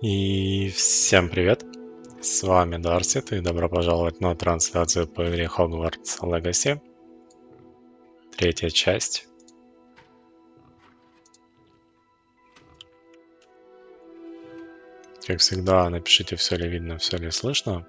И всем привет, с вами Darseed и добро пожаловать на трансляцию по игре Hogwarts Legacy, третья часть. Как всегда, напишите, все ли видно, все ли слышно.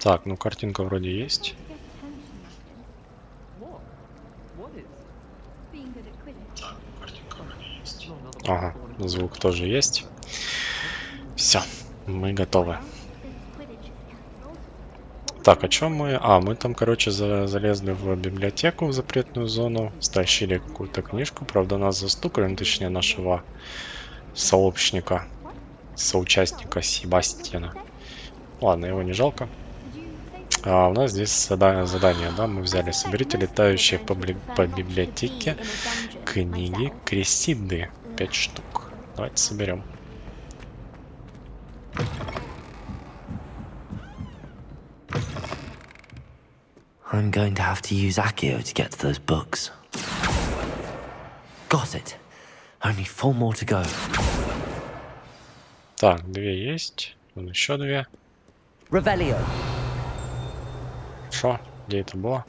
Так, ну картинка вроде есть. Так, картинка вроде есть. Ага, звук тоже есть. Все, мы готовы. Так, о чем мы? Мы там, короче, залезли в библиотеку, в запретную зону, стащили какую-то книжку, правда, нас застукали, ну, точнее, нашего сообщника, соучастника Себастьяна. Ладно, его не жалко. А у нас здесь задание, да, мы взяли. Соберите летающие по библиотеке книги Кресиды. 5 штук. Давайте соберем. I'm going to have to use Accio to get to those books. Got it. Only 4 more to go. Так, 2 есть. Вон еще 2. Revelio. Шо? Где это было?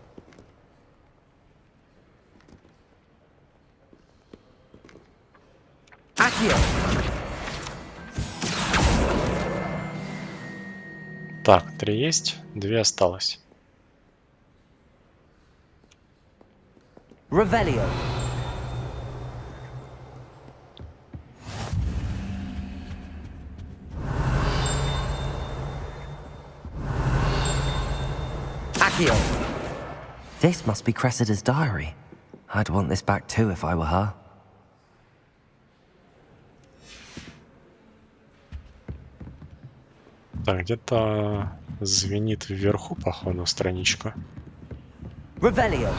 Accio. Так, 3 есть, 2 осталось. Revelio. Accio. This must be Cressida's diary. I'd want this back too if I were her. Так, где-то звенит вверху, походу, страничка. Revelio.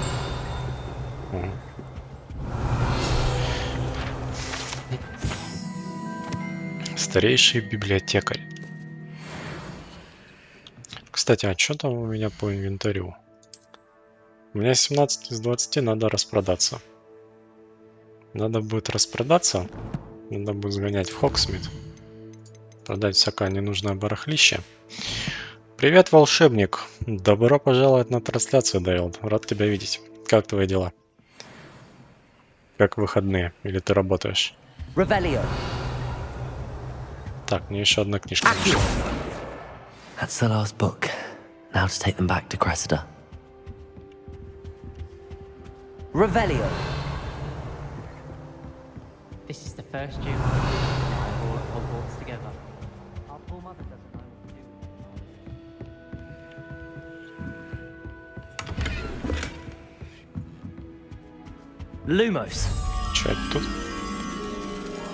Старейший библиотекарь. Кстати, а что там у меня по инвентарю? У меня 17 из 20, надо распродаться. Надо будет распродаться. Надо будет сгонять в Hogsmeade. Продать всякое ненужное барахлище. Привет, волшебник. Добро пожаловать на трансляцию, Дейл. Рад тебя видеть. Как твои дела? Как выходные? Или ты работаешь? Revelio. Так, мне еще одна книжка нужна. That's the last book. Now to take them back to Cressida. Revelio. This is the first year I brought Hogwarts together. Our poor mother doesn't know what to do. Lumos. Что это тут?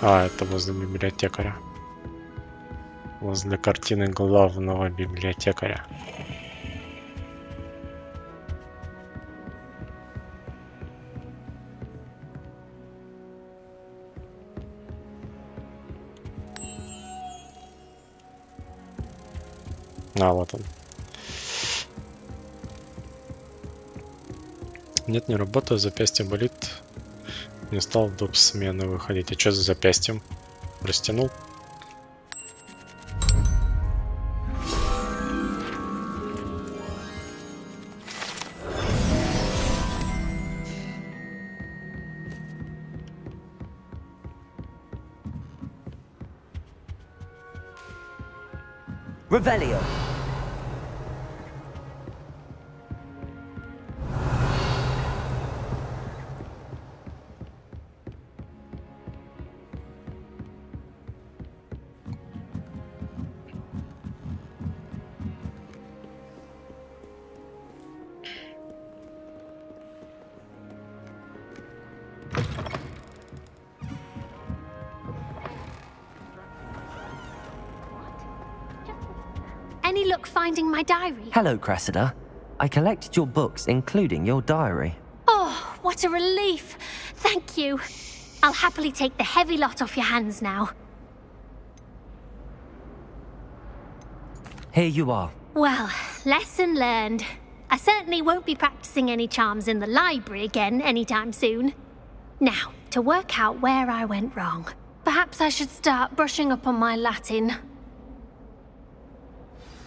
Это возле библиотекаря. Возле картины главного библиотекаря. Вот он. Нет, не работаю, запястье болит. Не стал в доп. Смены выходить. А что за запястьем? Растянул? Revelio. Any luck finding my diary? Hello, Cressida. I collected your books, including your diary. Oh, what a relief. Thank you. I'll happily take the heavy lot off your hands now. Here you are. Well, lesson learned. I certainly won't be practicing any charms in the library again anytime soon. Now, to work out where I went wrong. Perhaps I should start brushing up on my Latin.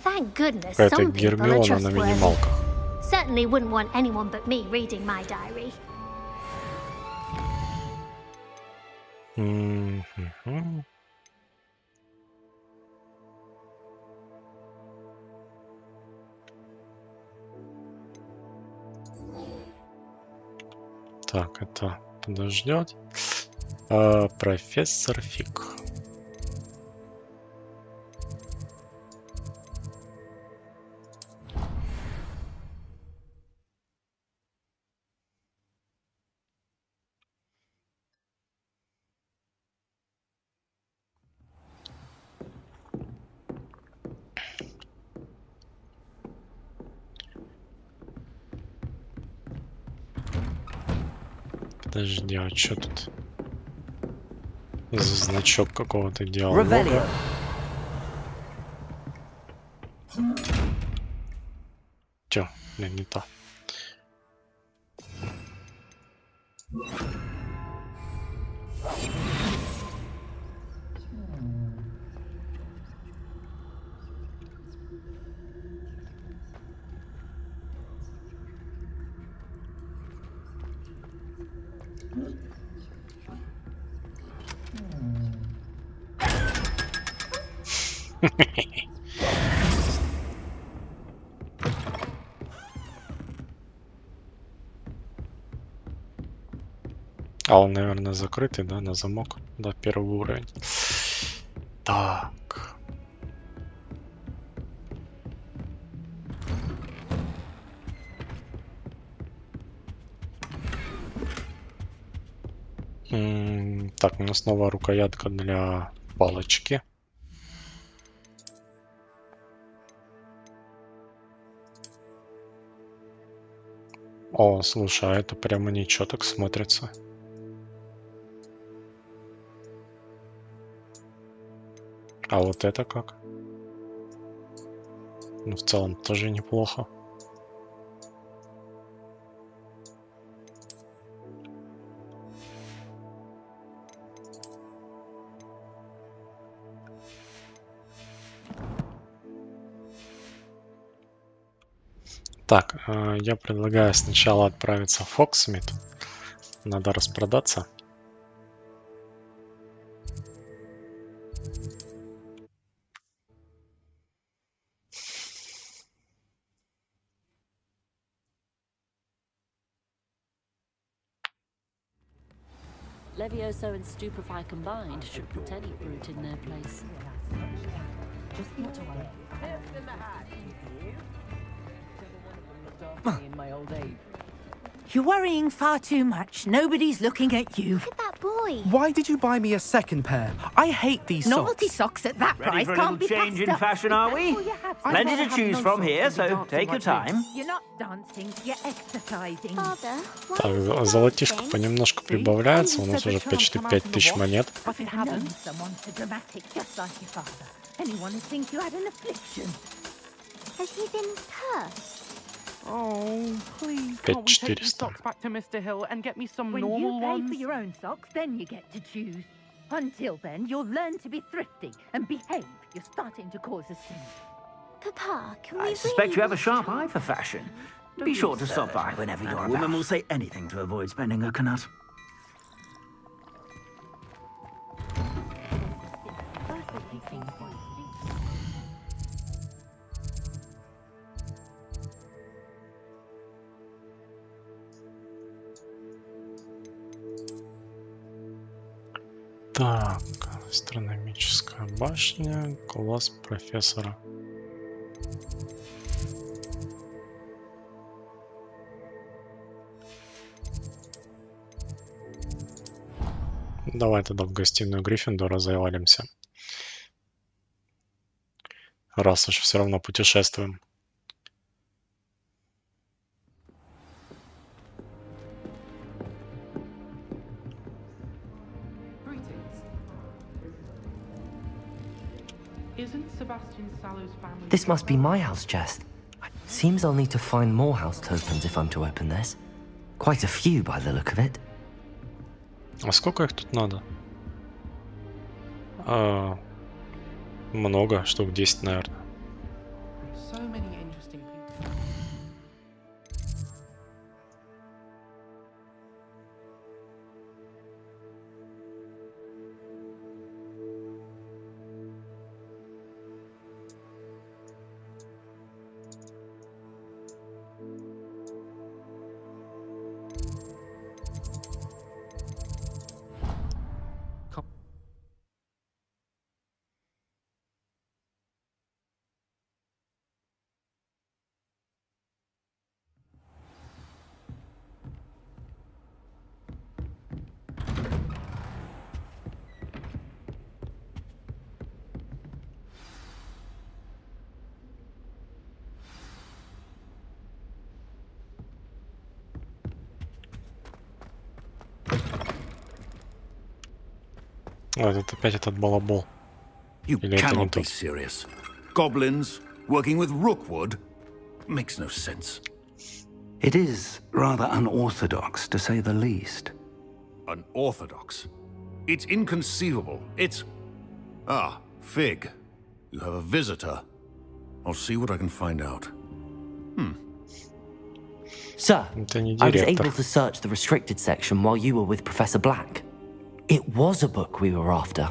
Thank goodness Какая-то some people are Гермиона на trustworthy. минималках. Certainly wouldn't want anyone but me reading my diary. Мгм. Так, это подождет. Профессор Фиг. Подожди, а что тут за значок какого-то диалога? Revelio. Тё, блин, не то. А он, наверное, закрытый, да, на замок. Да, первый уровень. Так. Так, у нас новая рукоятка для палочки. О, слушай, а это прямо ничего так смотрится. А вот это как? Ну, в целом тоже неплохо. Так, я предлагаю сначала отправиться в Hogsmeade. Надо распродаться. Levioso and Stupefy combined should put any brute in their place. Just not to worry. In my old age. You're worrying far too much. Nobody's looking at you. Look at that boy. Why did you buy me a second pair? I hate these Novelty socks. socks at that Ready price for a can't little be change in passed up. fashion, are we? Plenty to choose from here, so take your time. You're not dancing, you're exercising. Father, why Так, is it золотишко dancing? понемножку прибавляется. У нас уже почти 5000 монет. But it happened. Someone so dramatic, just like your father. Anyone who thinks you had an affliction. Has he been cursed? Oh, please, can't we take 5400. these socks back to Mr. Hill and get me some When normal you pay ones? for your own socks, then you get to choose. Until then, you'll learn to be thrifty and behave. You're starting to cause a scene. Papa, can we I suspect really you have a watch sharp them? eye for fashion. Be sure to stop by whenever you're A woman about. will say anything to avoid spending a canut. Так, астрономическая башня, класс профессора. Давай тогда в гостиную Гриффиндора завалимся. Раз уж все равно путешествуем. Isn't Sebastian Sallow's family... This must be my house chest. Seems I'll need to find more house tokens if I'm to open this. Quite a few by the look of it. А сколько их тут надо? Много, штук 10, наверное. So many interesting people. Тут опять этот балабол. You Или это не cannot be тот? serious. Goblins working with Rookwood makes no sense. It is rather unorthodox, to say the least. Unorthodox? It's inconceivable. It's... Ah, Fig. You have a visitor. I'll see what I can find out. Sir, Это не I was директор. able to search the restricted section while you were with Professor Black. It was a book we were after.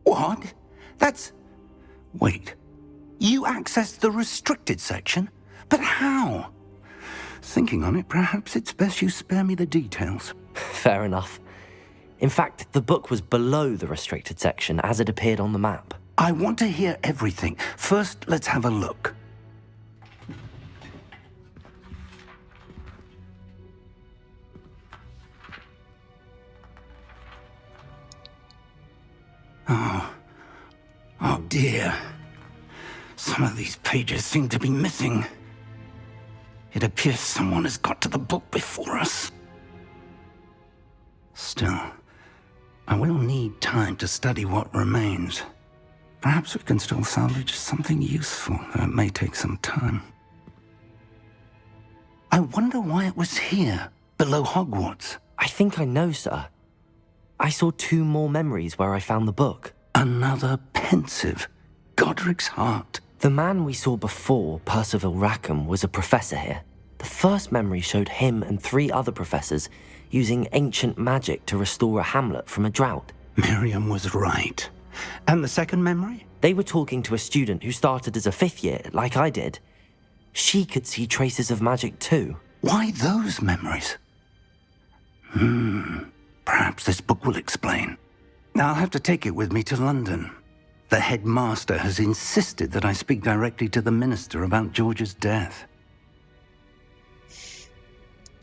What? That's... Wait. You accessed the restricted section? But how? Thinking on it, perhaps it's best you spare me the details. Fair enough. In fact, the book was below the restricted section as it appeared on the map. I want to hear everything. First, let's have a look. Oh dear. Some of these pages seem to be missing. It appears someone has got to the book before us. Still, I will need time to study what remains. Perhaps we can still salvage something useful, though it may take some time. I wonder why it was here, below Hogwarts. I think I know, sir. I saw 2 more memories where I found the book. Another pensive. Godric's heart. The man we saw before, Percival Rackham, was a professor here. The first memory showed him and 3 other professors using ancient magic to restore a hamlet from a drought. Miriam was right. And the second memory? They were talking to a student who started as a 5th year, like I did. She could see traces of magic too. Why those memories? Perhaps this book will explain. I'll have to take it with me to London. The headmaster has insisted that I speak directly to the minister about George's death.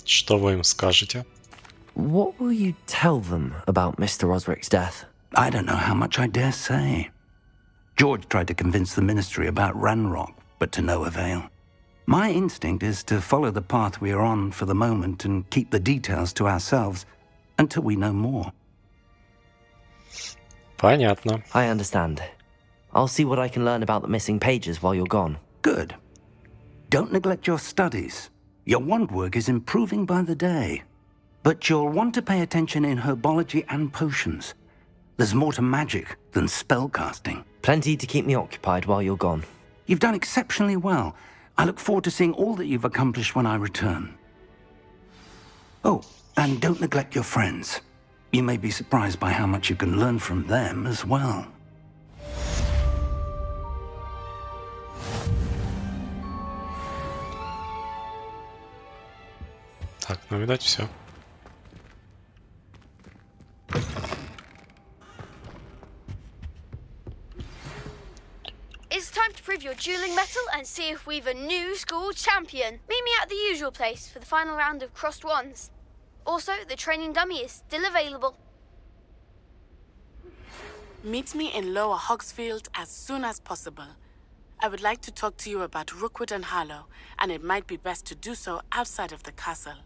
Что вы им скажете? What will you tell them about Mr. Osric's death? I don't know how much I dare say. George tried to convince the ministry about Ranrock, but to no avail. My instinct is to follow the path we are on for the moment and keep the details to ourselves until we know more. Понятно. I understand. I'll see what I can learn about the missing pages while you're gone. Good. Don't neglect your studies. Your wand work is improving by the day. But you'll want to pay attention in herbology and potions. There's more to magic than spellcasting. Plenty to keep me occupied while you're gone. You've done exceptionally well. I look forward to seeing all that you've accomplished when I return. Oh, and don't neglect your friends. You may be surprised by how much you can learn from them as well. Так, ну, видать, все. It's time to prove your dueling mettle and see if we've a new school champion. Meet me at the usual place for the final round of crossed wands. Also, the training dummy is still available. Meet me in Lower Hogsfield as soon as possible. I would like to talk to you about Rookwood and Harlow, and it might be best to do so outside of the castle.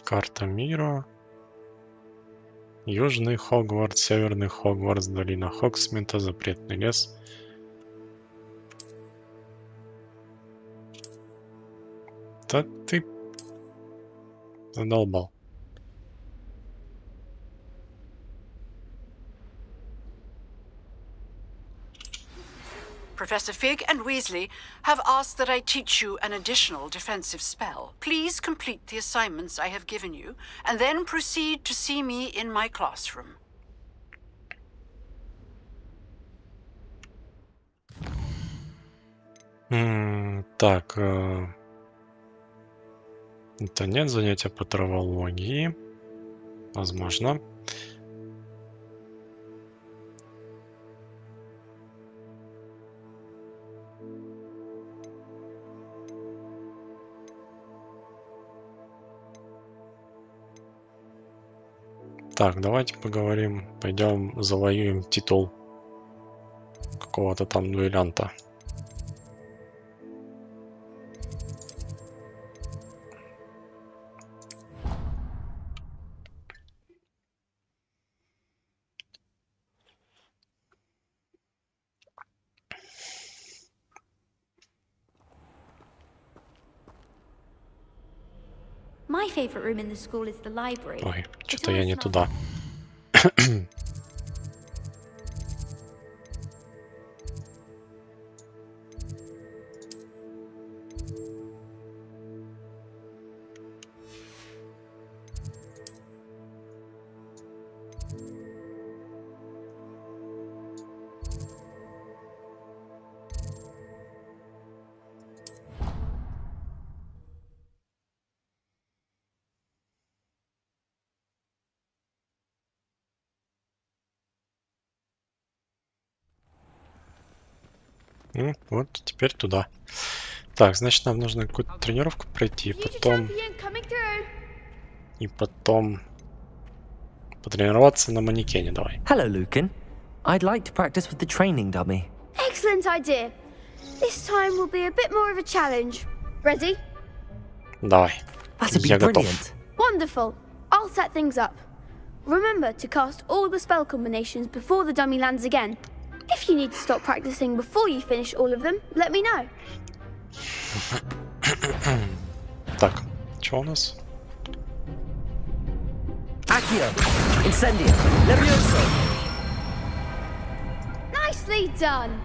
Карта мира. Южный Хогвартс, Северный Хогвартс, долина Хогсмита, запретный лес. Да ты задолбал. Professor Fig and Weasley have asked that I teach you an additional defensive spell. Please complete the assignments I have given you, and then proceed to see me in my classroom. Так, это нет занятия по травологии. Возможно. Так, давайте поговорим, пойдем завоюем титул какого-то там дуэлянта. My favorite room in the school is the library. Ой, что-то я не туда. Вот, теперь туда. Так, значит, нам нужно какую-то тренировку пройти, и потом потренироваться на манекене, давай. Hello, Lucan. I'd like to practice with the training dummy. Excellent idea. This time will be a bit more of a challenge. Ready? Давай. Я готов. Wonderful. I'll set things up. Remember to cast all the spell combinations before the dummy lands again. If you need to stop practicing before you finish all of them, let me know. Так, что у нас? Accio, Incendio, Levioso. Nicely done.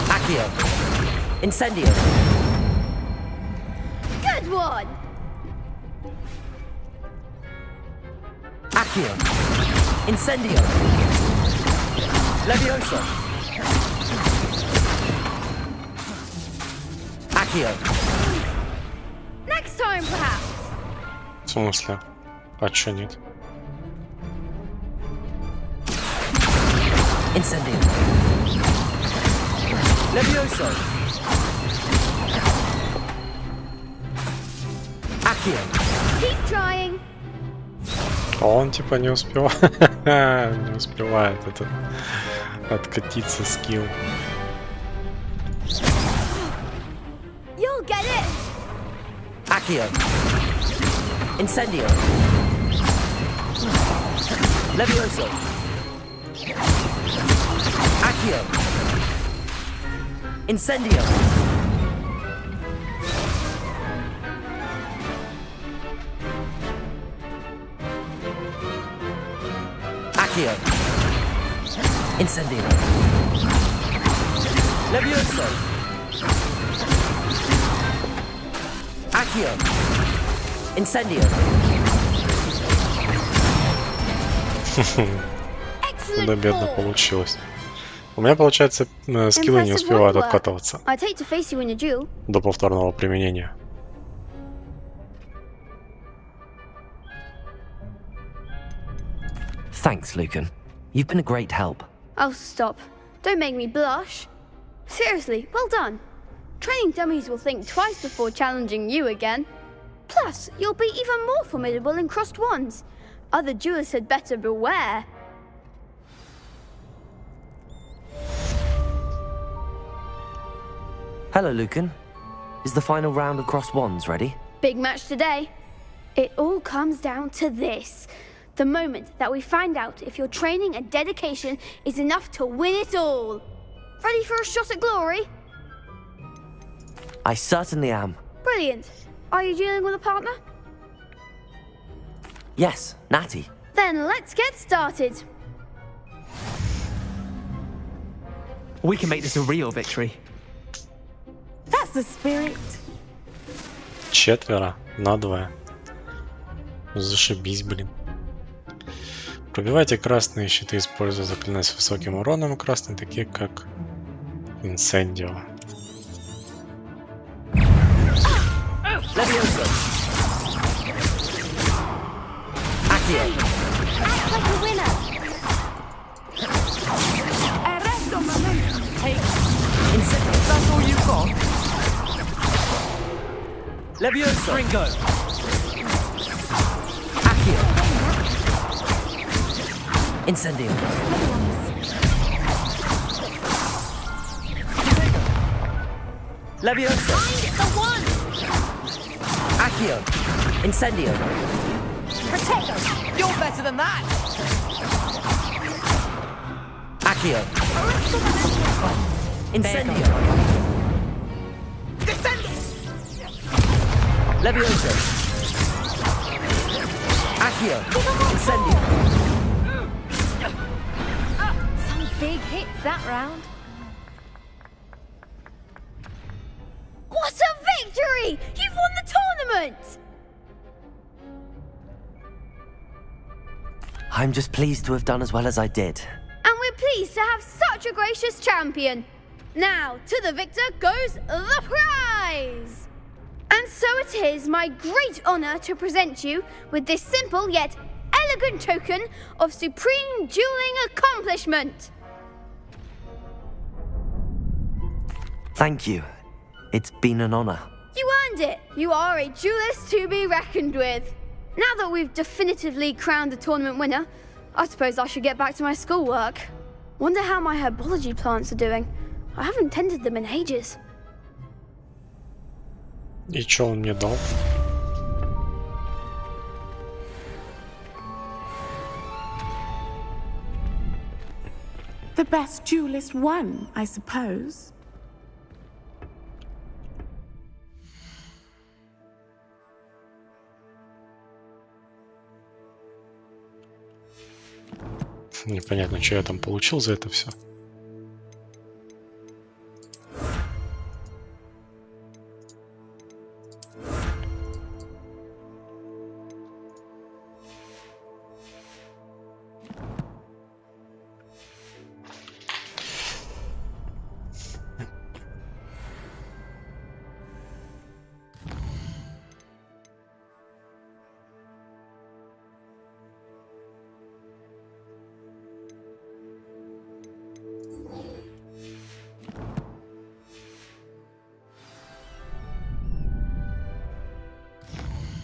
Accio, Incendio. Good one. Accio, Incendio, Levioso. Accio. Next time, perhaps. В смысле? А чё нет? Incendio. Levioso. Accio. Keep trying. Он типа не успевает, не успевает это откатиться скилл. You'll get it. Accio. Incendio. Levioso. Accio. Incendio. Accio. Incendio. Levioso. Accio. Incendio. Да, бедно получилось. У меня, получается, скиллы не успевают откатываться до повторного применения. Thanks, Lucan. You've been a great help. Oh, stop. Don't make me blush. Seriously, well done. Training dummies will think twice before challenging you again. Plus, you'll be even more formidable in crossed wands. Other jewelers had better beware. Hello, Lucan. Is the final round of cross wands ready? Big match today. It all comes down to this. The moment that we find out if your training and dedication is enough to win it all. Ready for a shot at glory? I certainly am. Brilliant. Are you dealing with a partner? Yes, Natty. Then let's get started. We can make this a real victory. That's the spirit. Четверо на 2. Зашибись, блин. Пробивайте красные щиты, используя заклинания с высоким уроном, красные такие как Инсендио. Levioso. Accio. Act like a winner. Arresto momento. Take. Incendio. That's all you've got. Levioso. Ringo. Accio. Incendio. Levioso. Find the one. Accio. Incendio. Protect us. You're better than that. Accio. Incendio. Descend. Levioso. Accio. Incendio. Some big hits that round. What a victory! You've won the tournament! I'm just pleased to have done as well as I did. And we're pleased to have such a gracious champion. Now, to the victor goes the prize! And so it is my great honor to present you with this simple yet elegant token of supreme dueling accomplishment. Thank you. It's been an honor. You earned it. You are a duelist to be reckoned with. Now that we've definitively crowned the tournament winner, I suppose I should get back to my schoolwork. Wonder how my herbology plants are doing. I haven't tended them in ages. И чё он мне дал? The best duelist won, I suppose. Непонятно, что я там получил за это все.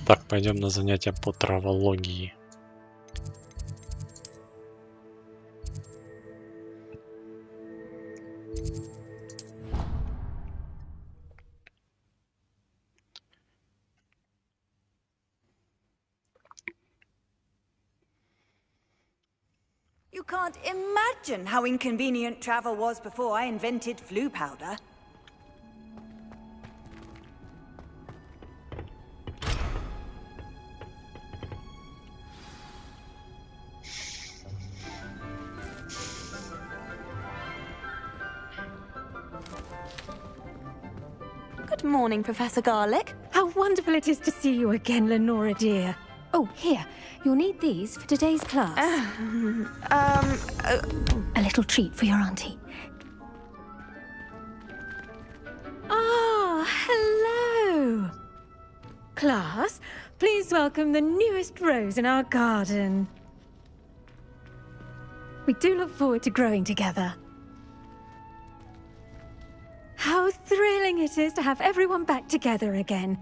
Так, пойдем на занятия по травологии. You can't imagine how inconvenient travel was before I invented flu powder. Good morning, Professor Garlick. How wonderful it is to see you again, Lenora dear. Oh, here. You'll need these for today's class. A little treat for your auntie. Ah, hello. Class, please welcome the newest rose in our garden. We do look forward to growing together. How thrilling it is to have everyone back together again.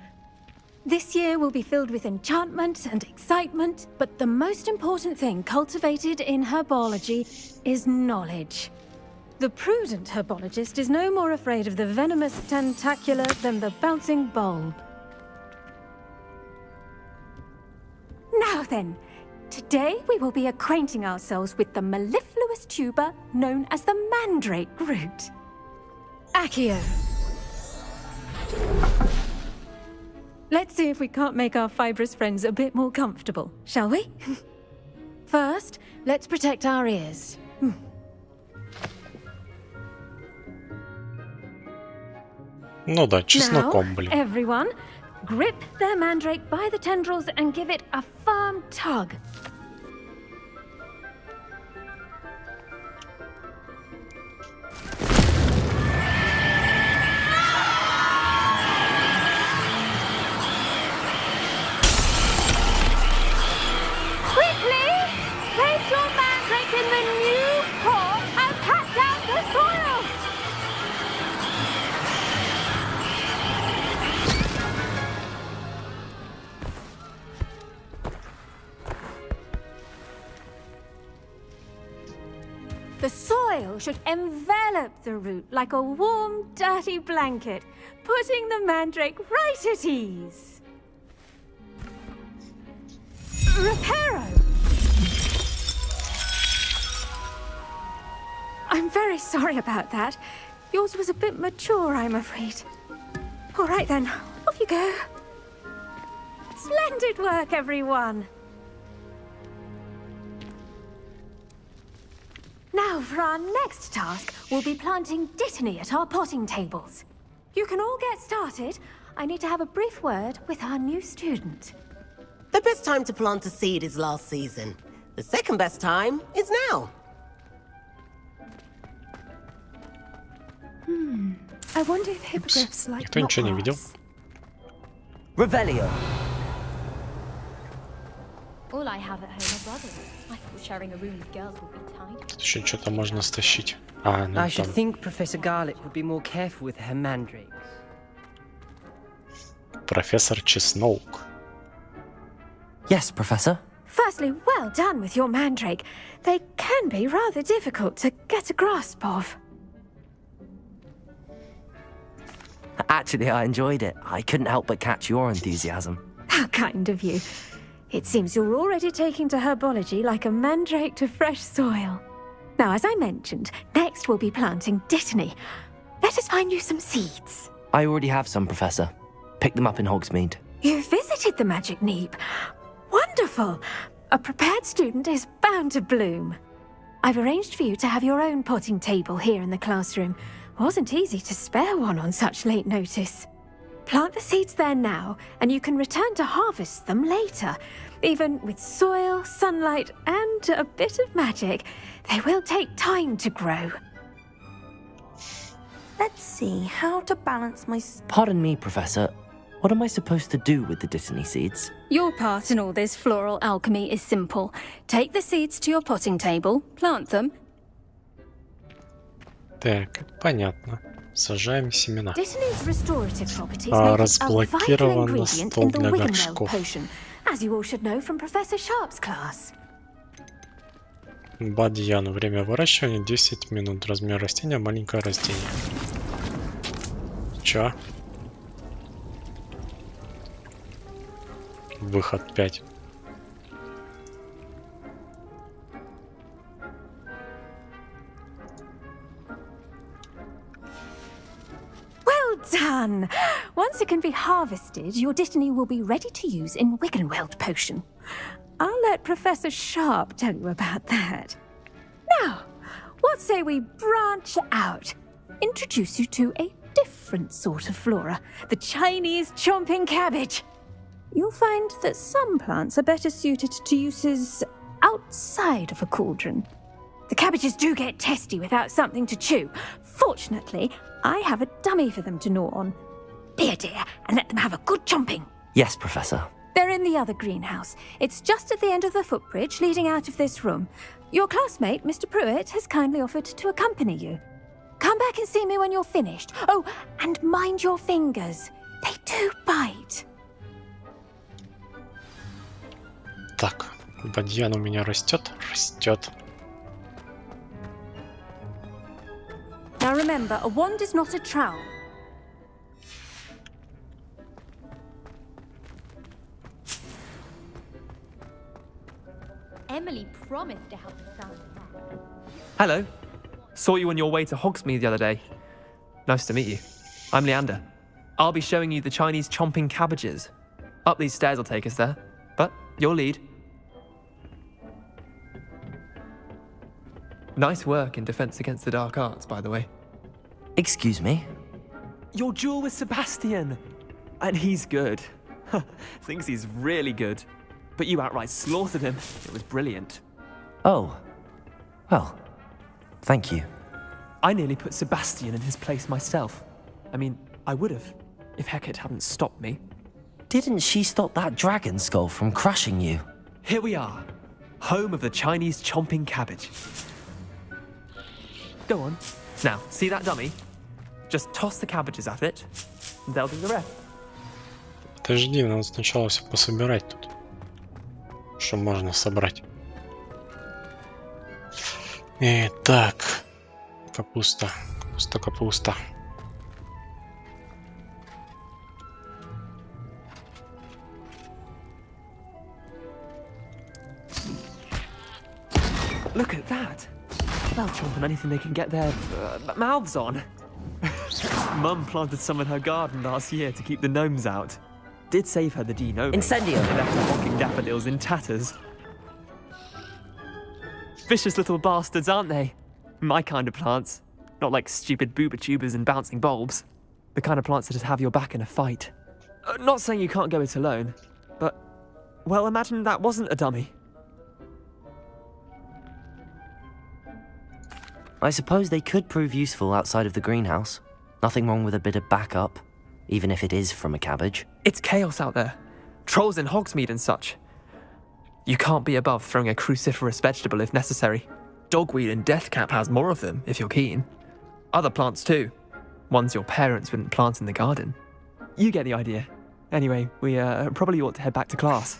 This year will be filled with enchantment and excitement, but the most important thing cultivated in herbology is knowledge. The prudent herbologist is no more afraid of the venomous tentacular than the bouncing bulb. Now then, today we will be acquainting ourselves with the mellifluous tuber known as the mandrake root. Accio. Let's see if we can't make our fibrous friends a bit more comfortable, shall we? First, let's protect our ears. Ну да, чесноком, блин. Everyone, grip their mandrake by the tendrils and give it a firm tug. Quickly, place your mandrake in the new pot and pat down the soil. The soil should envelop the root like a warm, dirty blanket, putting the mandrake right at ease. Reparo! I'm very sorry about that. Yours was a bit mature, I'm afraid. All right then, off you go. Splendid work, everyone. Now, for our next task, we'll be planting dittany at our potting tables. You can all get started. I need to have a brief word with our new student. The best time to plant a seed is last season. The second best time is now. I wonder if hippogriffs like Никто ничего не видел. Revelio. All I have at home are brothers. I thought sharing a room with girls would be tight. Тут еще что-то можно стащить. А, ну I should там. think Professor Garlic would be more careful with her mandrakes. Профессор Чеснок. Yes, Professor. Firstly, well done with your mandrake. They can be rather difficult to get a grasp of. Actually, I enjoyed it. I couldn't help but catch your enthusiasm. How kind of you. It seems you're already taking to herbology like a mandrake to fresh soil. Now, as I mentioned, next we'll be planting dittany. Let us find you some seeds. I already have some, Professor. Pick them up in Hogsmeade. You visited the Magic Neep. Wonderful! A prepared student is bound to bloom. I've arranged for you to have your own potting table here in the classroom. Wasn't easy to spare one on such late notice. Plant the seeds there now, and you can return to harvest them later. Even with soil, sunlight, and a bit of magic, they will take time to grow. Let's see how to balance my... Pardon me, Professor. What am I supposed to do with the dittany seeds? Your part in all this floral alchemy is simple. Take the seeds to your potting table, plant them. Так, понятно. Сажаем семена. Dittany's restorative properties make it a vital Разблокирован ingredient стол in the для Wiggenweld горшков. potion, as you all should know from Professor Sharp's class. Бадьян. Время выращивания 10 минут. Размер растения маленькое растение. Чё? Выход 5. Well done! Once it can be harvested, your dittany will be ready to use in Wiggenweld potion. I'll let Professor Sharp tell you about that. Now, what say we branch out? Introduce you to a different sort of flora, the Chinese chomping cabbage. You'll find that some plants are better suited to uses outside of a cauldron. The cabbages do get testy without something to chew. Fortunately, I have a dummy for them to gnaw on. Be a dear and let them have a good chomping. Yes, Professor. They're in the other greenhouse. It's just at the end of the footbridge leading out of this room. Your classmate, Mr. Pruitt, has kindly offered to accompany you. Come back and see me when you're finished. Oh, and mind your fingers. They do bite. Так, бадьян у меня растет. Now remember, a wand is not a trowel. Emily promised to help us out. Hello. Saw you on your way to Hogsmeade the other day. Nice to meet you. I'm Leander. I'll be showing you the Chinese chomping cabbages. Up these stairs will take us there, but your lead. Nice work in Defense Against the Dark Arts, by the way. Excuse me? Your duel with Sebastian! And he's good. Thinks he's really good. But you outright slaughtered him. It was brilliant. Oh. Well, thank you. I nearly put Sebastian in his place myself. I mean, I would have, if Hecate hadn't stopped me. Didn't she stop that dragon skull from crushing you? Here we are, home of the Chinese chomping cabbage. Go on. Now, see that dummy? Just toss the cabbages at it, and they'll do the rest. Подожди, надо сначала все пособирать тут. Что можно собрать. Итак, капуста. Look at that. They'll chomp on anything they can get their mouths on. Mum planted some in her garden last year to keep the gnomes out. Did save her the denome. Incendio! They left her mocking daffodils in tatters. Vicious little bastards, aren't they? My kind of plants. Not like stupid booba tubers and bouncing bulbs. The kind of plants that'd have your back in a fight. Not saying you can't go it alone, but... well, imagine that wasn't a dummy. I suppose they could prove useful outside of the greenhouse. Nothing wrong with a bit of backup, even if it is from a cabbage. It's chaos out there. Trolls in Hogsmeade and such. You can't be above throwing a cruciferous vegetable if necessary. Dogweed and deathcap has more of them, if you're keen. Other plants too. Ones your parents wouldn't plant in the garden. You get the idea. Anyway, we probably ought to head back to class.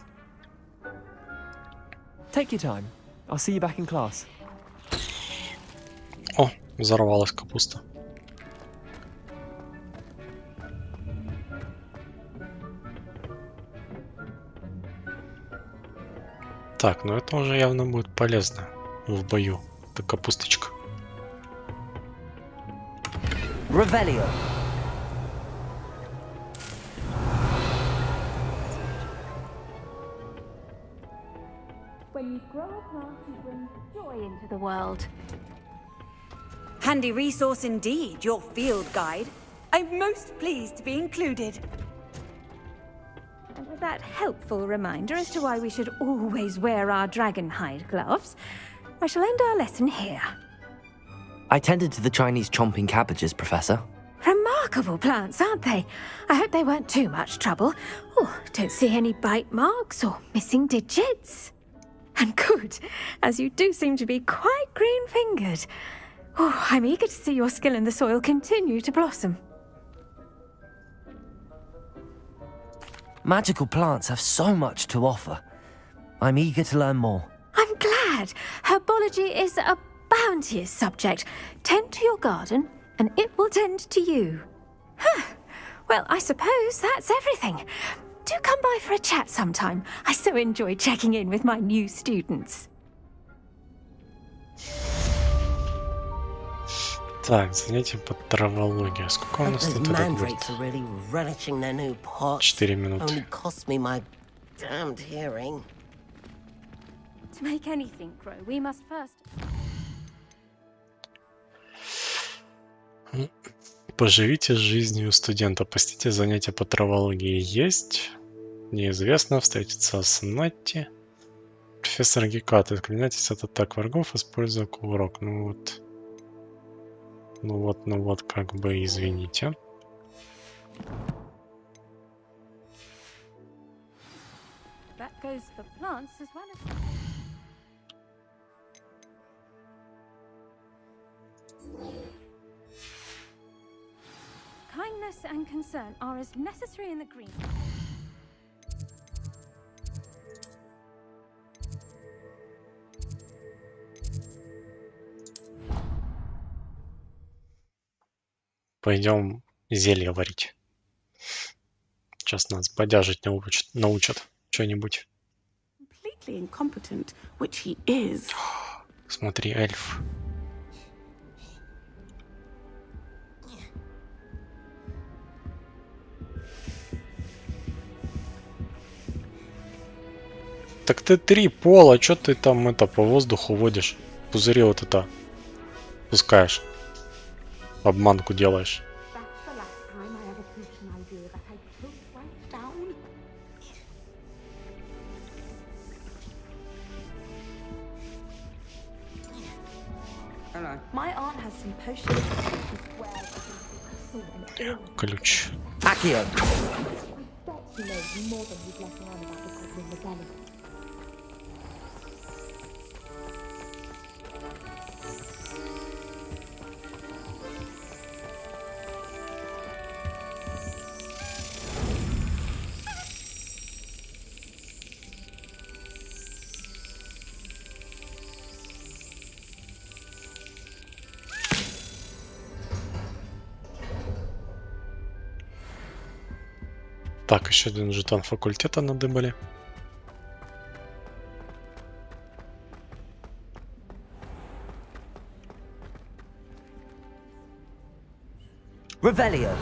Take your time. I'll see you back in class. О, взорвалась капуста. Так, ну это уже явно будет полезно в бою. Это капусточка. Revelio. When you grow a plant, you bring joy into the world. Handy resource indeed, your field guide. I'm most pleased to be included. And with that helpful reminder as to why we should always wear our dragon hide gloves, I shall end our lesson here. I tended to the Chinese chomping cabbages, Professor. Remarkable plants, aren't they? I hope they weren't too much trouble. Oh, don't see any bite marks or missing digits. And good, as you do seem to be quite green-fingered. Oh, I'm eager to see your skill in the soil continue to blossom. Magical plants have so much to offer. I'm eager to learn more. I'm glad. Herbology is a bounteous subject. Tend to your garden, and it will tend to you. Huh. Well, I suppose that's everything. Do come by for a chat sometime. I so enjoy checking in with my new students. Так, занятие по травологии. Сколько у нас тут это будет? 4 минуты. To make anything grow, we must first... Поживите жизнью студента. Посетите занятия по травологии. Есть. Неизвестно. Встретиться с Натти. Профессор Гекат. Отклоняйтесь от атак врагов, используя кувырок. Ну вот, как бы, извините. That goes for plants as well as... Kindness and concern are as necessary in the green. Пойдем зелье варить. Сейчас нас бодяжить научат что-нибудь. Смотри, эльф. Так ты 3 пола, что ты там это по воздуху водишь? Пузыри вот это пускаешь. Обманку делаешь. Ключ. Так, еще один жетон факультета надыбали. Revelio.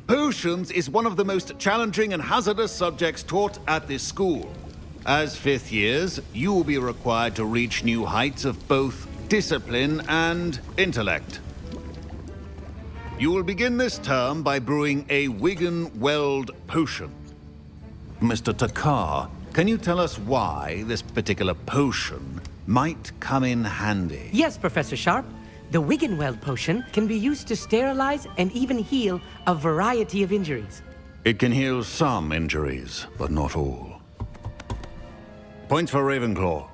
Potions is one of the most challenging and hazardous subjects taught at this school. As 5th years, you will be required to reach new heights of both discipline and intellect. You will begin this term by brewing a Wigan-Weld potion. Mr. Takar, can you tell us why this particular potion might come in handy? Yes, Professor Sharp. The Wigan-Weld potion can be used to sterilize and even heal a variety of injuries. It can heal some injuries, but not all. Points for Ravenclaw.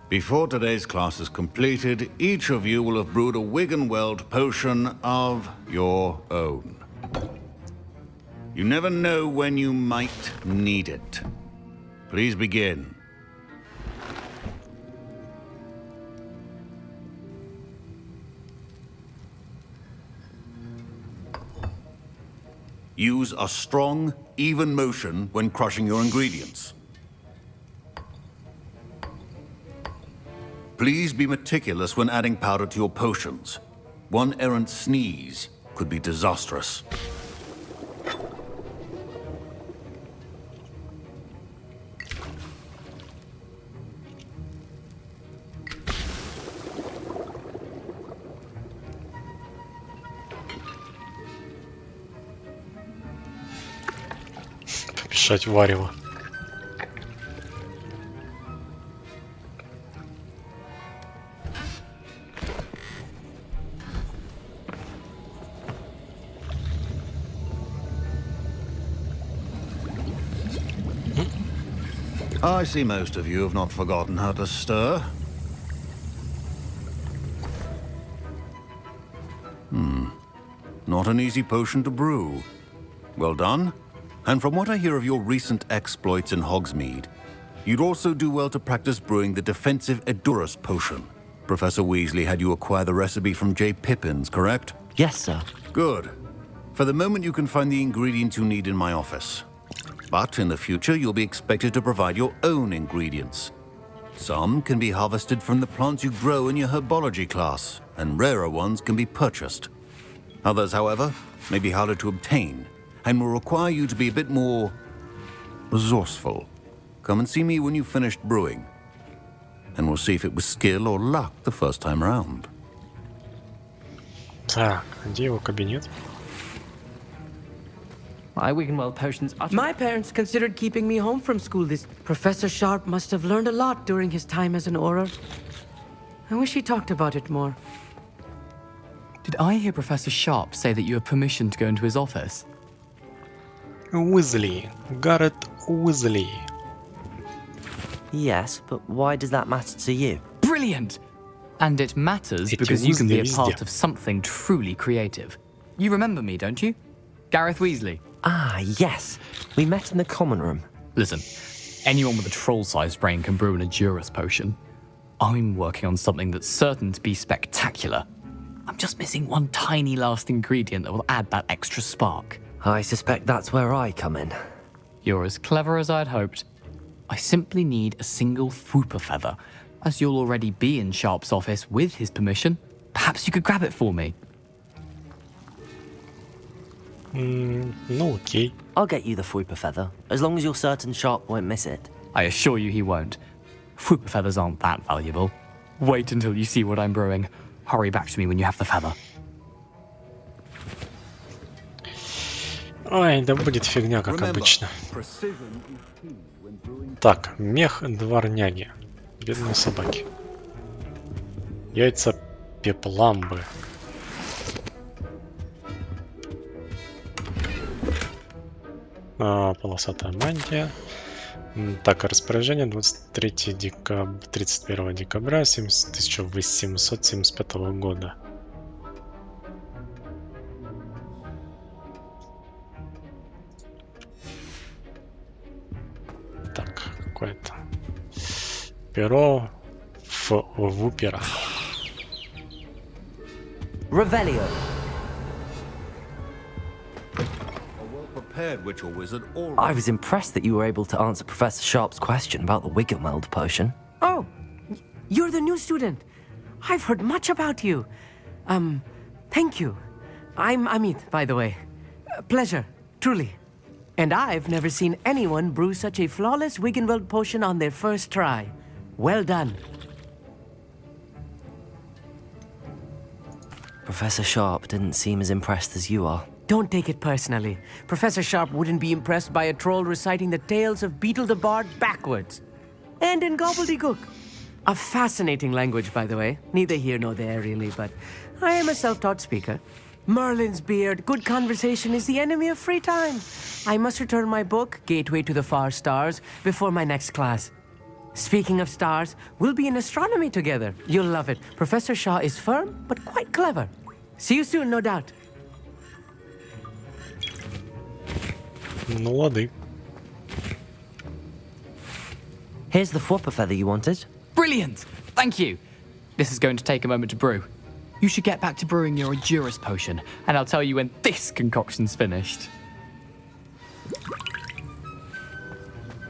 Before today's class is completed, each of you will have brewed a Wigan-Weld potion of your own. You never know when you might need it. Please begin. Use a strong, even motion when crushing your ingredients. Please be meticulous when adding powder to your potions. One errant sneeze could be disastrous. Помешать варево. I see most of you have not forgotten how to stir. Not an easy potion to brew. Well done. And from what I hear of your recent exploits in Hogsmeade, you'd also do well to practice brewing the defensive Edurus potion. Professor Weasley had you acquire the recipe from J. Pippins, correct? Yes, sir. Good. For the moment, you can find the ingredients you need in my office. But in the future, you'll be expected to provide your own ingredients. Some can be harvested from the plants you grow in your herbology class, and rarer ones can be purchased. Others, however, may be harder to obtain, and will require you to be a bit more resourceful. Come and see me when you've finished brewing, and we'll see if it was skill or luck the first time around. Так, где его кабинет? My Wigan-Weld potions are... My parents considered keeping me home from school this... Professor Sharp must have learned a lot during his time as an Auror. I wish he talked about it more. Did I hear Professor Sharp say that you have permission to go into his office? Weasley. Garrett Weasley. Yes, but why does that matter to you? Brilliant! And it matters because you can be a part of something truly creative. You remember me, don't you? Gareth Weasley. Ah, yes. We met in the common room. Listen, anyone with a troll-sized brain can brew an Abyssus potion. I'm working on something that's certain to be spectacular. I'm just missing one tiny last ingredient that will add that extra spark. I suspect that's where I come in. You're as clever as I'd hoped. I simply need a single Fwooper feather. As you'll already be in Sharp's office with his permission, perhaps you could grab it for me. No, okay. I'll get you the Fwooper feather, as long as you're certain Sharp won't miss it. I assure you he won't. Fwooper feathers aren't that valuable. Wait until you see what I'm brewing. Hurry back to me when you have the feather. Ой, да будет фигня, как обычно. Так, мех дворняги. Бедные собаки. Яйца пепламбы. Полосатая мантия. Так, распоряжение 31 декабря 1875 года. Так, какое-то перо Вупера. Revelio. I was impressed that you were able to answer Professor Sharp's question about the Wiggenweld potion. Oh, you're the new student. I've heard much about you. Thank you. I'm Amit, by the way. Pleasure, truly. And I've never seen anyone brew such a flawless Wiggenweld potion on their first try. Well done. Professor Sharp didn't seem as impressed as you are. Don't take it personally. Professor Sharp wouldn't be impressed by a troll reciting the tales of Beetle the Bard backwards. And in gobbledygook. A fascinating language, by the way. Neither here nor there, really, but I am a self-taught speaker. Merlin's beard, good conversation is the enemy of free time. I must return my book, Gateway to the Far Stars, before my next class. Speaking of stars, we'll be in astronomy together. You'll love it. Professor Shah is firm, but quite clever. See you soon, no doubt. Ну, лады. Here's the Fwooper feather you wanted. Brilliant! Thank you. This is going to take a moment to brew. You should get back to brewing your Abyssus potion, and I'll tell you when this concoction's finished.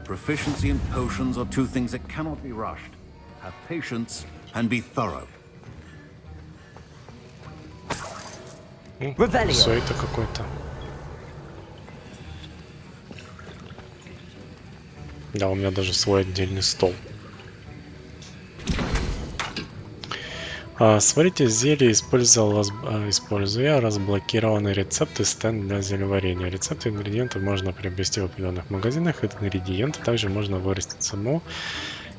Proficiency and potions are two things that cannot be rushed. Have patience and be thorough. Revelio. Все это какой-то. Да, у меня даже свой отдельный стол. Сварите зелье, используя разблокированный рецепт и стенд для зельеварения. Рецепты и ингредиенты можно приобрести в определенных магазинах. Ингредиенты также можно вырастить самому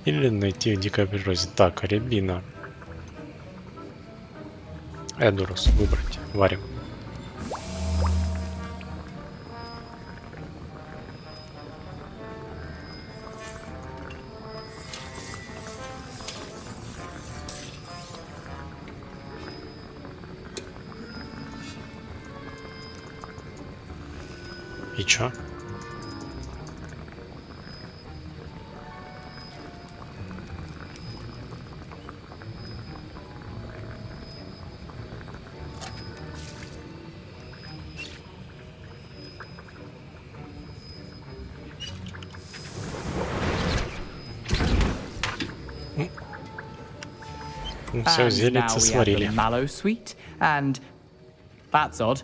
или найти в дикой природе. Так, рябина. Эдурус выбрать. Варим. И чё? Все, зелицы сварили. Mallow sweet, and that's odd.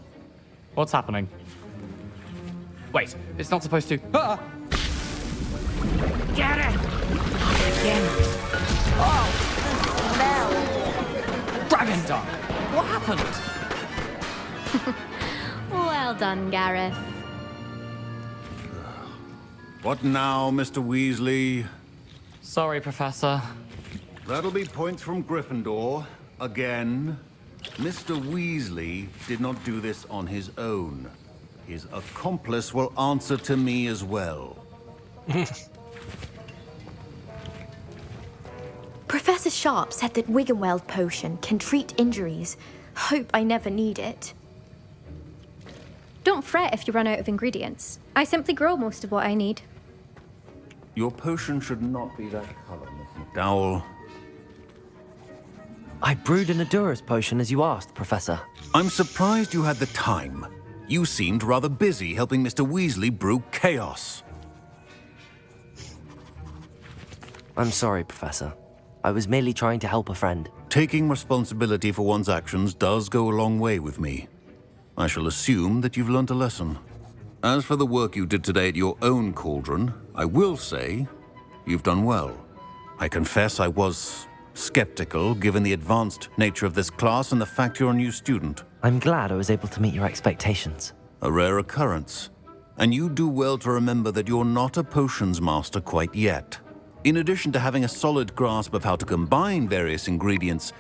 What's happening? Wait, it's not supposed to. Ah! Get it! Again. Oh! Dragon Dog! What happened? Well done, Gareth. What now, Mr. Weasley? Sorry, Professor. That'll be points from Gryffindor. Again. Mr. Weasley did not do this on his own. His accomplice will answer to me as well. Professor Sharp said that Wiggenweld potion can treat injuries. Hope I never need it. Don't fret if you run out of ingredients. I simply grow most of what I need. Your potion should not be that color, Miss McDowell. I brewed an Adura's potion as you asked, Professor. I'm surprised you had the time. You seemed rather busy helping Mr. Weasley brew chaos. I'm sorry, Professor. I was merely trying to help a friend. Taking responsibility for one's actions does go a long way with me. I shall assume that you've learnt a lesson. As for the work you did today at your own cauldron, I will say you've done well. I confess I was skeptical given the advanced nature of this class and the fact you're a new student. I'm glad I was able to meet your expectations. A rare occurrence. And you do well to remember that you're not a potions master quite yet. In addition to having a solid grasp of how to combine various ingredients,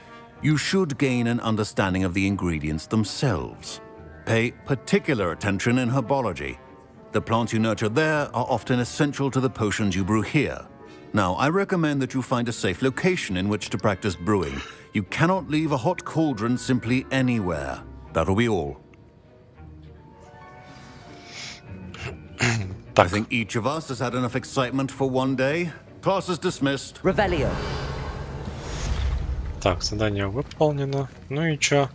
you should gain an understanding of the ingredients themselves. Pay particular attention in herbology. The plants you nurture there are often essential to the potions you brew here. Now, I recommend that you find a safe location in which to practice brewing. You cannot leave a hot cauldron simply anywhere. That'll be all. I think each of us has had enough excitement for one day. Class is dismissed. Revelio. Так, задание выполнено. Ну и чё?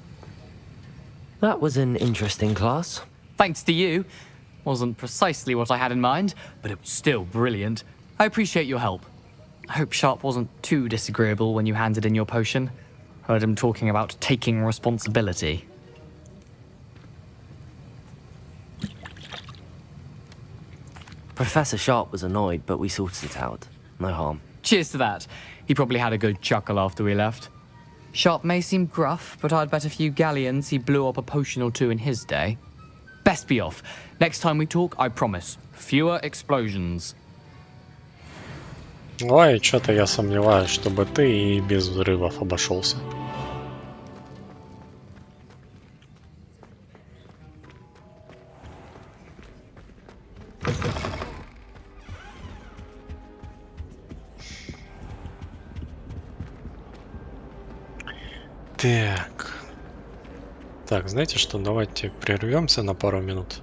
That was an interesting class. Thanks to you. Wasn't precisely what I had in mind, but it was still brilliant. I appreciate your help. I hope Sharp wasn't too disagreeable when you handed in your potion. Heard him talking about taking responsibility. Professor Sharp was annoyed, but we sorted it out. No harm. Cheers to that. He probably had a good chuckle after we left. Sharp may seem gruff, but I'd bet a few galleons he blew up a potion or two in his day. Best be off. Next time we talk, I promise. Fewer explosions. Ой, что-то я сомневаюсь, чтобы ты и без взрывов обошелся. Так. Так, знаете что, давайте прервемся на пару минут.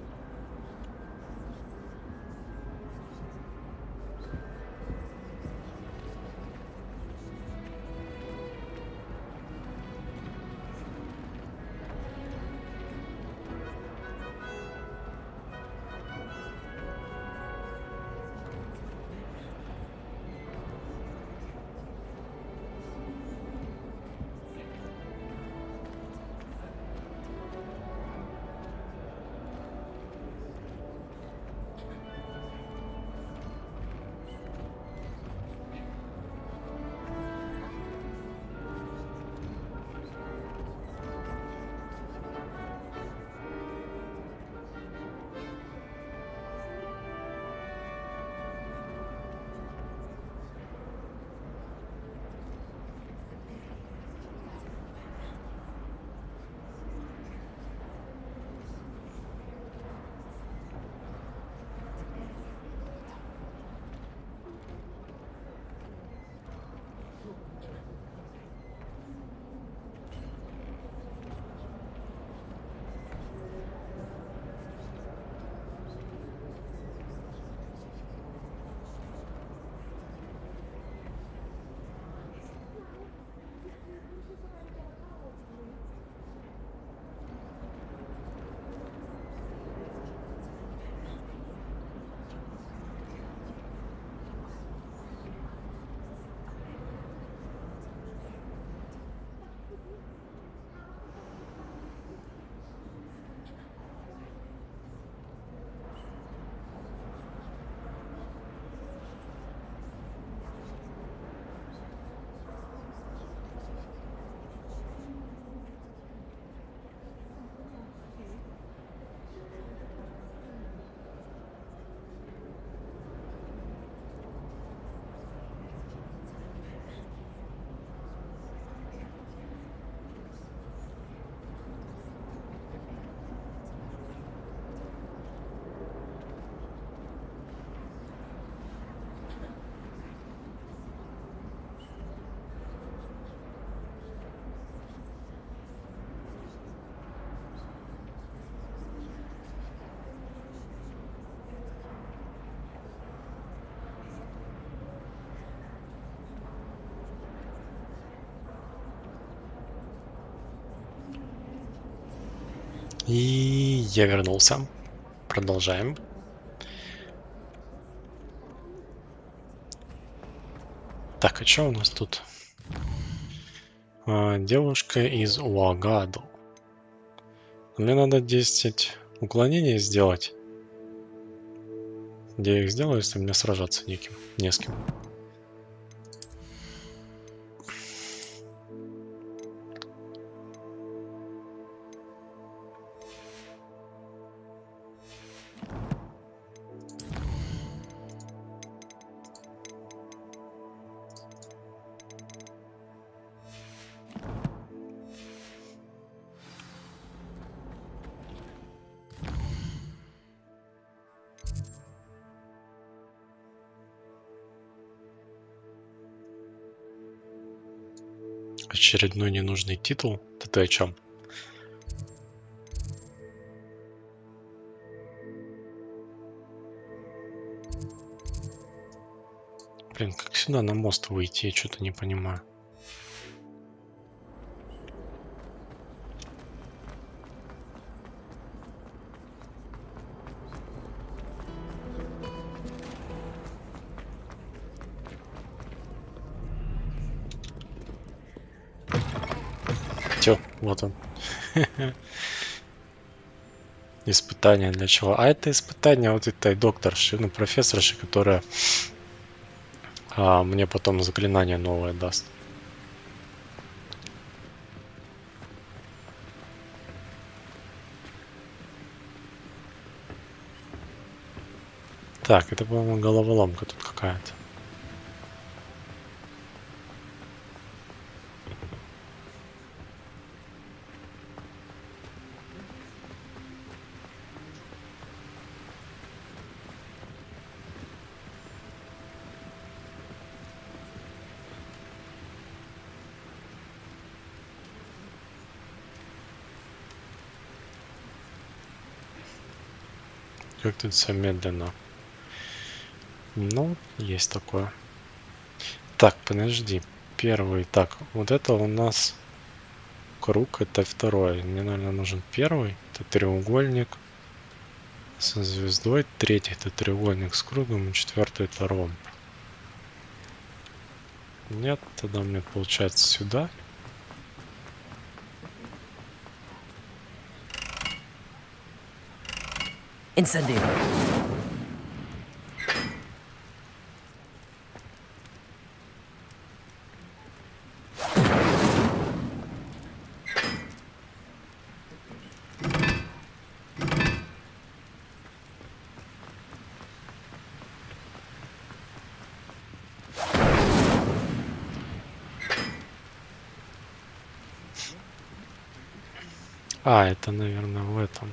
И я вернулся. Продолжаем. Так, а что у нас тут? Девушка из Уагаду. Мне надо 10 уклонений сделать. Где я их сделаю, если мне сражаться не с кем? Очередной ненужный титул. Это ты о чем? Блин, как сюда на мост выйти? Я что-то не понимаю. Все, вот он. Испытание для чего? А это испытание вот этой докторши, ну, профессорши, которая мне потом заклинание новое даст. Так, это, по-моему, головоломка тут какая-то. Как тут все медленно. Ну, есть такое. Так, подожди. Первый. Так, вот это у нас круг, это второй. Мне, наверное, нужен первый. Это треугольник со звездой. Третий это треугольник с кругом. Четвертый это ромб. Нет, тогда мне получается сюда. Incendio. А, это, наверное, в этом.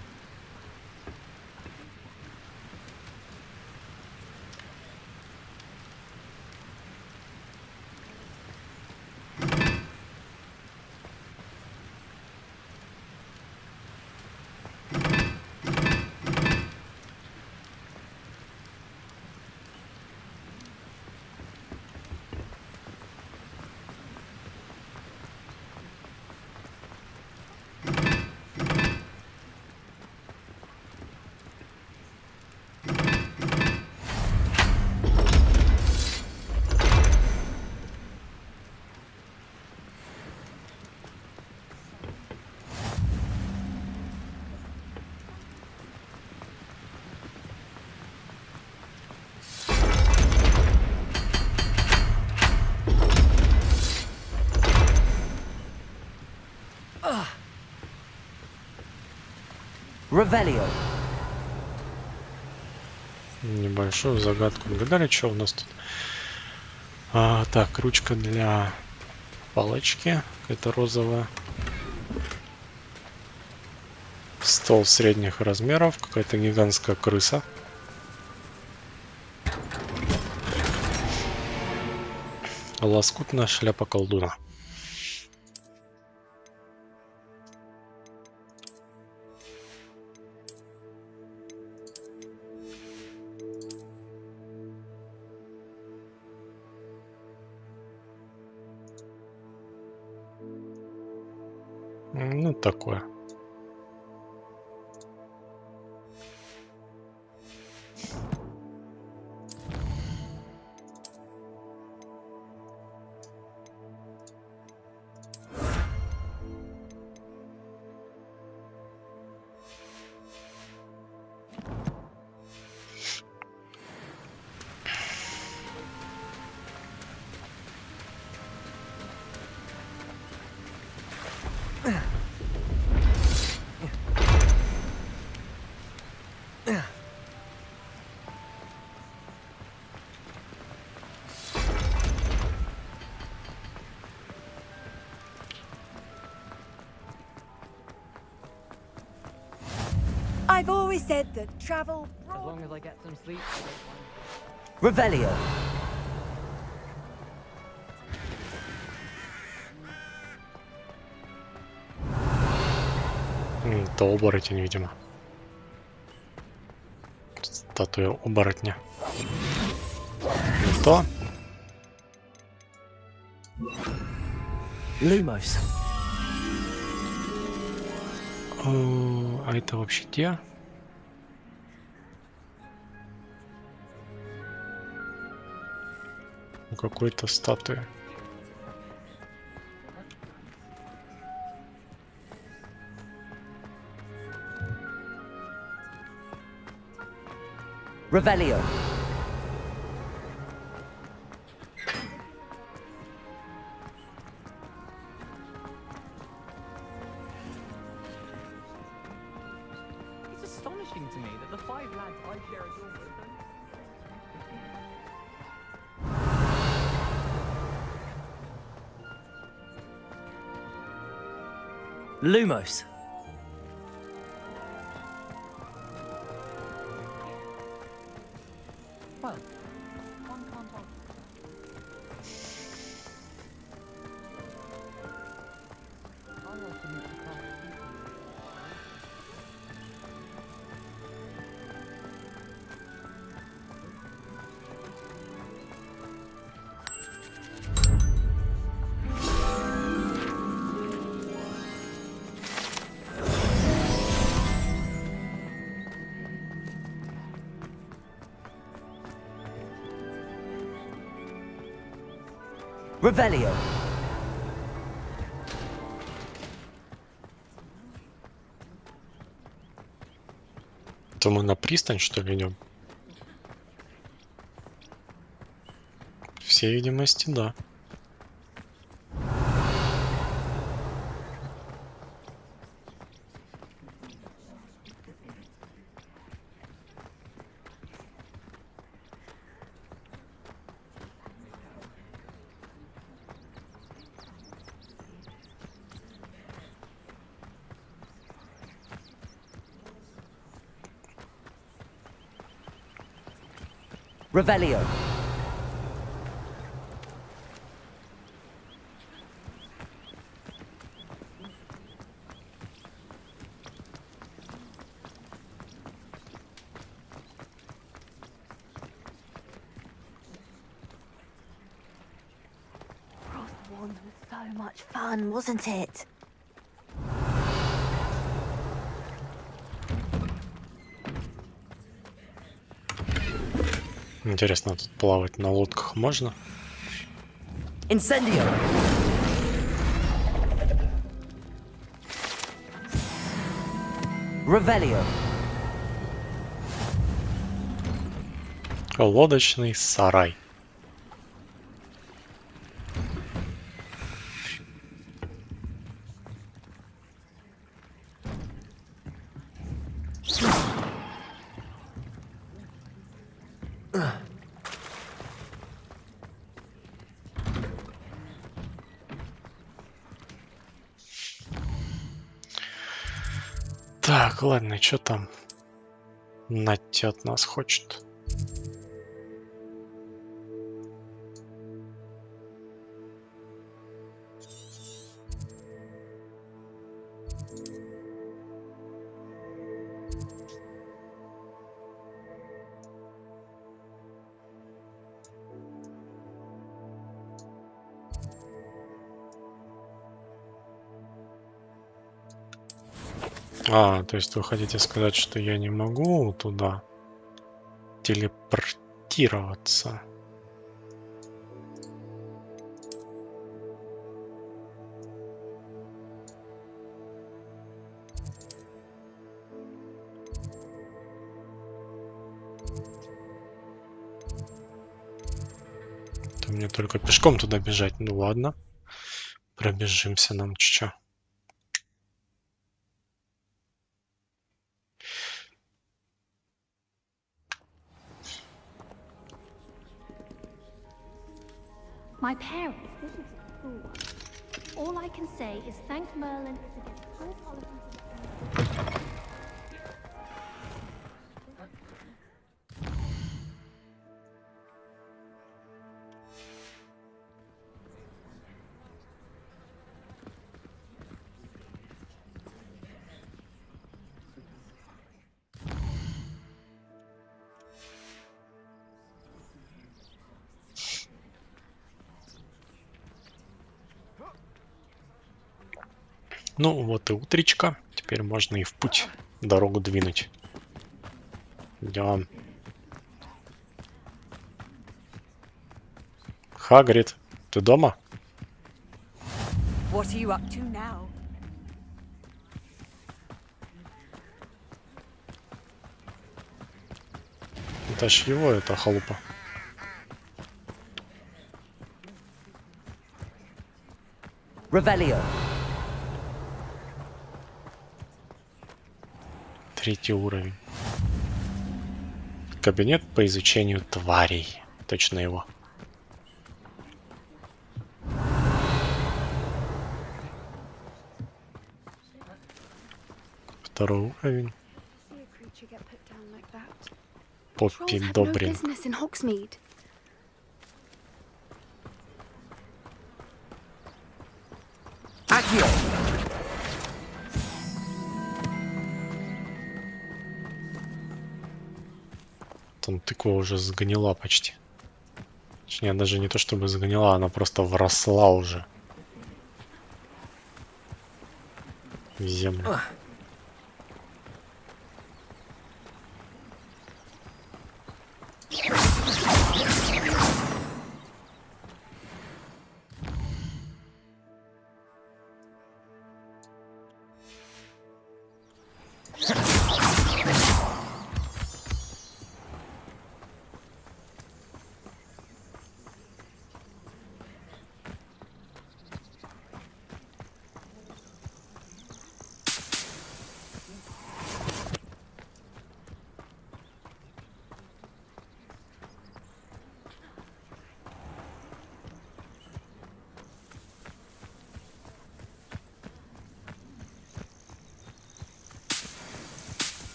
Revelio. Небольшую загадку угадали, что у нас тут? Так, ручка для палочки. Это розовая. Стол средних размеров. Какая-то гигантская крыса. Лоскутная шляпа колдуна. Ну, такое. I've always said that travel. As long as I get some sleep, I don't mind. Revelio. Это оборотень, видимо. Статуя оборотня. Не то. Lumos. А это вообще где? У какой-то статуи. Revelio. It's astonishing to me that the 5 lads I share a dorm with them. Lumos. Well, one can't argue. I like to meet the class people. Revelio. То мы на пристань, что ли, идем? Всей видимости, да. Revelio. Wands was so much fun, wasn't it? Интересно, тут плавать на лодках можно? Incendio. Revelio. Лодочный сарай. Так, ладно, что там Натя от нас хочет? А, то есть вы хотите сказать, что я не могу туда телепортироваться? То мне только пешком туда бежать. Ну ладно, пробежимся нам чуть-чуть. My parents didn't school once. All I can say is thank Merlin for getting full policies. Ну вот и утречка. Теперь можно и в путь дорогу двинуть. Идем. Хагрид, ты дома? What are you up to now? Это ж его, это халупа. Revelio. Третий уровень. Кабинет по изучению тварей. Точно его. Второй уровень. Поппи Добрин. Там тыква уже сгнила почти. Точнее, даже не то чтобы сгнила, она просто вросла уже в землю.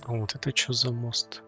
А вот это что за мост?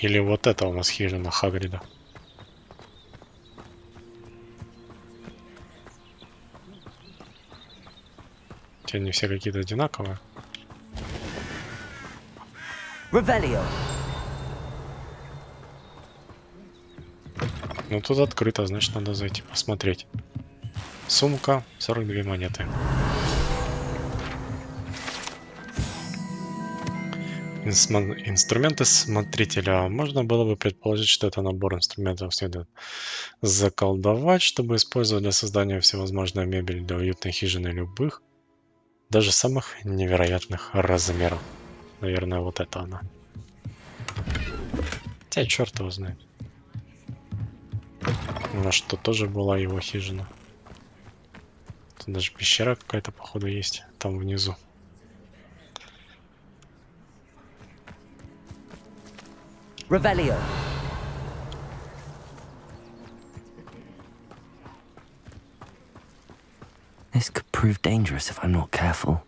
Или вот это у нас хижина Хагрида. Те не все какие-то одинаковые. Revelio. Ну тут открыто, значит надо зайти посмотреть. Сумка, 42 монеты. Инструменты смотрителя. Можно было бы предположить, что это набор инструментов следует заколдовать, чтобы использовать для создания всевозможной мебели для уютной хижины любых, даже самых невероятных размеров. Наверное, вот это она. Хотя черт его знает. Может, тут тоже была его хижина. Тут даже пещера какая-то, походу, есть там внизу. Revelio. This could prove dangerous if I'm not careful.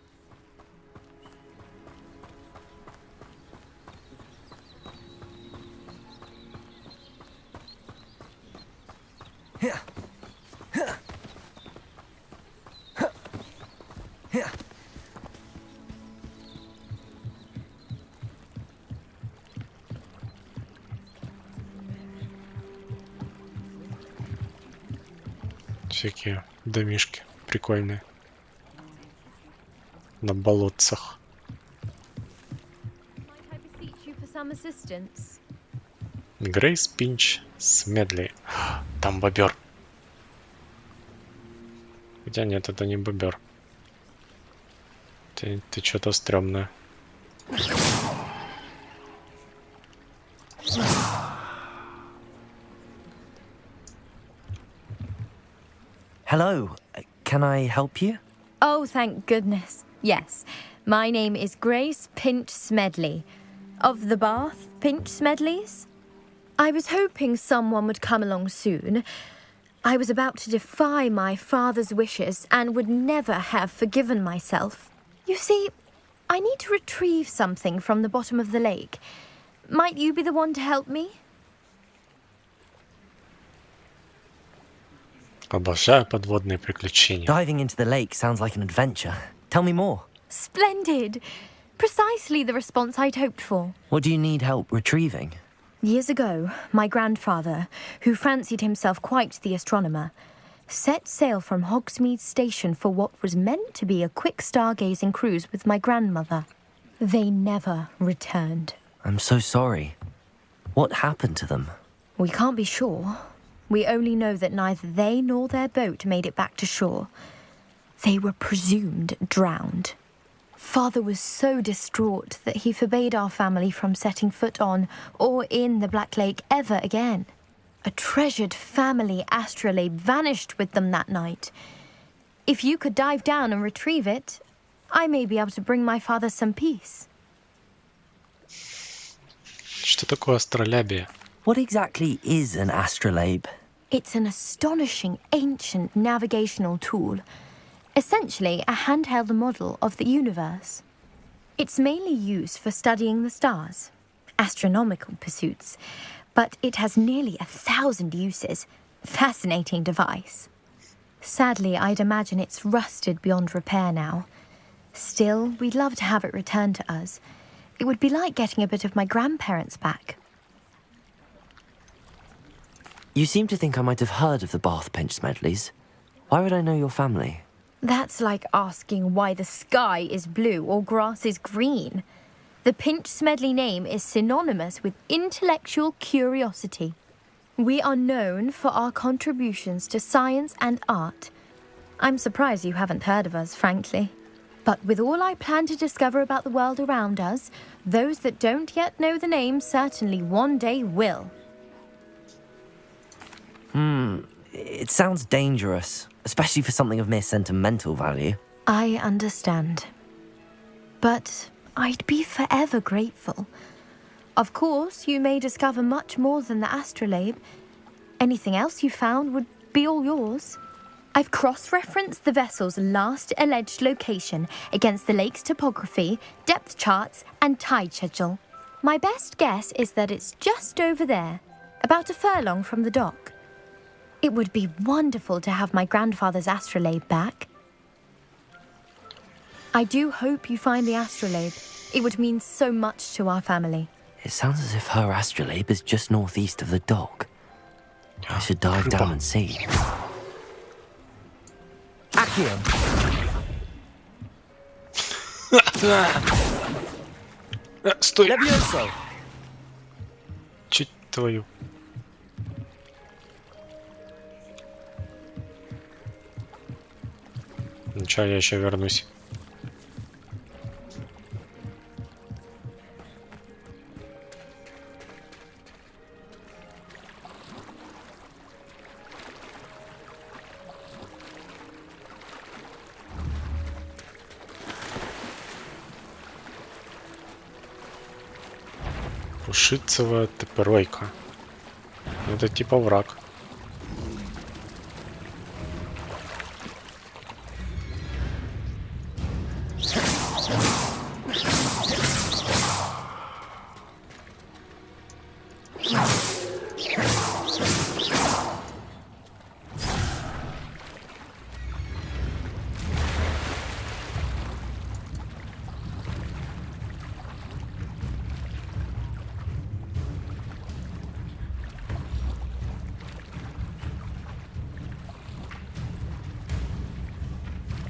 Всякие домишки прикольные на болотцах. Грейс Пинч с Медли. Там бобер. Хотя нет, это не бобер. Ты что-то стрёмное. Hello, can I help you? Oh, thank goodness. Yes. My name is Grace Pinch Smedley. Of the Bath Pinch Smedleys? I was hoping someone would come along soon. I was about to defy my father's wishes and would never have forgiven myself. You see, I need to retrieve something from the bottom of the lake. Might you be the one to help me? Обожаю подводные приключения. Diving into the lake sounds like an adventure. Tell me more. Splendid! Precisely the response I'd hoped for. What do you need help retrieving? Years ago, my grandfather, who fancied himself quite the astronomer, set sail from Hogsmeade Station for what was meant to be a quick stargazing cruise with my grandmother. They never returned. I'm so sorry. What happened to them? We can't be sure. We only know that neither they nor their boat made it back to shore. They were presumed drowned. Father was so distraught that he forbade our family from setting foot on or in the Black Lake ever again. A treasured family astrolabe vanished with them that night. If you could dive down and retrieve it, I may be able to bring my father some peace. Что такое астролябия? What exactly is an astrolabe? It's an astonishing ancient navigational tool. Essentially a handheld model of the universe. It's mainly used for studying the stars, astronomical pursuits, but it has nearly 1,000 uses. Fascinating device. Sadly, I'd imagine it's rusted beyond repair now. Still, we'd love to have it returned to us. It would be like getting a bit of my grandparents back. You seem to think I might have heard of the Bath Pinch Smedleys. Why would I know your family? That's like asking why the sky is blue or grass is green. The Pinch Smedley name is synonymous with intellectual curiosity. We are known for our contributions to science and art. I'm surprised you haven't heard of us, frankly. But with all I plan to discover about the world around us, those that don't yet know the name certainly one day will. It sounds dangerous, especially for something of mere sentimental value. I understand. But I'd be forever grateful. Of course, you may discover much more than the astrolabe. Anything else you found would be all yours. I've cross-referenced the vessel's last alleged location against the lake's topography, depth charts, and tide schedule. My best guess is that it's just over there, about a furlong from the dock. It would be wonderful to have my grandfather's astrolabe back. I do hope you find the astrolabe. It would mean so much to our family. It sounds as if her astrolabe is just northeast of the dock. I should dive down and see. Accio! Стой! Levioso! Чуть твою. Ничего, я еще вернусь. Пушицевая топоройка. Это типа враг.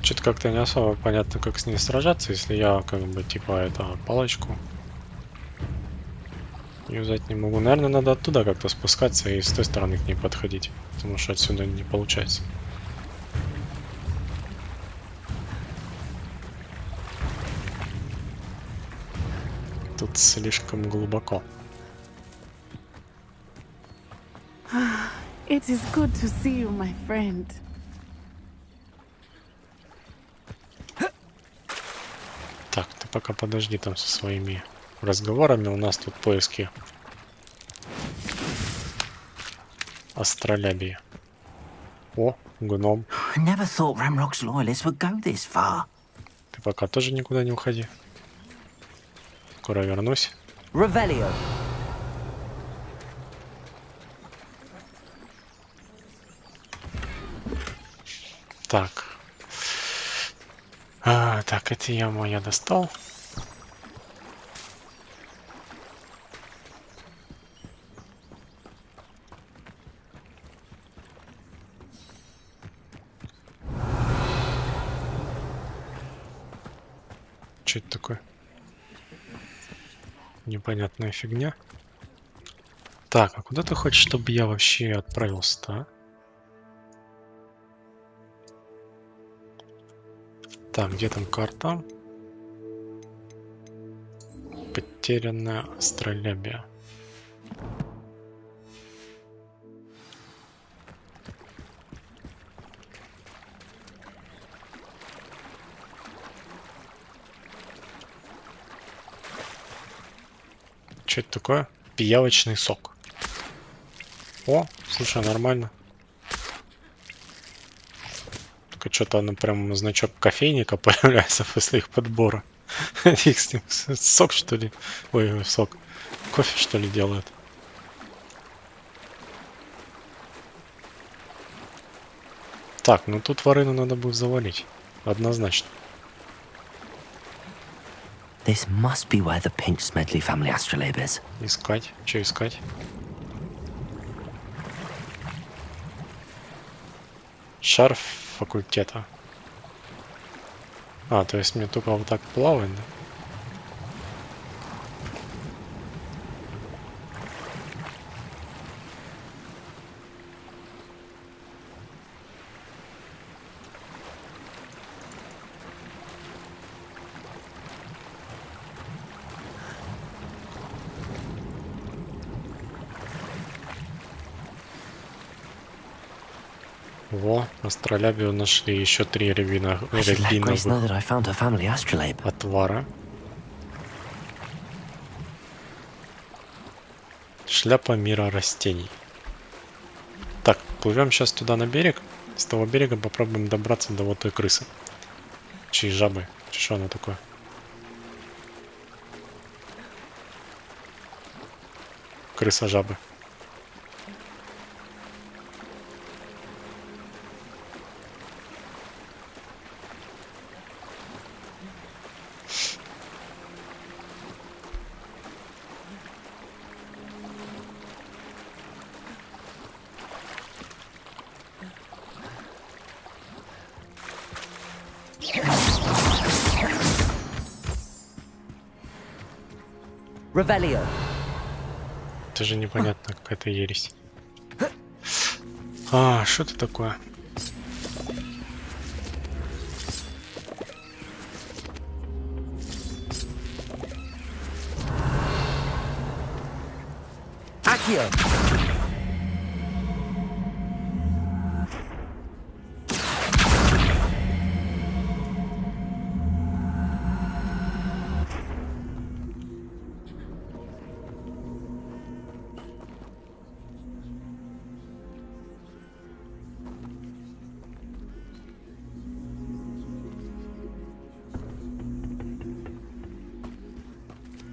Что-то как-то не особо понятно, как с ней сражаться, если я как бы типа это палочку юзать не могу. Наверное, надо оттуда как-то спускаться и с той стороны к ней подходить, потому что отсюда не получается. тут слишком глубоко. It is good to see you, my friend. Так, ты пока подожди там со своими разговорами. У нас тут поиски астролябии. О, гном. I never thought Ramrock's loyalists would go this far. Ты пока тоже никуда не уходи. Скоро вернусь. Revelio. Так. Так, это яму я достал. Что это такое? Непонятная фигня. Так, а куда ты хочешь, чтобы я вообще отправился-то, а? Так, где там карта? Потерянная астролябия. Что это такое? Пиявочный сок. О, слушай, нормально. Только что-то оно прям значок кофейника появляется после их подбора. Их с ним сок, что ли? Ой, сок. Кофе, что ли, делают? Так, ну тут Варыну надо будет завалить. Однозначно. This must be where the Pinch Smedley family astrolabe is. Искать. Что искать? Шарф факультета. А, то есть мне только вот так плавать, да? Во, астролябию нашли, еще 3 рябиновых отвара. Шляпа мира растений. Так, плывем сейчас туда на берег. С того берега попробуем добраться до вот той крысы. Чьи жабы. Что она такое? Крыса-жабы. Revelio. Это же непонятно, какая-то ересь. А, что это такое? Accio.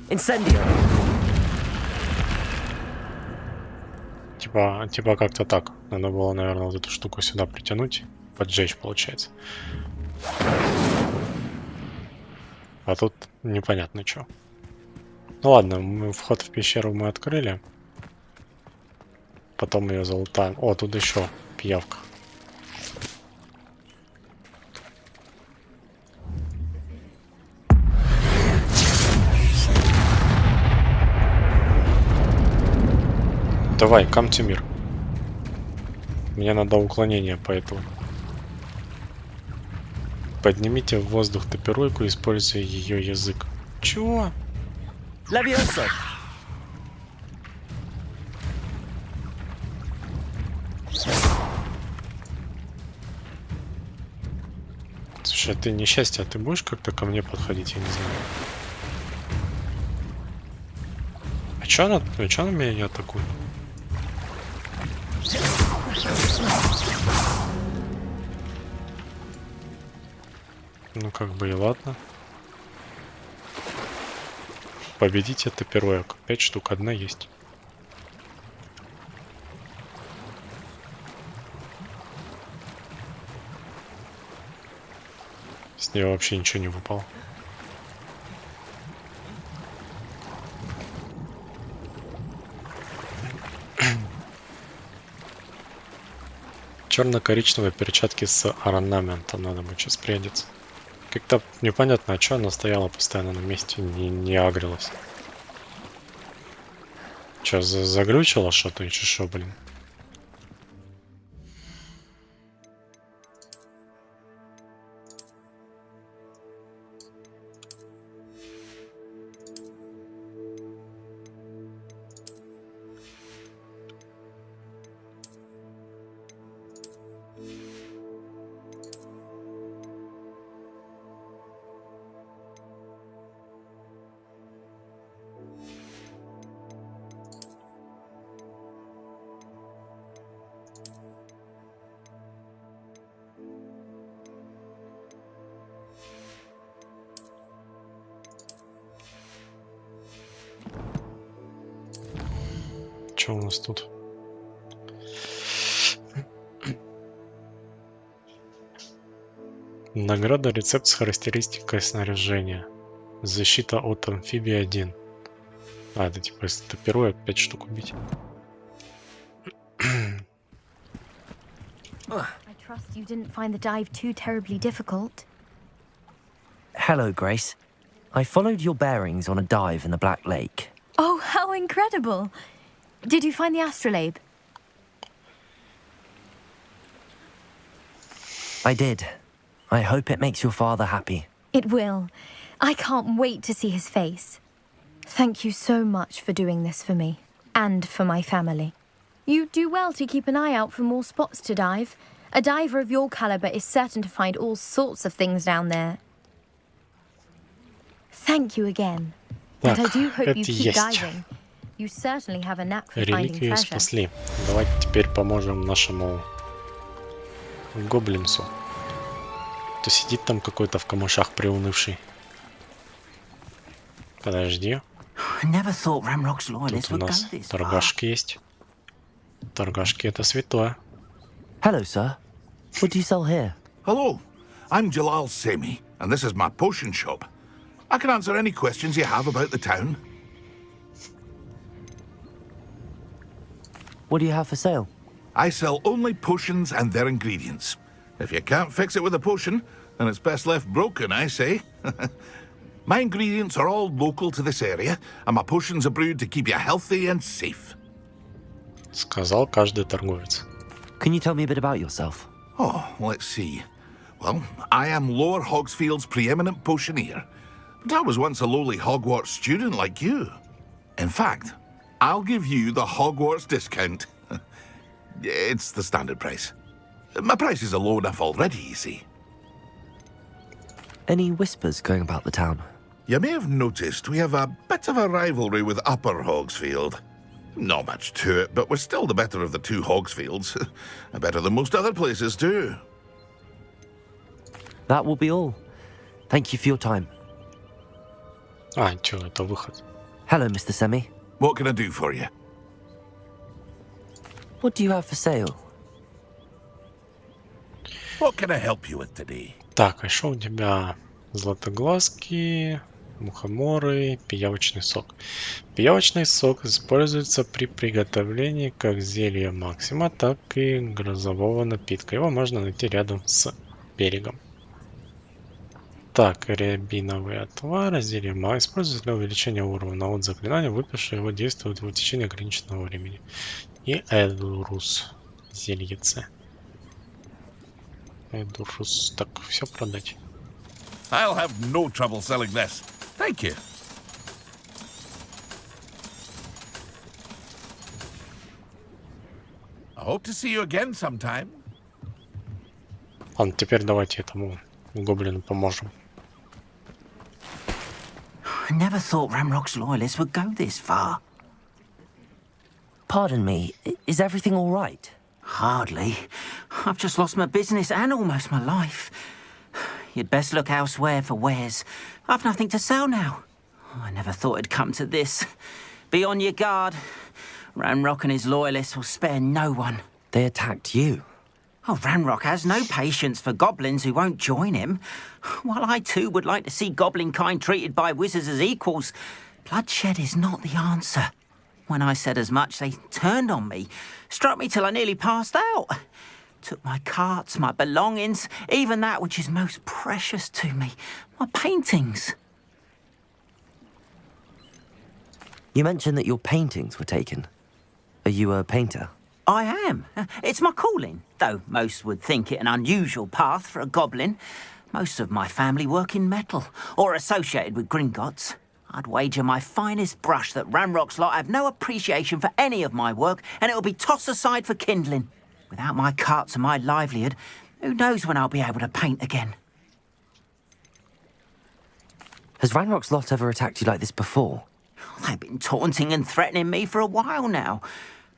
Incendio. Типа как-то так. Надо было, наверное, вот эту штуку сюда притянуть. Поджечь, получается. А тут непонятно что. Ну ладно, вход в пещеру мы открыли. Потом ее залутаем. О, тут еще пиявка. Давай, come to мир. Мне надо уклонение, поэтому. Поднимите в воздух топируйку, используя ее язык. Чего? Levioso. Слушай, а ты несчастье, а ты будешь как-то ко мне подходить, я не знаю. А чё она меня не атакует? Ну как бы и ладно. Победить это первое. 5 штук, одна есть. С нее вообще ничего не выпало. Черно-коричневые перчатки с орнаментом. Надо будет сейчас приодеться. Как-то непонятно, а что она стояла постоянно на месте, не агрилась. Че, заглючила что-то или что, блин? Что у нас тут? Награда, рецепт с характеристикой снаряжения. Защита от амфибии 1. А, это типа, если ты первое 5 штук убить. I trust you didn't find the dive too terribly difficult. Hello, Grace. I followed your bearings on a dive in the Black Lake. Oh, how incredible! Did you find the astrolabe? I did. I hope it makes your father happy. It will. I can't wait to see his face. Thank you so much for doing this for me, and for my family. You do well to keep an eye out for more spots to dive. A diver of your caliber is certain to find all sorts of things down there. Thank you again. And I do hope you keep diving. You certainly have a knack for finding Реликвию treasure. спасли. Давайте теперь поможем нашему гоблинсу. То сидит там какой-то в камышах приунывший. Подожди. Тут у нас торгашки есть. Торгашки это святое. Hello, sir. What do you sell here? Hello, I'm Jalal Semi, and this is my potion shop. I can answer any questions you have about the town. What do you have for sale? I sell only potions and their ingredients. If you can't fix it with a potion, then it's best left broken, I say. My ingredients are all local to this area, and my potions are brewed to keep you healthy and safe. Сказал каждый торговец. Can you tell me a bit about yourself? Oh, let's see. Well, I am Lower Hogsfield's preeminent potioneer, but I was once a lowly Hogwarts student like you. In fact, I'll give you the Hogwarts discount. It's the standard price. My prices are low enough already, you see. Any whispers going about the town? You may have noticed we have a bit of a rivalry with Upper Hogsfield. Not much to it, but we're still the better of the two Hogsfields. Better than most other places, too. That will be all. Thank you for your time. А, чё, это выход. Hello, Mr. Semi. What can I do for you? What do you have for sale? What can I help you with today? Так, а что у тебя? Златоглазки, мухоморы, пиявочный сок. Пиявочный сок используется при приготовлении как зелья Максима, так и грозового напитка. Его можно найти рядом с берегом. Так, рябиновый отвар, зелье Максима используется для увеличения уровня от заклинания, выпившее его действует в течение ограниченного времени. И Эдурус, зельице. Эдурус, так, все продать. I'll have no trouble selling this. Thank you. Hope to see you again sometime. Ладно, теперь давайте этому гоблину поможем. I never thought Ramrock's loyalists would go this far. Pardon me, is everything all right? Hardly. I've just lost my business and almost my life. You'd best look elsewhere for wares. I've nothing to sell now. I never thought it'd come to this. Be on your guard. Ramrock and his loyalists will spare no one. They attacked you? Oh, Ramrock has no patience for goblins who won't join him. While I too would like to see goblin kind treated by wizards as equals, bloodshed is not the answer. When I said as much, they turned on me, struck me till I nearly passed out. Took my carts, my belongings, even that which is most precious to me, my paintings. You mentioned that your paintings were taken. Are you a painter? I am. It's my calling, though most would think it an unusual path for a goblin. Most of my family work in metal, or associated with Gringotts. I'd wager my finest brush that Ramrock's lot have no appreciation for any of my work, and it'll be tossed aside for kindling. Without my carts and my livelihood, who knows when I'll be able to paint again? Has Ranrock's lot ever attacked you like this before? They've been taunting and threatening me for a while now.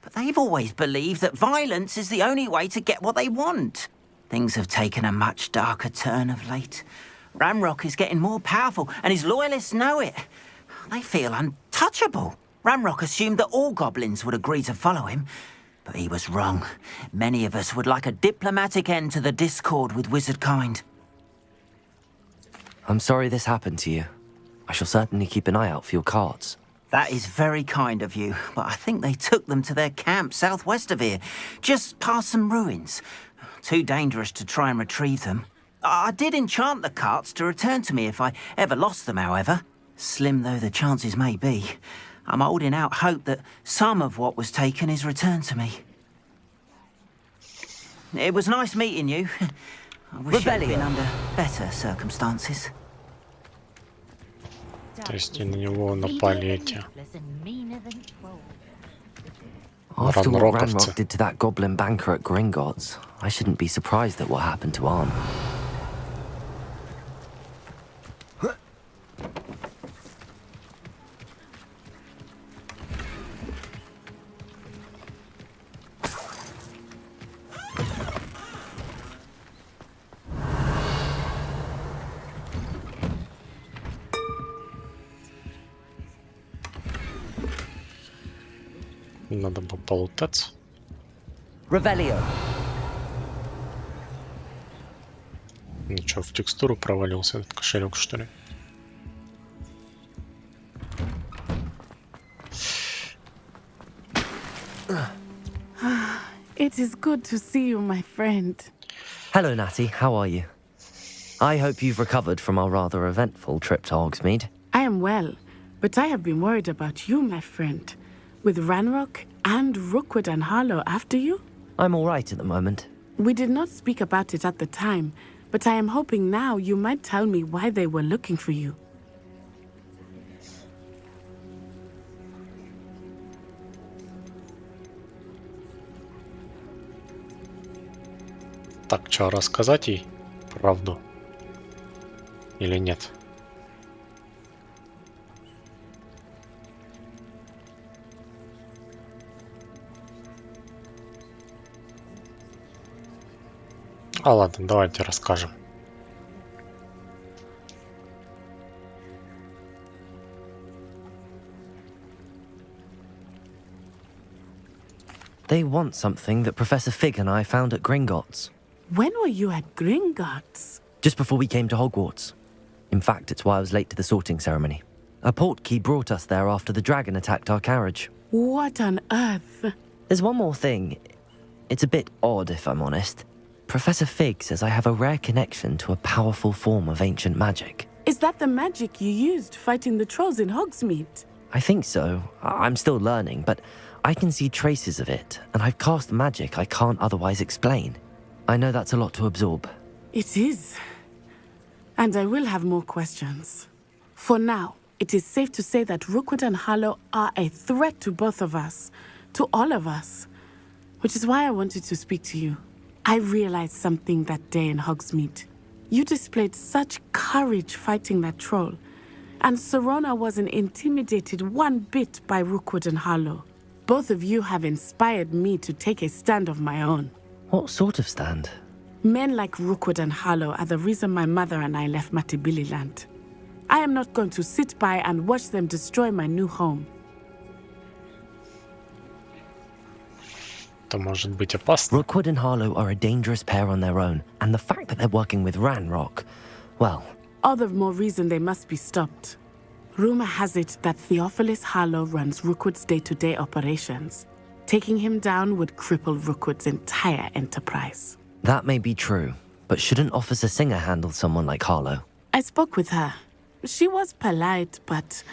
But they've always believed that violence is the only way to get what they want. Things have taken a much darker turn of late. Ramrock is getting more powerful, and his loyalists know it. They feel untouchable. Ramrock assumed that all goblins would agree to follow him, but he was wrong. Many of us would like a diplomatic end to the discord with wizard kind. I'm sorry this happened to you. I shall certainly keep an eye out for your carts. That is very kind of you, but I think they took them to their camp southwest of here, just past some ruins. Too dangerous to try and retrieve them. I did enchant the carts to return to me if I ever lost them, however. Slim though the chances may be, I'm holding out hope that some of what was taken is returned to me. It was nice meeting you. I wish I'd been under better circumstances. То есть и на него напали эти After what ранроковцы. Ranrock did to that goblin banker at Gringotts, I shouldn't be surprised at what happened to Arn. Надо бы полутаться. Revelio. Ничего, в текстуру провалился этот кошелек, что ли? It is good to see you, my friend. Hello, Natty. How are you? I hope you've recovered from our rather eventful trip to Hogsmeade. I am well, but I have been worried about you, my friend. With Ranrock and Rookwood and Harlow after you? I'm all right at the moment. We did not speak about it at the time, but I am hoping now you might tell me why they were looking for you. Так, что, рассказать ей правду? Или нет? А ладно, давайте расскажем. They want something that Professor Fig and I found at Gringotts. When were you at Gringotts? Just before we came to Hogwarts. In fact, it's why I was late to the sorting ceremony. A portkey brought us there after the dragon attacked our carriage. What on earth? There's one more thing. It's a bit odd, if I'm honest. Professor Fig says I have a rare connection to a powerful form of ancient magic. Is that the magic you used fighting the trolls in Hogsmeade? I think so. I'm still learning, but I can see traces of it, and I've cast magic I can't otherwise explain. I know that's a lot to absorb. It is. And I will have more questions. For now, it is safe to say that Rookwood and Harlow are a threat to both of us. To all of us. Which is why I wanted to speak to you. I realized something that day in Hogsmeade. You displayed such courage fighting that troll, and Serona wasn't intimidated one bit by Rookwood and Harlow. Both of you have inspired me to take a stand of my own. What sort of stand? Men like Rookwood and Harlow are the reason my mother and I left Matibili land. I am not going to sit by and watch them destroy my new home. Rookwood and Harlow are a dangerous pair on their own, and the fact that they're working with Ranrock, well... All the more reason they must be stopped. Rumor has it that Theophilus Harlow runs Rookwood's day-to-day operations. Taking him down would cripple Rookwood's entire enterprise. That may be true, but shouldn't Officer Singer handle someone like Harlow? I spoke with her. She was polite, but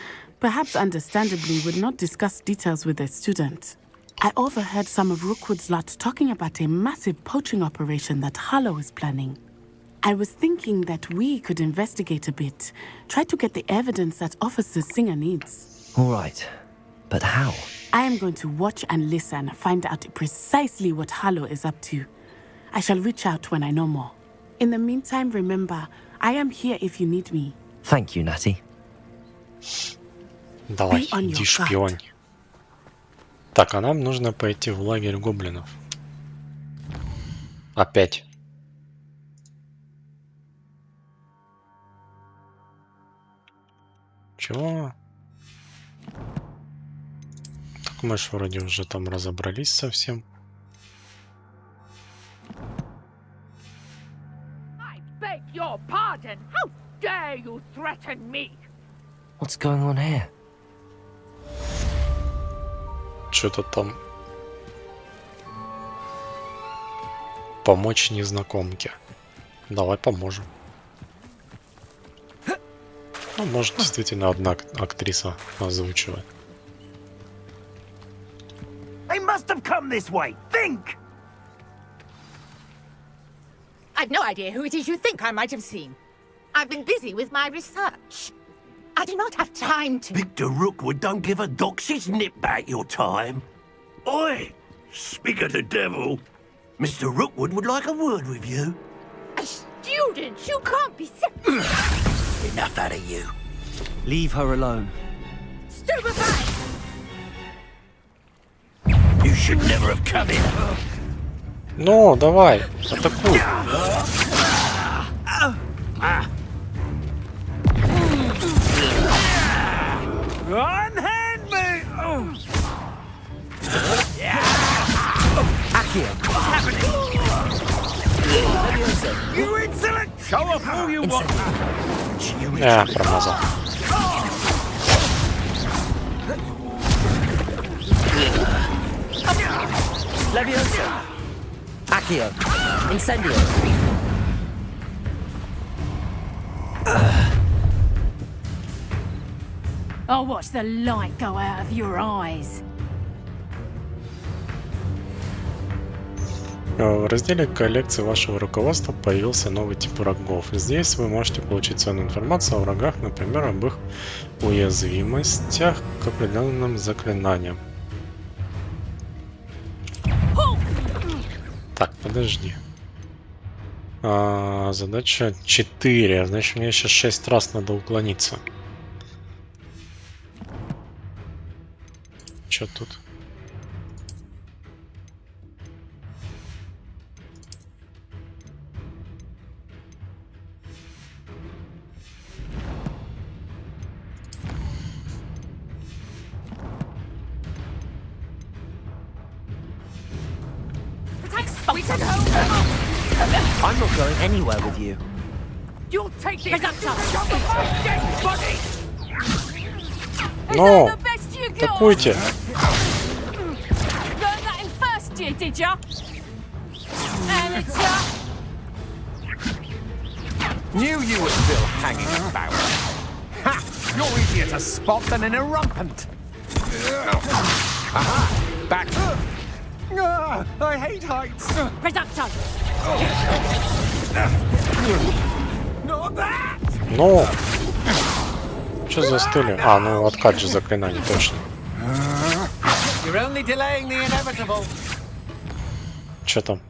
perhaps understandably would not discuss details with a student. I overheard some of Rookwood's lot talking about a massive poaching operation that Harlow is planning. I was thinking that we could investigate a bit, try to get the evidence that Officer Singer needs. All right, but how? I am going to watch and listen, find out precisely what Harlow is up to. I shall reach out when I know more. In the meantime, remember, I am here if you need me. Thank you, Natty. Давай, иди шпионь. Так, а нам нужно пойти в лагерь гоблинов. Опять. Чего? Так мы ж вроде уже там разобрались совсем. I beg your pardon. How dare you threaten me? What's going on here? Что-то там. Помочь незнакомке. Давай поможем. Ну, может, действительно одна актриса озвучивает. They must have come this way. Think! I've no idea who it is you think I might have seen. I've been busy with my research. I do not have time to... Victor Rookwood don't give a doxy's nip back your time. Oi! Speak of the devil. Mr. Rookwood would like a word with you. A student? You can't be... Enough out of you. Leave her alone. Stupefy! You should never have come here. Ну, давай, атакуй. Unhand me! Accio. What's happening? You insolent! Show off who you want! Промазал. Leviosa. Accio. Incendio. I'll watch the light go out of your eyes. В разделе коллекции вашего руководства появился новый тип врагов. Здесь вы можете получить ценную информацию о врагах, например, об их уязвимостях к определенным заклинаниям. Так, подожди. Задача 4. Значит, мне сейчас 6 раз надо уклониться. Чё тут? I'm not going anywhere with you. You'll take this. No! Атакуйте! Learned that in first year, did ya? Amateur. Knew you were still hanging about. Ha! You're easier to spot than an irrumpant. Aha! Back. I hate heights. Reducto. Not that! Ну! Что застыли? А, ну откат же заклинаний, точно. You're only delaying the inevitable. Что там?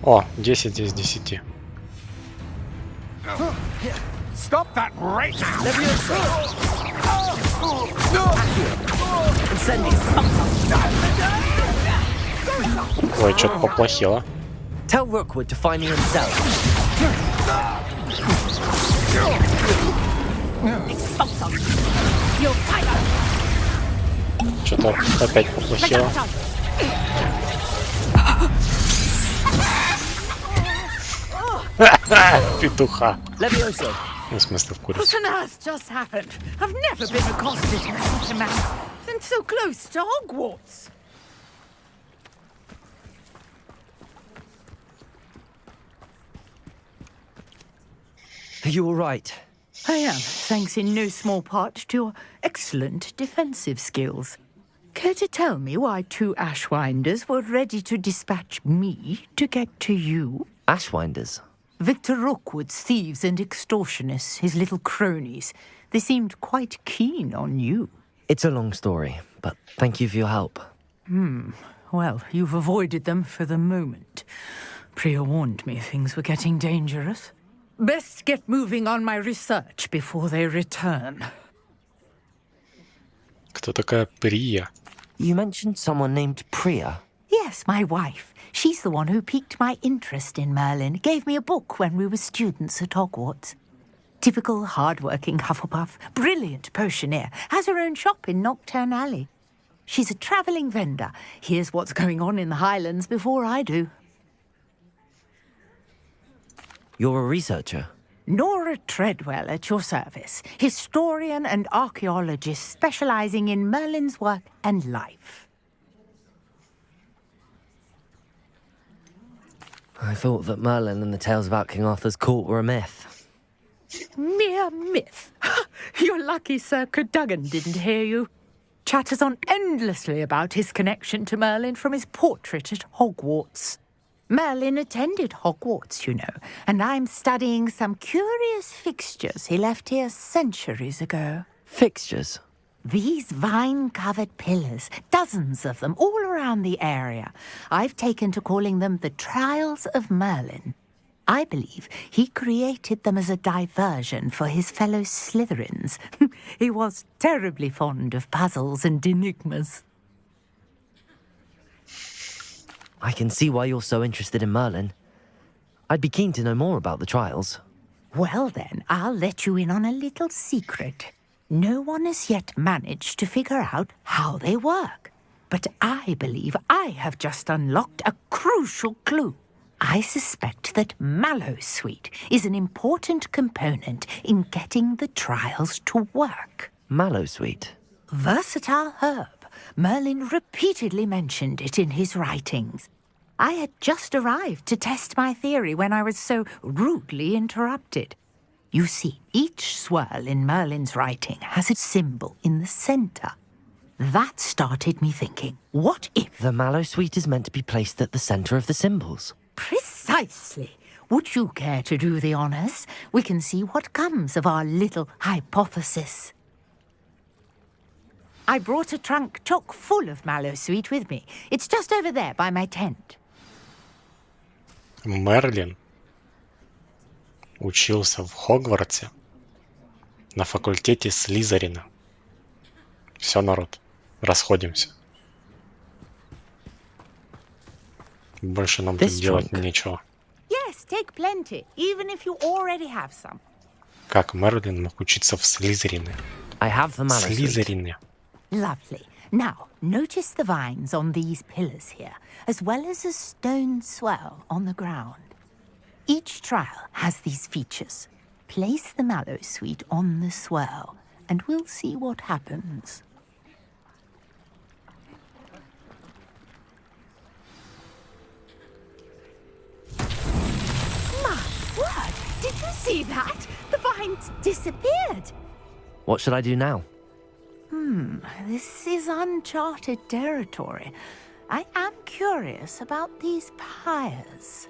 О, 10 из 10. Stop that right now! Ой, что-то поплохело. Tell Rookwood to find me himself. Что-то опять поплохело. Петуха. В смысле, в курсе. What on earth just happened? I've never been accosted in such a manner. And so close to Hogwarts. Are you all right? I am, thanks in no small part to your excellent defensive skills. Care to tell me why 2 Ashwinders were ready to dispatch me to get to you? Ashwinders? Victor Rookwood's thieves and extortionists, his little cronies. They seemed quite keen on you. It's a long story, but thank you for your help. Well, you've avoided them for the moment. Priya warned me things were getting dangerous. Best get moving on my research before they return. Кто такая Прия? You mentioned someone named Priya. Yes, my wife. She's the one who piqued my interest in Merlin. Gave me a book when we were students at Hogwarts. Typical hard-working Hufflepuff, brilliant potioneer, has her own shop in Nocturne Alley. She's a travelling vendor. Hears what's going on in the Highlands before I do. You're a researcher? Nora Treadwell at your service. Historian and archaeologist specialising in Merlin's work and life. I thought that Merlin and the tales about King Arthur's court were a myth. Mere myth. You're lucky Sir Cadogan didn't hear you. Chatters on endlessly about his connection to Merlin from his portrait at Hogwarts. Merlin attended Hogwarts, you know, and I'm studying some curious fixtures he left here centuries ago. Fixtures? These vine-covered pillars, dozens of them, all around the area. I've taken to calling them the Trials of Merlin. I believe he created them as a diversion for his fellow Slytherins. He was terribly fond of puzzles and enigmas. I can see why you're so interested in Merlin. I'd be keen to know more about the trials. Well then, I'll let you in on a little secret. No one has yet managed to figure out how they work. But I believe I have just unlocked a crucial clue. I suspect that Mallowsweet is an important component in getting the trials to work. Mallowsweet? Versatile herb. Merlin repeatedly mentioned it in his writings. I had just arrived to test my theory when I was so rudely interrupted. You see, each swirl in Merlin's writing has a symbol in the centre. That started me thinking, what if... The Mallowsweet is meant to be placed at the centre of the symbols. Precisely. Would you care to do the honours? We can see what comes of our little hypothesis. I brought a trunk chock full of Mallowsweet with me. It's just over there by my tent. Мерлин учился в Хогвартсе на факультете Слизерина. Все, народ, расходимся. Больше нам тут делать нечего. Yes, take plenty, even if you already have some. Как Мерлин мог учиться в Слизерине? I have the Mallowsweet. Слизерине. Lovely. Now, notice the vines on these pillars here, as well as a stone swell on the ground. Each trial has these features. Place the Mallowsweet on the swell, and we'll see what happens. My word! Did you see that? The vines disappeared. What should I do now? This is uncharted territory. I am curious about these pyres.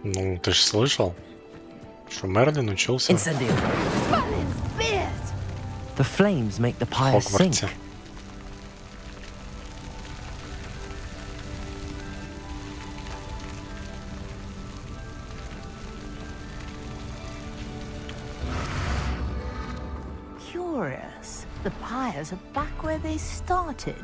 Ну, ты ж слышал, что Мерлин учился... Merlin's beard! The The flames make the pyre sink. Хогвартсе. Curious. The pyres are back where they started.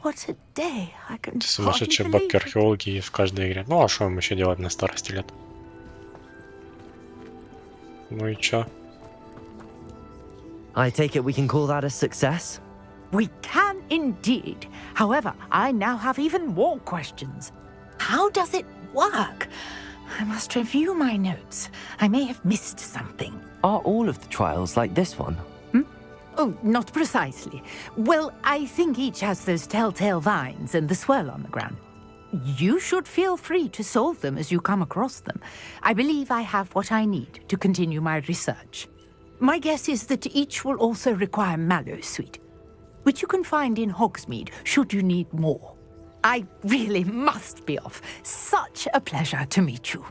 What a day. I can Сумасшедшие бабки археологи есть в каждой игре. Ну а что им еще делать на старости лет? Ну и чё? I take it we can call that a success? We can indeed. However, I now have even more questions. How does it work? I must review my notes. I may have missed something. Are all of the trials like this one? Oh, not precisely. Well, I think each has those telltale vines and the swirl on the ground. You should feel free to solve them as you come across them. I believe I have what I need to continue my research. My guess is that each will also require mallow sweet, which you can find in Hogsmeade should you need more. I really must be off. Such a pleasure to meet you.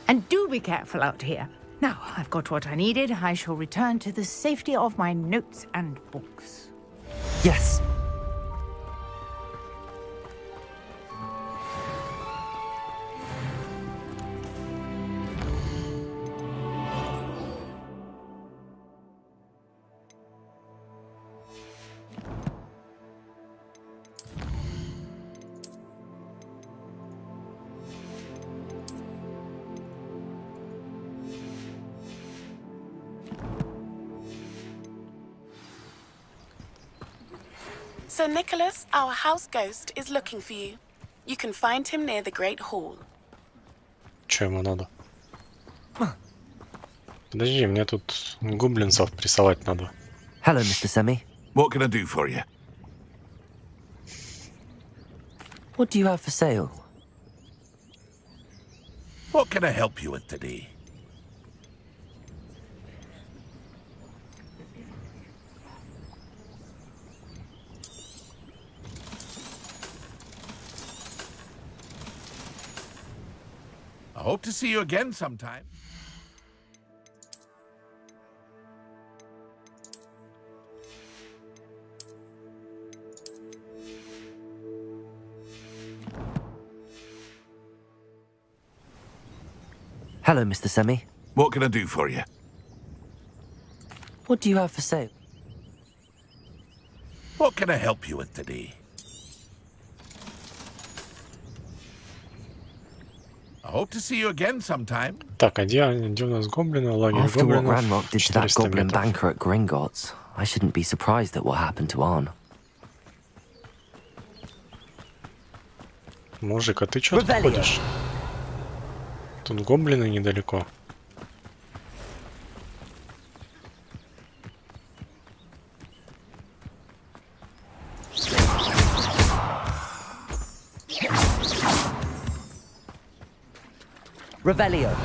And do be careful out here. Now, I've got what I needed. I shall return to the safety of my notes and books. Yes. Sir Nicholas, our house ghost, is looking for you. You can find him near the Great Hall. Чё ему надо? Подожди, мне тут гоблинцев прессовать надо. Hello, Mr. Semi. What can I do for you? What do you have for sale? What can I help you with today? I hope to see you again sometime. Hello, Mr. Semi. What can I do for you? What do you have for sale? What can I help you with today? I hope to see you again sometime. Так, а где у нас гоблины? Лагерь After what гоблинов. Ranrock did to that 400 goblin метров. banker at Gringotts, I shouldn't be surprised at what happened to Arn. Мужик, а ты чё тут ходишь? Тут гоблины недалеко. Revelio.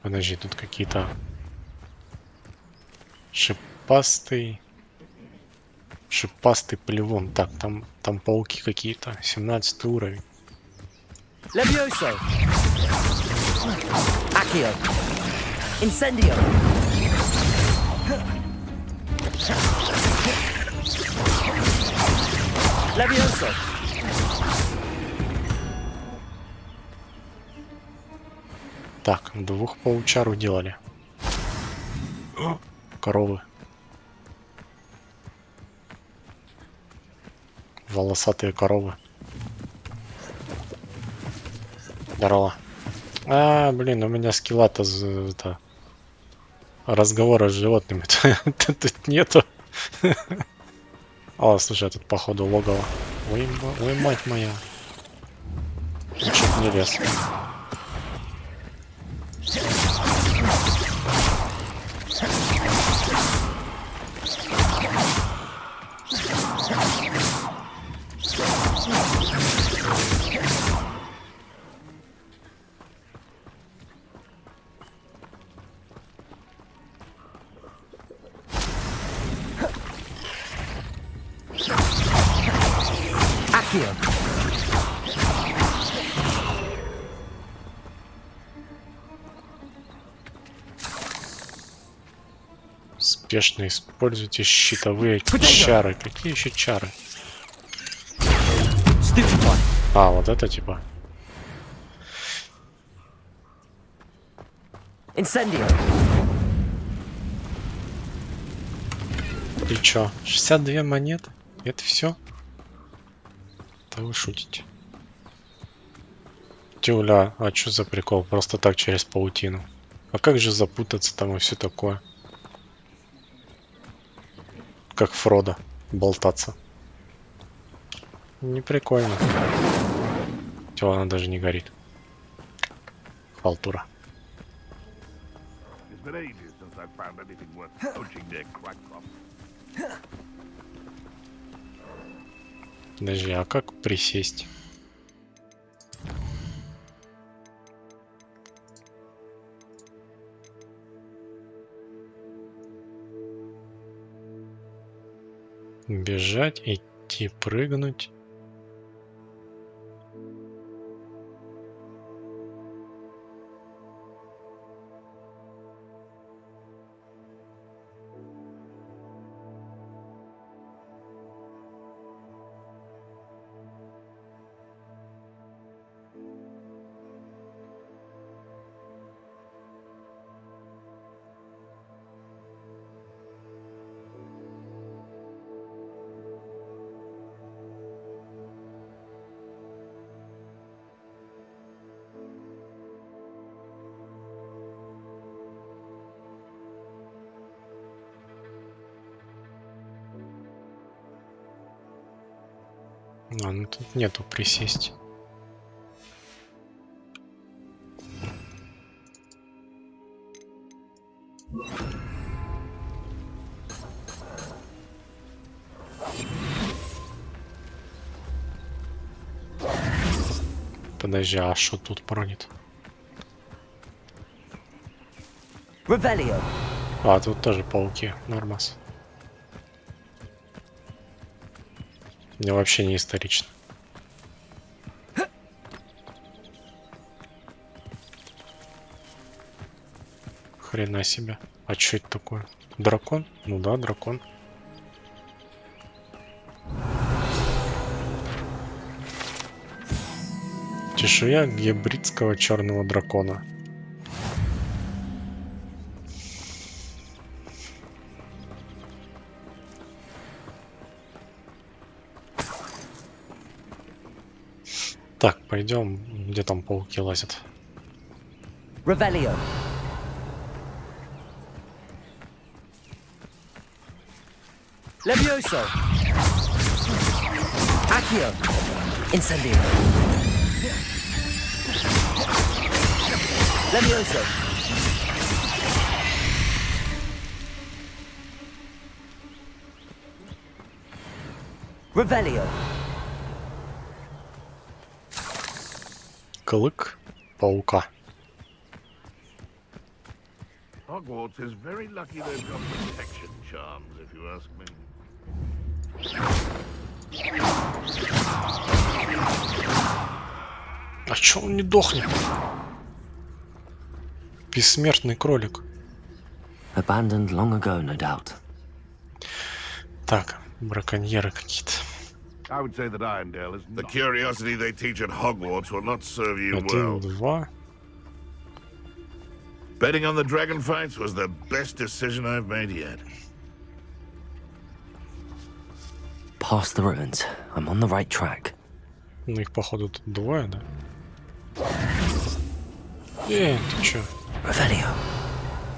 Подожди, тут какие-то шипастый полевом. Так, там пауки какие-то. 17 уровень. Levioso. Accio. Incendio. Levioso. Так, двух паучар уделали. Коровы. Волосатые коровы. Здорово. А, блин, у меня скилла-то разговора с животными тут нету. О, слушай, тут походу логово. Ой, мать моя. Чуть не лез. Спешно используйте щитовые чары. Какие еще чары? А, вот это типа. И чё? 62 монеты? Это все? Да вы шутите. Тюля, а чё за прикол? Просто так через паутину. А как же запутаться там и все такое? Как Фродо болтаться. Не прикольно. Тё, она даже не горит. Халтура. Подожди, а как присесть? Бежать, идти, прыгнуть. А, ну тут нету присесть. Подожди, а что тут бронит? А, тут тоже пауки, нормас. Мне вообще не исторично. Хрена себе. А что это такое? Дракон? Ну да, дракон. Чешуя гибридского черного дракона. Так, пойдем, где там пауки лазят. Revelio. Levioso. Accio. Incendio. Levioso. Revelio. Клык паука. Hogwarts is very lucky they've got protection charms, if you ask me. А чё он не дохнет? Бессмертный кролик. Abandoned long ago, no doubt. Так, браконьеры какие-то. I would say that Irondale is the curiosity they teach at Hogwarts will not serve you well. 1-2. Betting on the dragon fights was the best decision I've made yet. Past the ruins. I'm on the right track. Ну их походу тут двое, да? Ты чё? Revelio.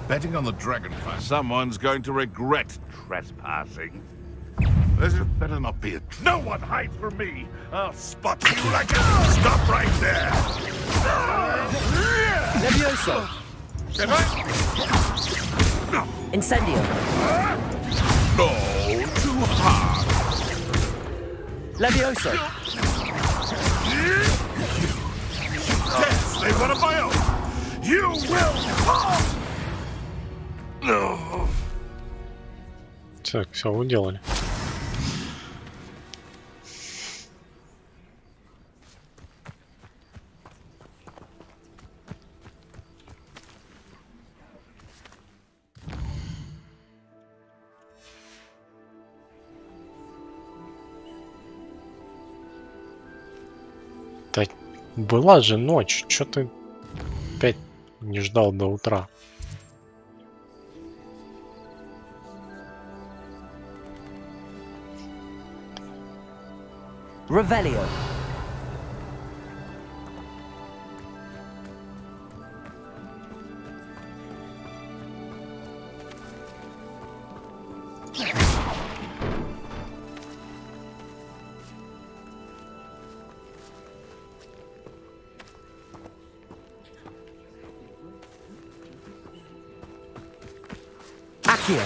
Betting on the dragonfly. Someone's going to regret trespassing. This better not be a... No one hides from me! I'll spot you like a... Stop right there! Levioso! Incendio! No, too hard! Levioso! Yes, they want to buy out! You will fall! No. Так, все, уделали. Да была же ночь, чё ты опять не ждал до утра? Revelio. Accio.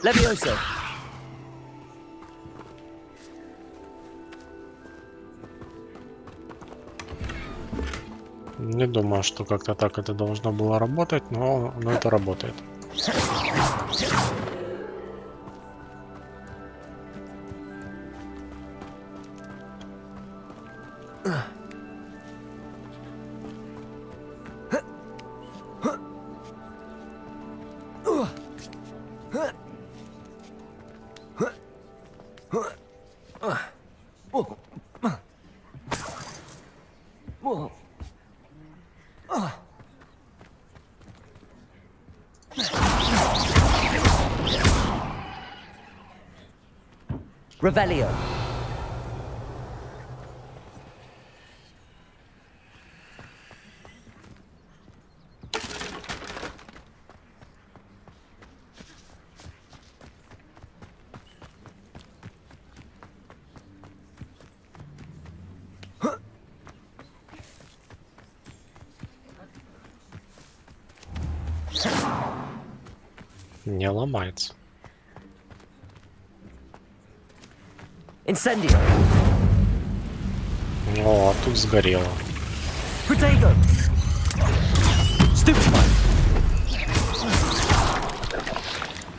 Levioso. Не думаю, что как-то так это должно было работать, но это работает. Revelio. Не ломается. Incendio. О, а тут сгорело. Protego. Stupefy.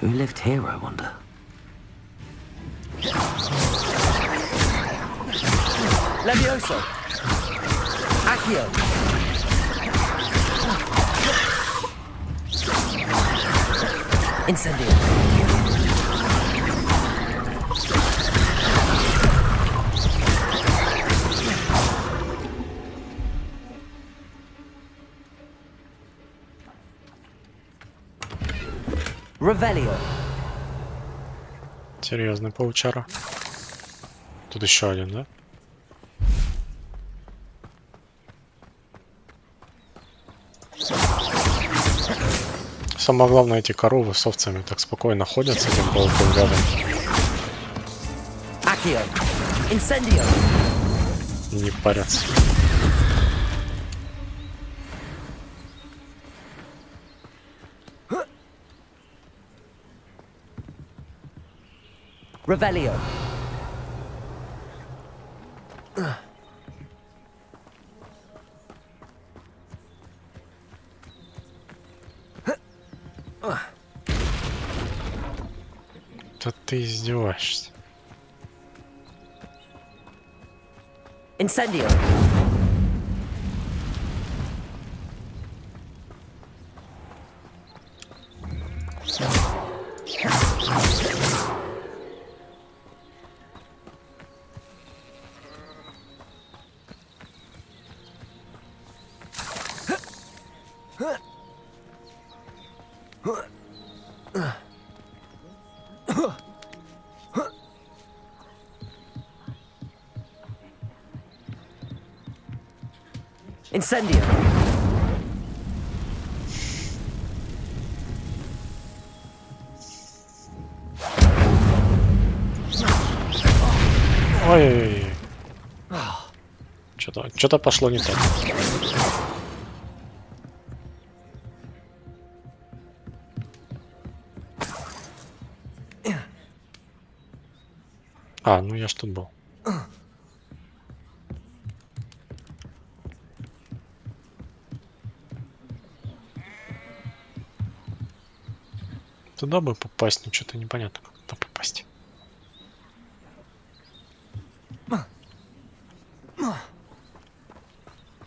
Who lived here, I wonder? Levioso. Accio. Incendio. Revelio. Серьезный паучара. Тут еще один, да? Самое главное, эти коровы с овцами так спокойно ходят с этим пауком рядом. Accio. Incendio. И не парятся. Revelio. Да ты издеваешься. Incendio. Incendio. Ой-ой-ой. Что-то пошло не так. А, ну я ж тут был. Туда бы попасть, но что-то непонятно, как туда попасть.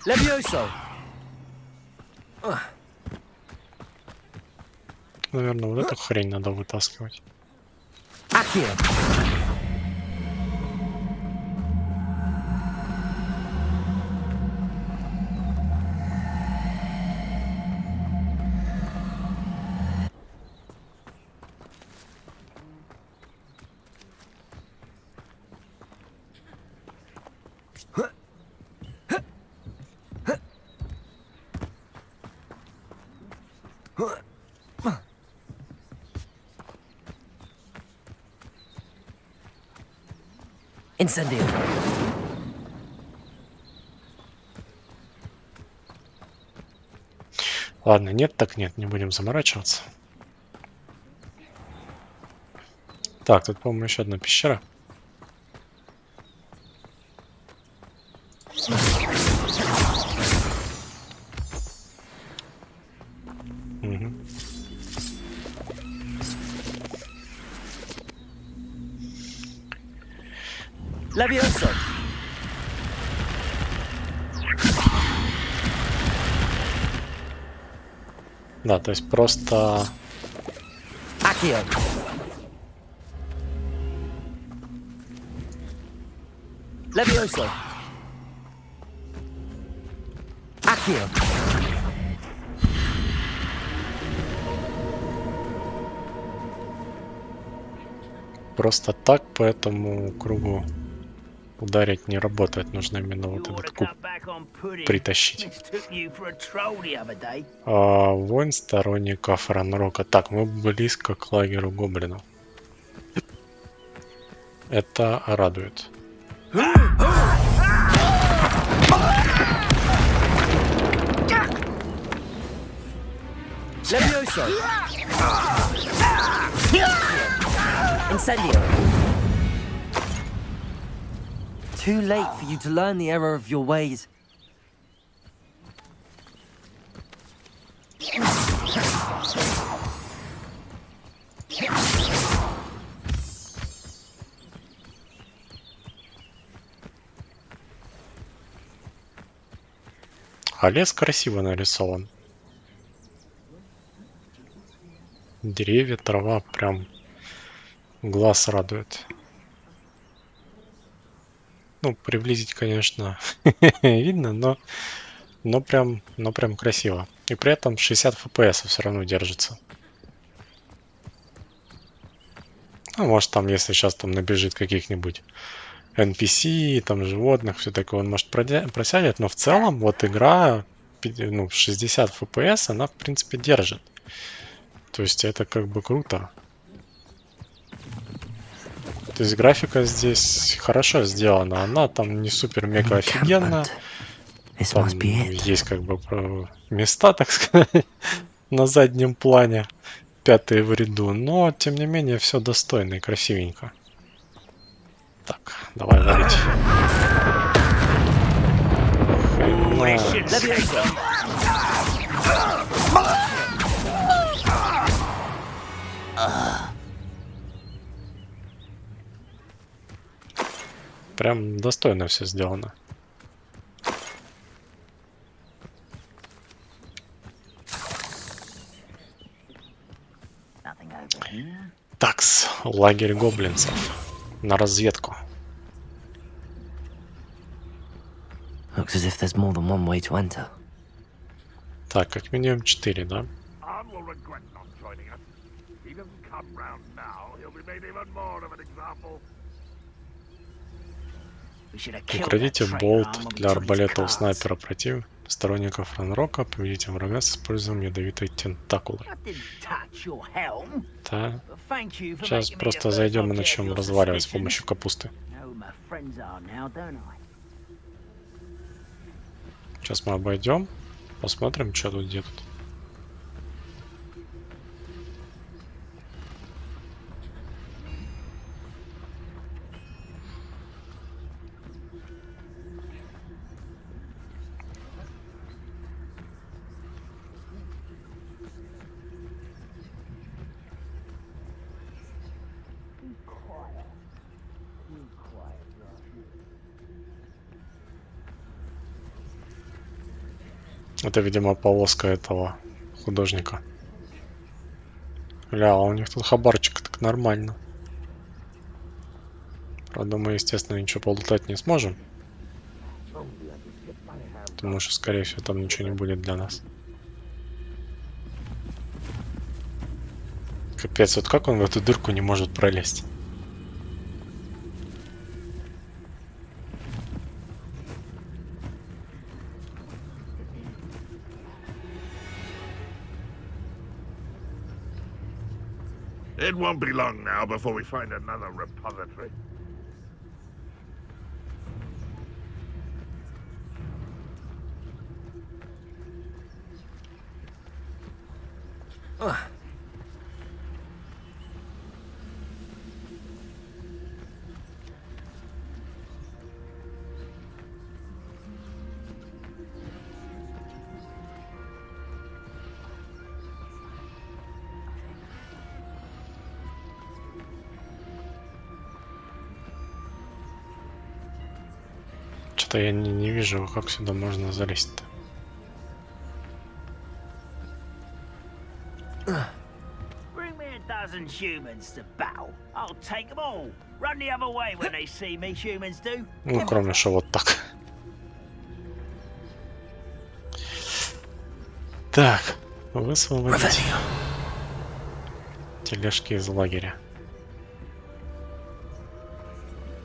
Levioso. Наверное, вот эту хрень надо вытаскивать. Accio. Incendio. Ладно, нет, так нет, не будем заморачиваться. Так, тут, по-моему, еще одна пещера. Угу. Levioso. Да, то есть просто... Accio. Levioso. Accio. Просто так по этому кругу ударить не работает. Нужно именно вот этот куб притащить. Воин сторонников Ранрока. Так, мы близко к лагерю гоблинов. Это радует. Levioso. Incendio. Too late for you to learn the error of your ways. А лес красиво нарисован. Деревья, трава, прям глаз радует. Ну, приблизить, конечно, видно, но прям красиво. И при этом 60 FPS все равно держится. Ну, может, там, если сейчас там набежит каких-нибудь NPC, там животных, все такое, он может просядет, но в целом вот игра, ну, 60 FPS, она, в принципе, держит. То есть это как бы круто. То есть графика здесь хорошо сделана. Она там не супер-мега офигенная. Там есть как бы места, так сказать, на заднем плане. Пятые в ряду. Но, тем не менее, все достойно и красивенько. Так, давай валить. Прям достойно все сделано. Такс, лагерь гоблинцев. На разведку. Looks as if there's more than one way to enter. Так, как минимум 4, да? Украдите болт для арбалета у снайпера против. Сторонников ранрока, победите врага с использованием ядовитой тентакулы. Да. Сейчас просто зайдем и начнем разваливать с помощью капусты. Сейчас мы обойдем, посмотрим, что тут где тут. Это, видимо, полоска этого художника. Ля, у них тут хабарчик так нормально. Правда, мы, естественно, ничего полутать не сможем. Потому что, скорее всего, там ничего не будет для нас. Капец, вот как он в эту дырку не может пролезть? It won't be long now before we find another repository. Что-то я не вижу, как сюда можно залезть-то. Bring me a dozen humans to battle. I'll take them all. Run the other way when they see me, humans do. Ну, кроме что вот так. Так, высвободить тележки из лагеря.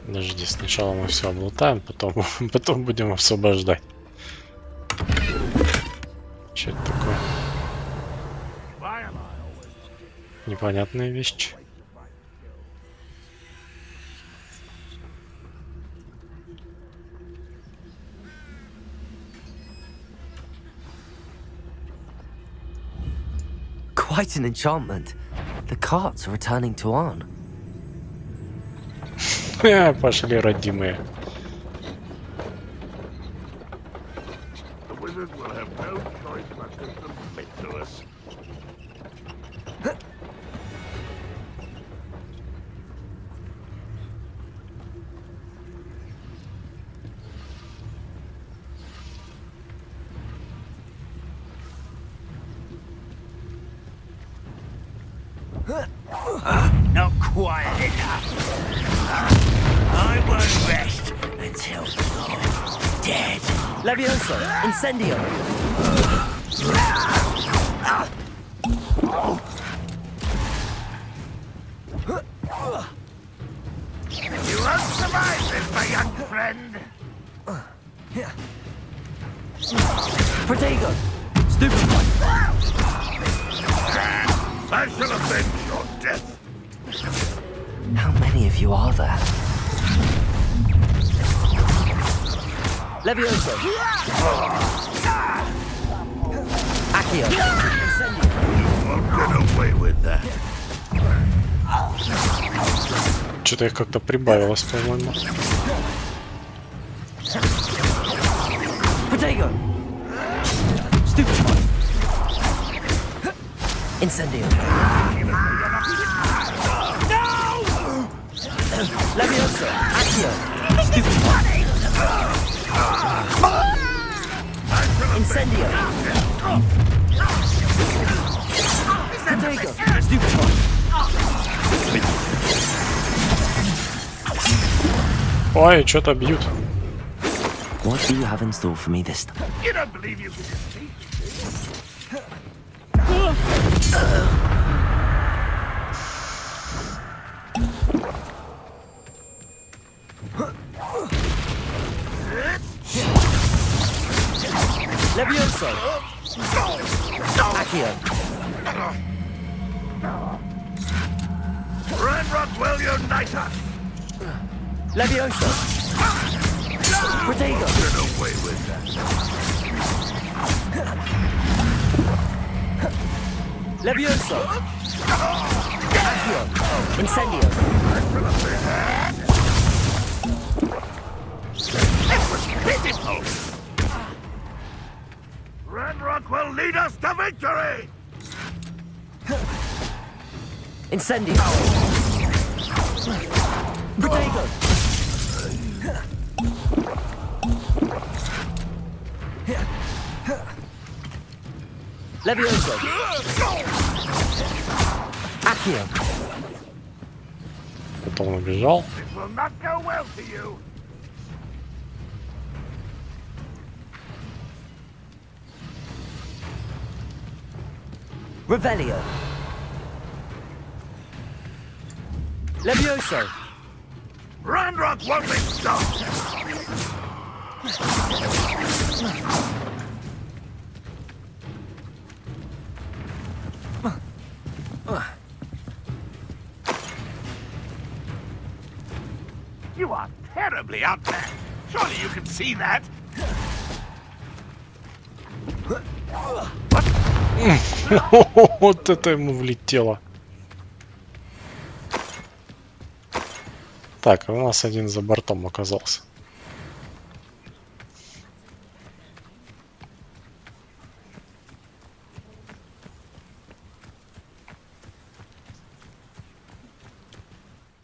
Подожди, сначала мы все облутаем, потом будем освобождать. Что это такое? Непонятная вещь. Quite an enchantment. The carts are returning to Arn. Пошли, родимые. Not quite enough. I won't rest until you're dead. Levioso, incendio. You won't survive this, my young friend. Protego, stupefy. I shall avenge your death. How many of you are there? Levioso. Accio. Incendio. You won't get away with that. Что-то их как-то прибавилось, по-моему. Protego. Stupefy. Incendio. Levioso. Accio. Stupefy. Incendio. Protego. Stupefy. Ой, что-то бьют. What do you have in store for me this time? You don't believe you can defeat Levioso! Accio! Ranrock will unite us! Levioso! Protego! Get away with that. Levioso! Accio! Incendio! That was pitiful! Ranrock will lead us to victory! Incendio! Protego! Levioso! Accio! Потом убежал. This will not go well to you. Revelio! Levioso! Ranrock won't be stopped! You are terribly outmatched. Surely you can see that. Вот это ему влетело. Так, у нас один за бортом оказался.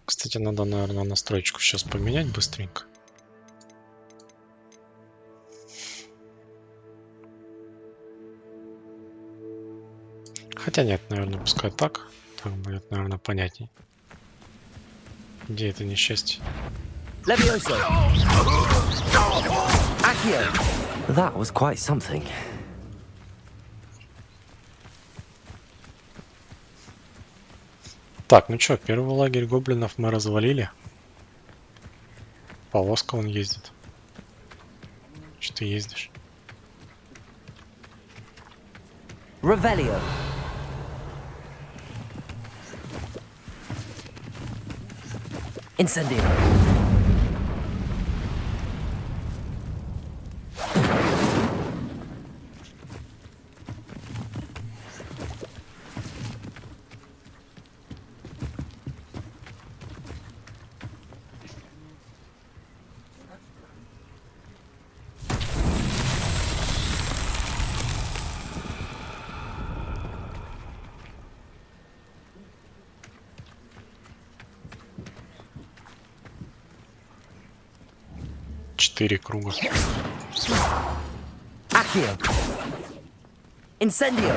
Кстати, надо, наверное, настройку сейчас поменять быстренько. Хотя нет, наверное, пускай так. Так будет, наверное, понятней. Где это несчастье? Levioso! Accio! That was quite something. Так, ну чё, первый лагерь гоблинов мы развалили. Повозка он ездит. Что ты ездишь? Revelio! Incendio! Четыре круга. Accio! Incendio!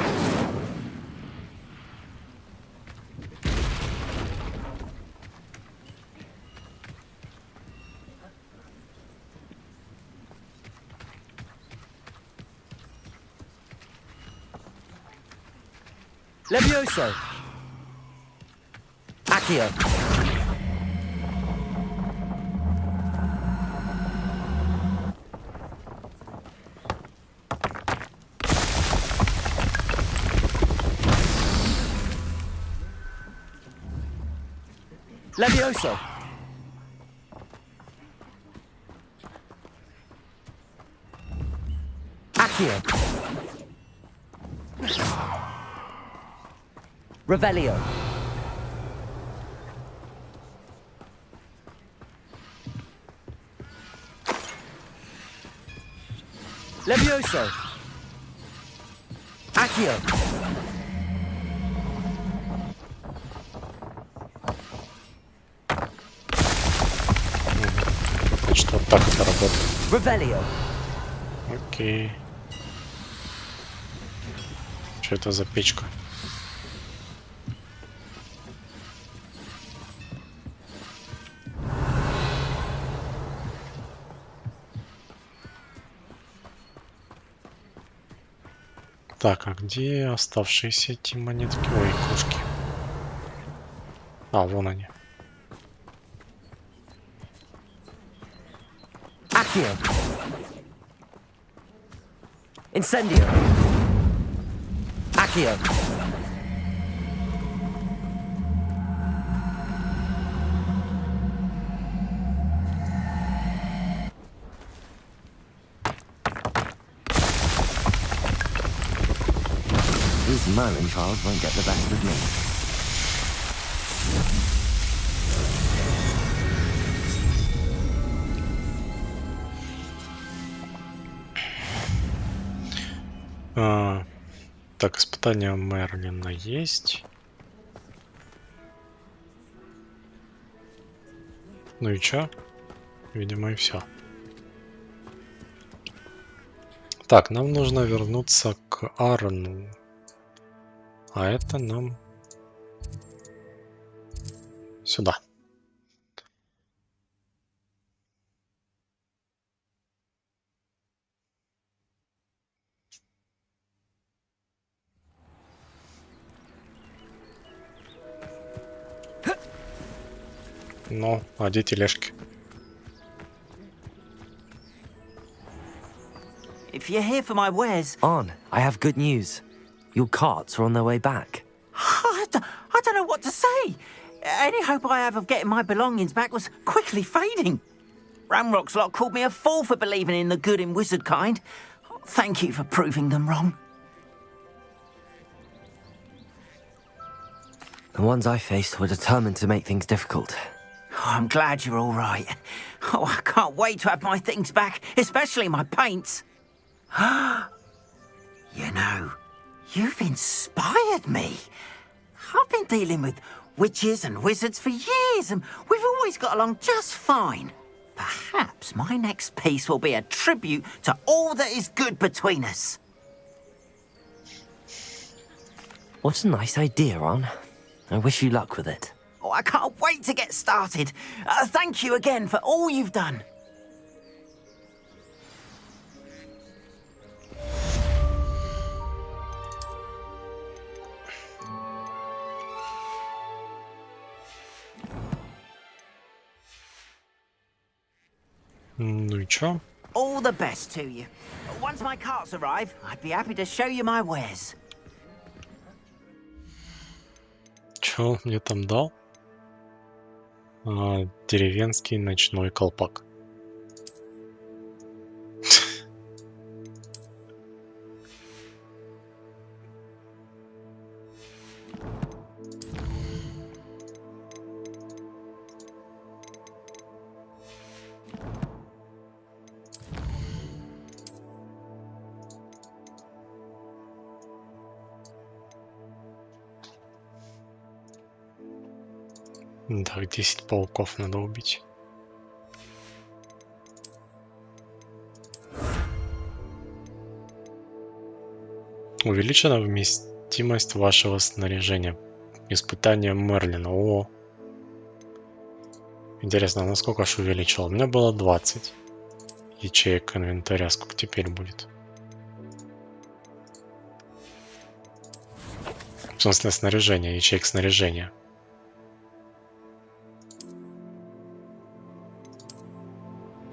Levioso! Accio! Levioso! Accio! Revelio! Levioso! Accio! Значит, вот так это работает. Revelio! Окей. Что это за печка? Так, а где оставшиеся эти монетки? Ой, кружки. А, вон они. Accio! Incendio. Accio. These Merlin trials won't get the best of me. Так, испытание Мерлина есть. Ну и чё? Видимо, и все. Так, нам нужно вернуться к Арну. А это нам сюда. Ну, а где тележки? If you're here for my wares... On, I have good news. Your carts are on their way back. I don't know what to say. Any hope I have of getting my belongings back was quickly fading. Ramrock's lot called me a fool for believing in the good in wizard kind. Thank you for proving them wrong. The ones I faced were determined to make things difficult. Oh, I'm glad you're all right. Oh, I can't wait to have my things back, especially my paints. You know, you've inspired me. I've been dealing with witches and wizards for years, and we've always got along just fine. Perhaps my next piece will be a tribute to all that is good between us. What a nice idea, On. I wish you luck with it. Oh, I can't wait to get started. Thank you again for all you've done. Ну и чё? All the best to you. Once my carts arrive, I'd be happy to show you my wares. Чё он мне там дал? Деревенский ночной колпак. Так, 10 пауков надо убить. Увеличена вместимость вашего снаряжения. Испытание Мерлина. О. Интересно, насколько ж увеличил? У меня было 20 ячеек инвентаря. Сколько теперь будет? В смысле снаряжения, ячеек снаряжения. —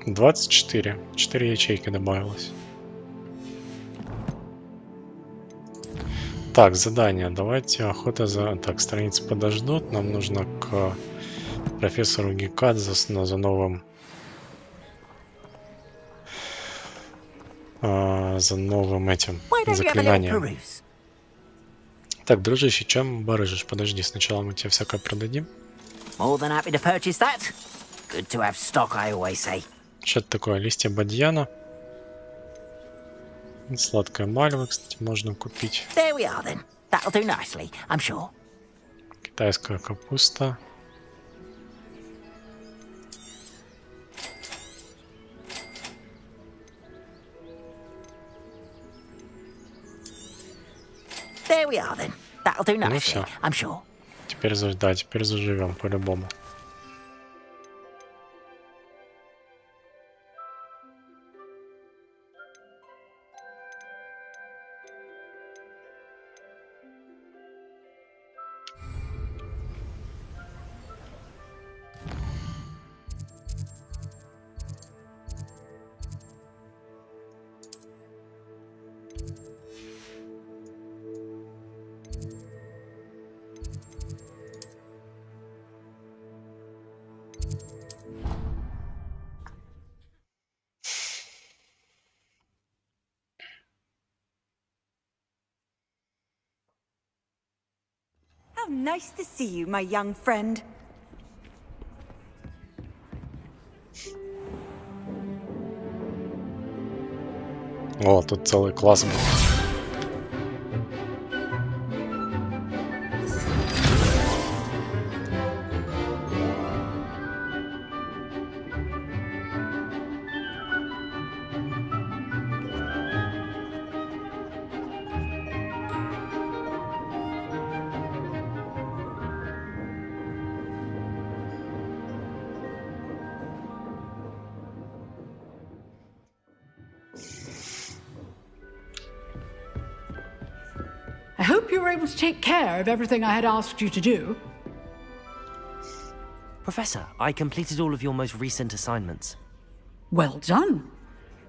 24. 4 ячейки добавилось. Так, задание. Давайте охота за... Так, страницы подождут. Нам нужно к профессору Гекадзе за новым... за новым этим заклинанием. Так, дружище, чем барыжишь? Подожди, сначала мы тебе всякое продадим. More than happy to purchase that. Good to have stock, I always say. Что это такое? Листья бадьяна. Сладкая мальва, кстати, можно купить. There we are then. That'll do nicely, I'm sure. Китайская капуста. There we are then. That'll do Ну nicely, все. I'm sure. Теперь, да, теперь заживем по-любому. How nice to see you, my young friend. О, тут целый класс был. I hope you were able to take care of everything I had asked you to do. Professor, I completed all of your most recent assignments. Well done.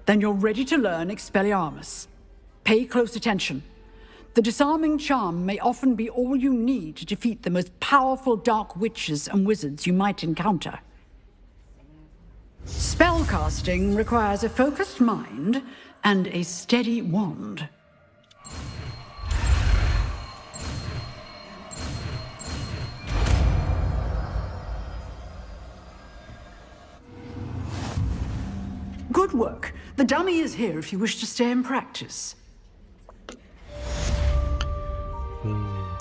Then you're ready to learn Expelliarmus. Pay close attention. The disarming charm may often be all you need to defeat the most powerful dark witches and wizards you might encounter. Spellcasting requires a focused mind and a steady wand. Good work. The dummy is here if you wish to stay and practice.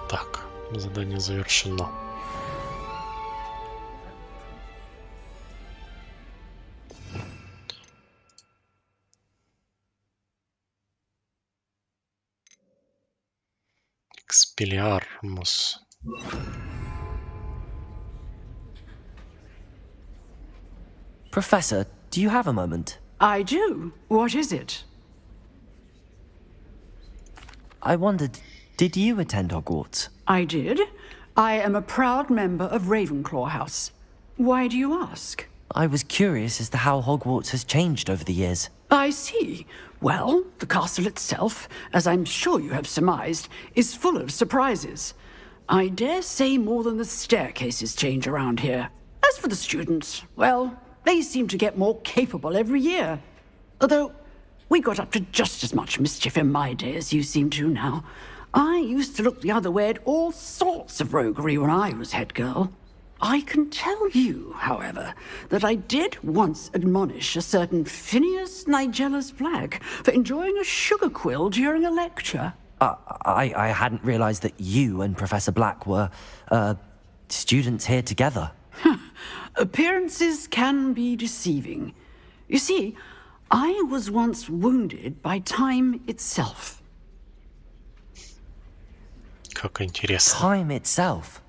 Так, задание завершено. Expelliarmus. Professor, do you have a moment? I do. What is it? I wondered, did you attend Hogwarts? I did. I am a proud member of Ravenclaw House. Why do you ask? I was curious as to how Hogwarts has changed over the years. I see. Well, the castle itself, as I'm sure you have surmised, is full of surprises. I dare say more than the staircases change around here. As for the students, well, they seem to get more capable every year. Although, we got up to just as much mischief in my day as you seem to now. I used to look the other way at all sorts of roguery when I was head girl. I can tell you, however, that I did once admonish a certain Phineas Nigellus Black for enjoying a sugar quill during a lecture. I hadn't realized that you and Professor Black were, students here together. Appearances can be deceiving. You see, I was once wounded by time itself. Как интересно. Time itself?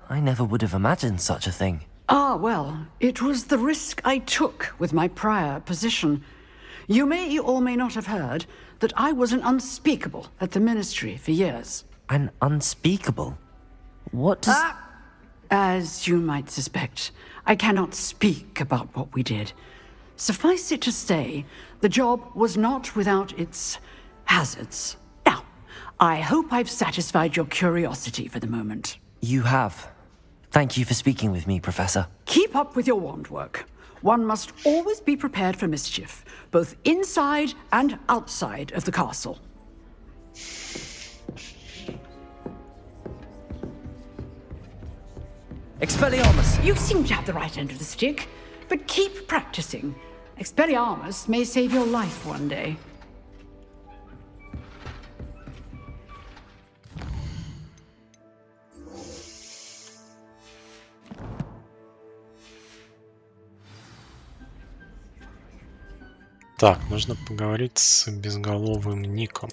I never would have imagined such a thing. Ah, well, it was the risk I took with my prior position. You may or may not have heard that I was an unspeakable at the Ministry for years. An unspeakable? What does... As you might suspect, I cannot speak about what we did. Suffice it to say, the job was not without its hazards. Now, I hope I've satisfied your curiosity for the moment. You have. Thank you for speaking with me, Professor. Keep up with your wand work. One must always be prepared for mischief, both inside and outside of the castle. Expelliarmus! You seem to have the right end of the stick, but keep practicing. Expelliarmus may save your life one day. Так, нужно поговорить с безголовым Ником.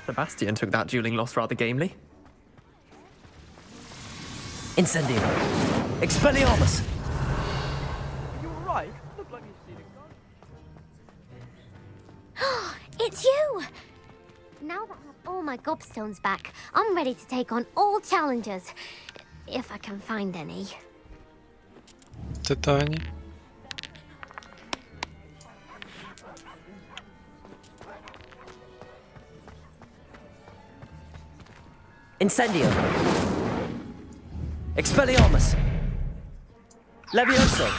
Sebastian took that dueling loss rather gamely. Incendio! Expelliarmus! You were right. Looked like you've seen it. It's you! Now that I have all my gobstones back, I'm ready to take on all challenges. If I can find any. Это они. Incendio. Expelliarmus. Levioso.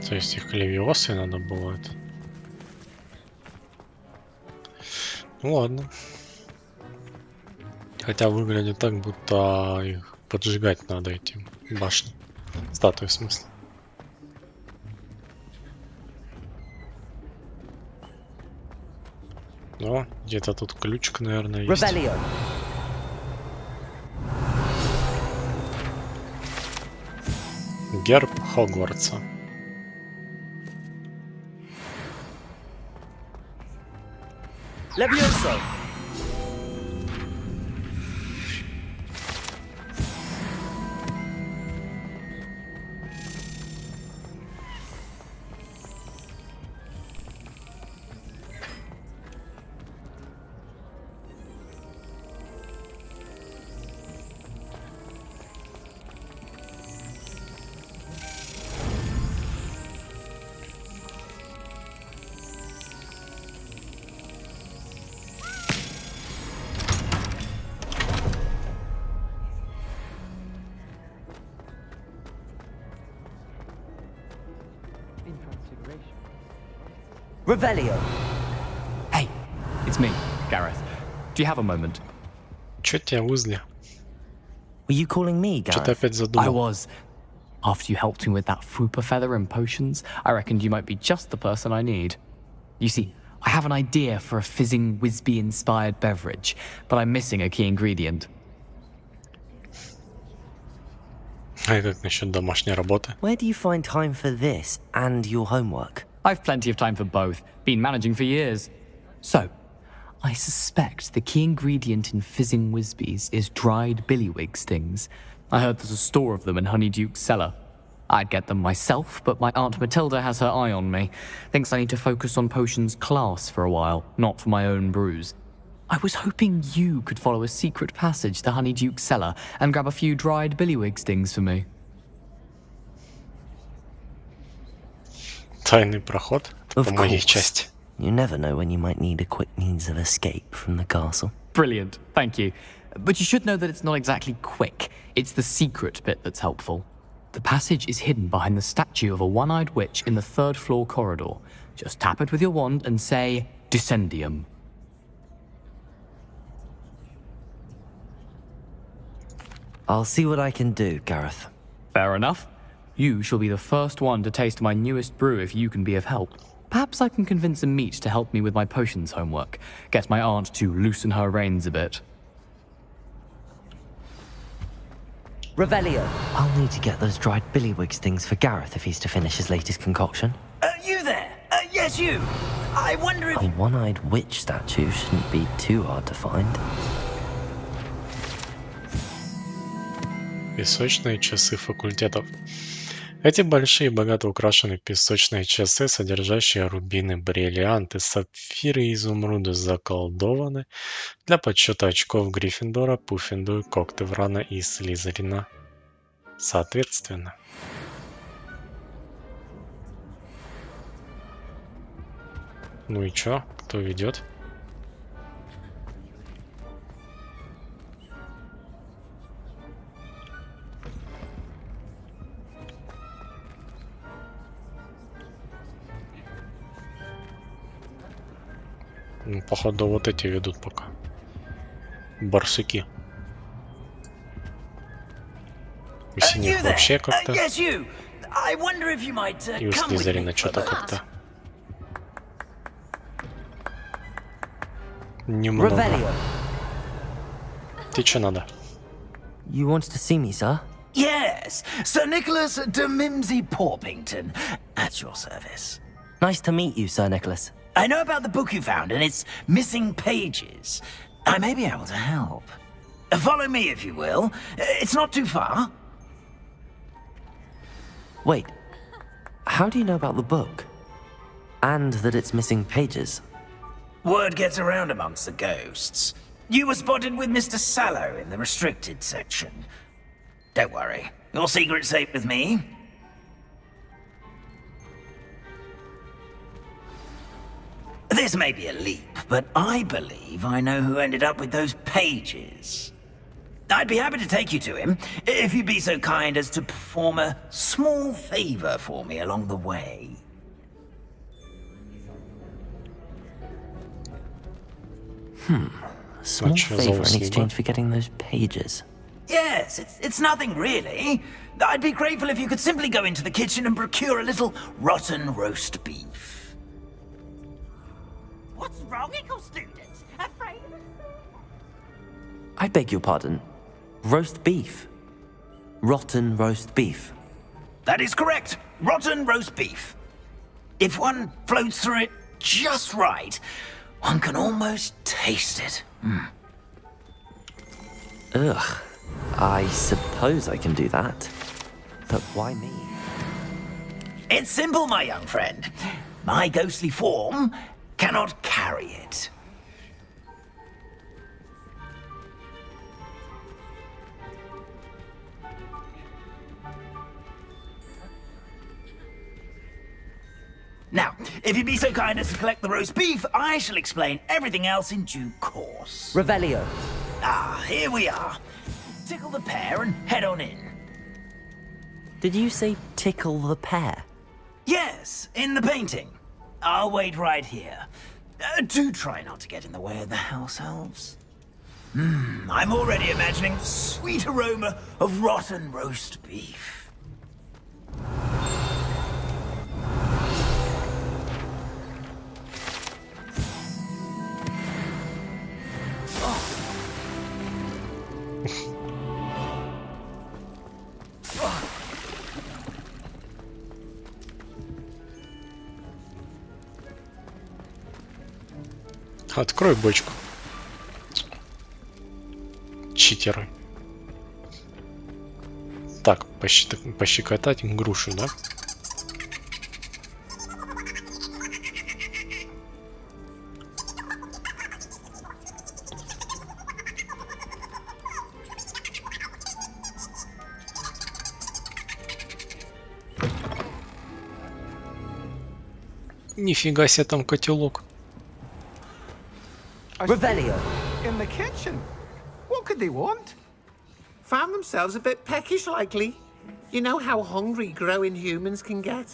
То есть их левиосы надо было это. Ну ладно. Хотя выглядит так, будто их поджигать надо этим башням. Статуи в смысле. О, где-то тут ключик, наверное, есть. Rebellion. Герб Хогвартса. Levioso. Revelio. Hey, it's me, Gareth. Do you have a moment? Чё тебе узли? Were you calling me, Gareth? Что-то опять задумал. I was. After you helped me with that Fupa feather and potions, I reckoned you might be just the person I need. You see, I have an idea for a fizzing Whizbee-inspired beverage, but I'm missing a key ingredient. А как насчет домашней работы? Where do you find time for this and your homework? I've plenty of time for both. Been managing for years. So, I suspect the key ingredient in fizzing Whizbees is dried billywig stings. I heard there's a store of them in Honeyduke's cellar. I'd get them myself, but my Aunt Matilda has her eye on me. Thinks I need to focus on potions class for a while, not for my own brews. I was hoping you could follow a secret passage to Honeyduke's cellar and grab a few dried billywig stings for me. Тайный проход по моей части. You never know when you might need a quick means of escape from the castle. Brilliant, thank you. But you should know that it's not exactly quick. It's the secret bit that's helpful. The passage is hidden behind the statue of a one-eyed witch in the third-floor corridor. Just tap it with your wand and say, Descendium. I'll see what I can do, Gareth. Fair enough. You shall be the first one to taste my newest brew if you can be of help. Perhaps I can convince a meat to help me with my potions homework. Get my aunt to loosen her reins a bit. Revelio. I'll need to get those dried billywig stings for Gareth if he's to finish his latest concoction. You there? Yes, you. I wonder if... A one-eyed witch statue shouldn't be too hard to find. Песочные часы факультетов. Эти большие, богато украшенные песочные часы, содержащие рубины, бриллианты, сапфиры и изумруды, заколдованы для подсчета очков Гриффиндора, Пуффиндуя, Коктеврана и Слизерина. Соответственно. Ну и чё? Кто ведет? Ну, походу, вот эти ведут пока. Барсуки. У синих вообще как-то. И у Слизерина что-то как-то. Немного. Ты чё надо? You wanted to see me, sir? Yes, Sir Nicholas de Mimsy Porpington, at your service. Nice to meet you, Sir Nicholas. I know about the book you found and its missing pages. I may be able to help. Follow me, if you will. It's not too far. Wait, how do you know about the book? And that it's missing pages? Word gets around amongst the ghosts. You were spotted with Mr. Sallow in the restricted section. Don't worry, your secret's safe with me. This may be a leap, but I believe I know who ended up with those pages. I'd be happy to take you to him, if you'd be so kind as to perform a small favor for me along the way. A small favor in exchange for getting those pages. Yes, it's nothing really. I'd be grateful if you could simply go into the kitchen and procure a little rotten roast beef. What's wrong, Eagle students? Afraid of I beg your pardon. Roast beef. Rotten roast beef. That is correct. Rotten roast beef. If one floats through it just right, one can almost taste it. Ugh. I suppose I can do that. But why me? It's simple, my young friend. My ghostly form cannot carry it. Now, if you'd be so kind as to collect the roast beef, I shall explain everything else in due course. Revelio. Ah, here we are. Tickle the pear and head on in. Did you say tickle the pear? Yes, in the painting. I'll wait right here. Do try not to get in the way of the house elves. I'm already imagining the sweet aroma of rotten roast beef. Открой бочку. Читеры. Так, пощекотать грушу, да? Нифига себе там котелок. Revelio. In the kitchen? What could they want? Found themselves a bit peckish, likely. You know how hungry growing humans can get.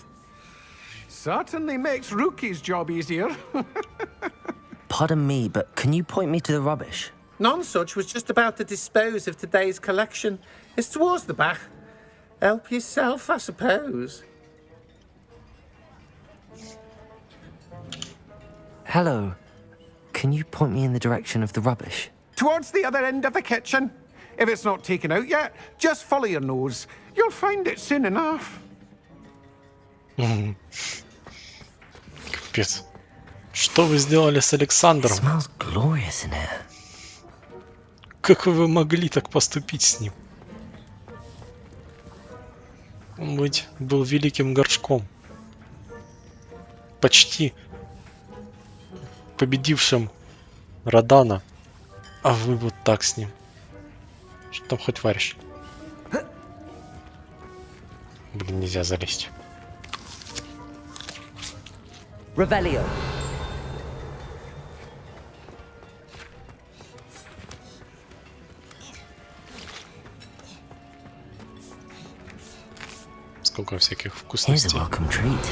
Certainly makes Rookie's job easier. Pardon me, but can you point me to the rubbish? Nonsuch was just about to dispose of today's collection. It's towards the back. Help yourself, I suppose. Hello. Can you point me in the direction of the rubbish? Towards the other end of the kitchen. If it's not taken out yet, just follow your nose. You'll find it soon enough. Капец. Что вы сделали с Александром? Smells glorious in here. Как вы могли так поступить с ним? Он ведь был великим горшком. Почти победившим Радана. А вы вот так с ним. Что там хоть варишь? Блин, нельзя залезть. Revelio. Сколько всяких вкусностей. Treat.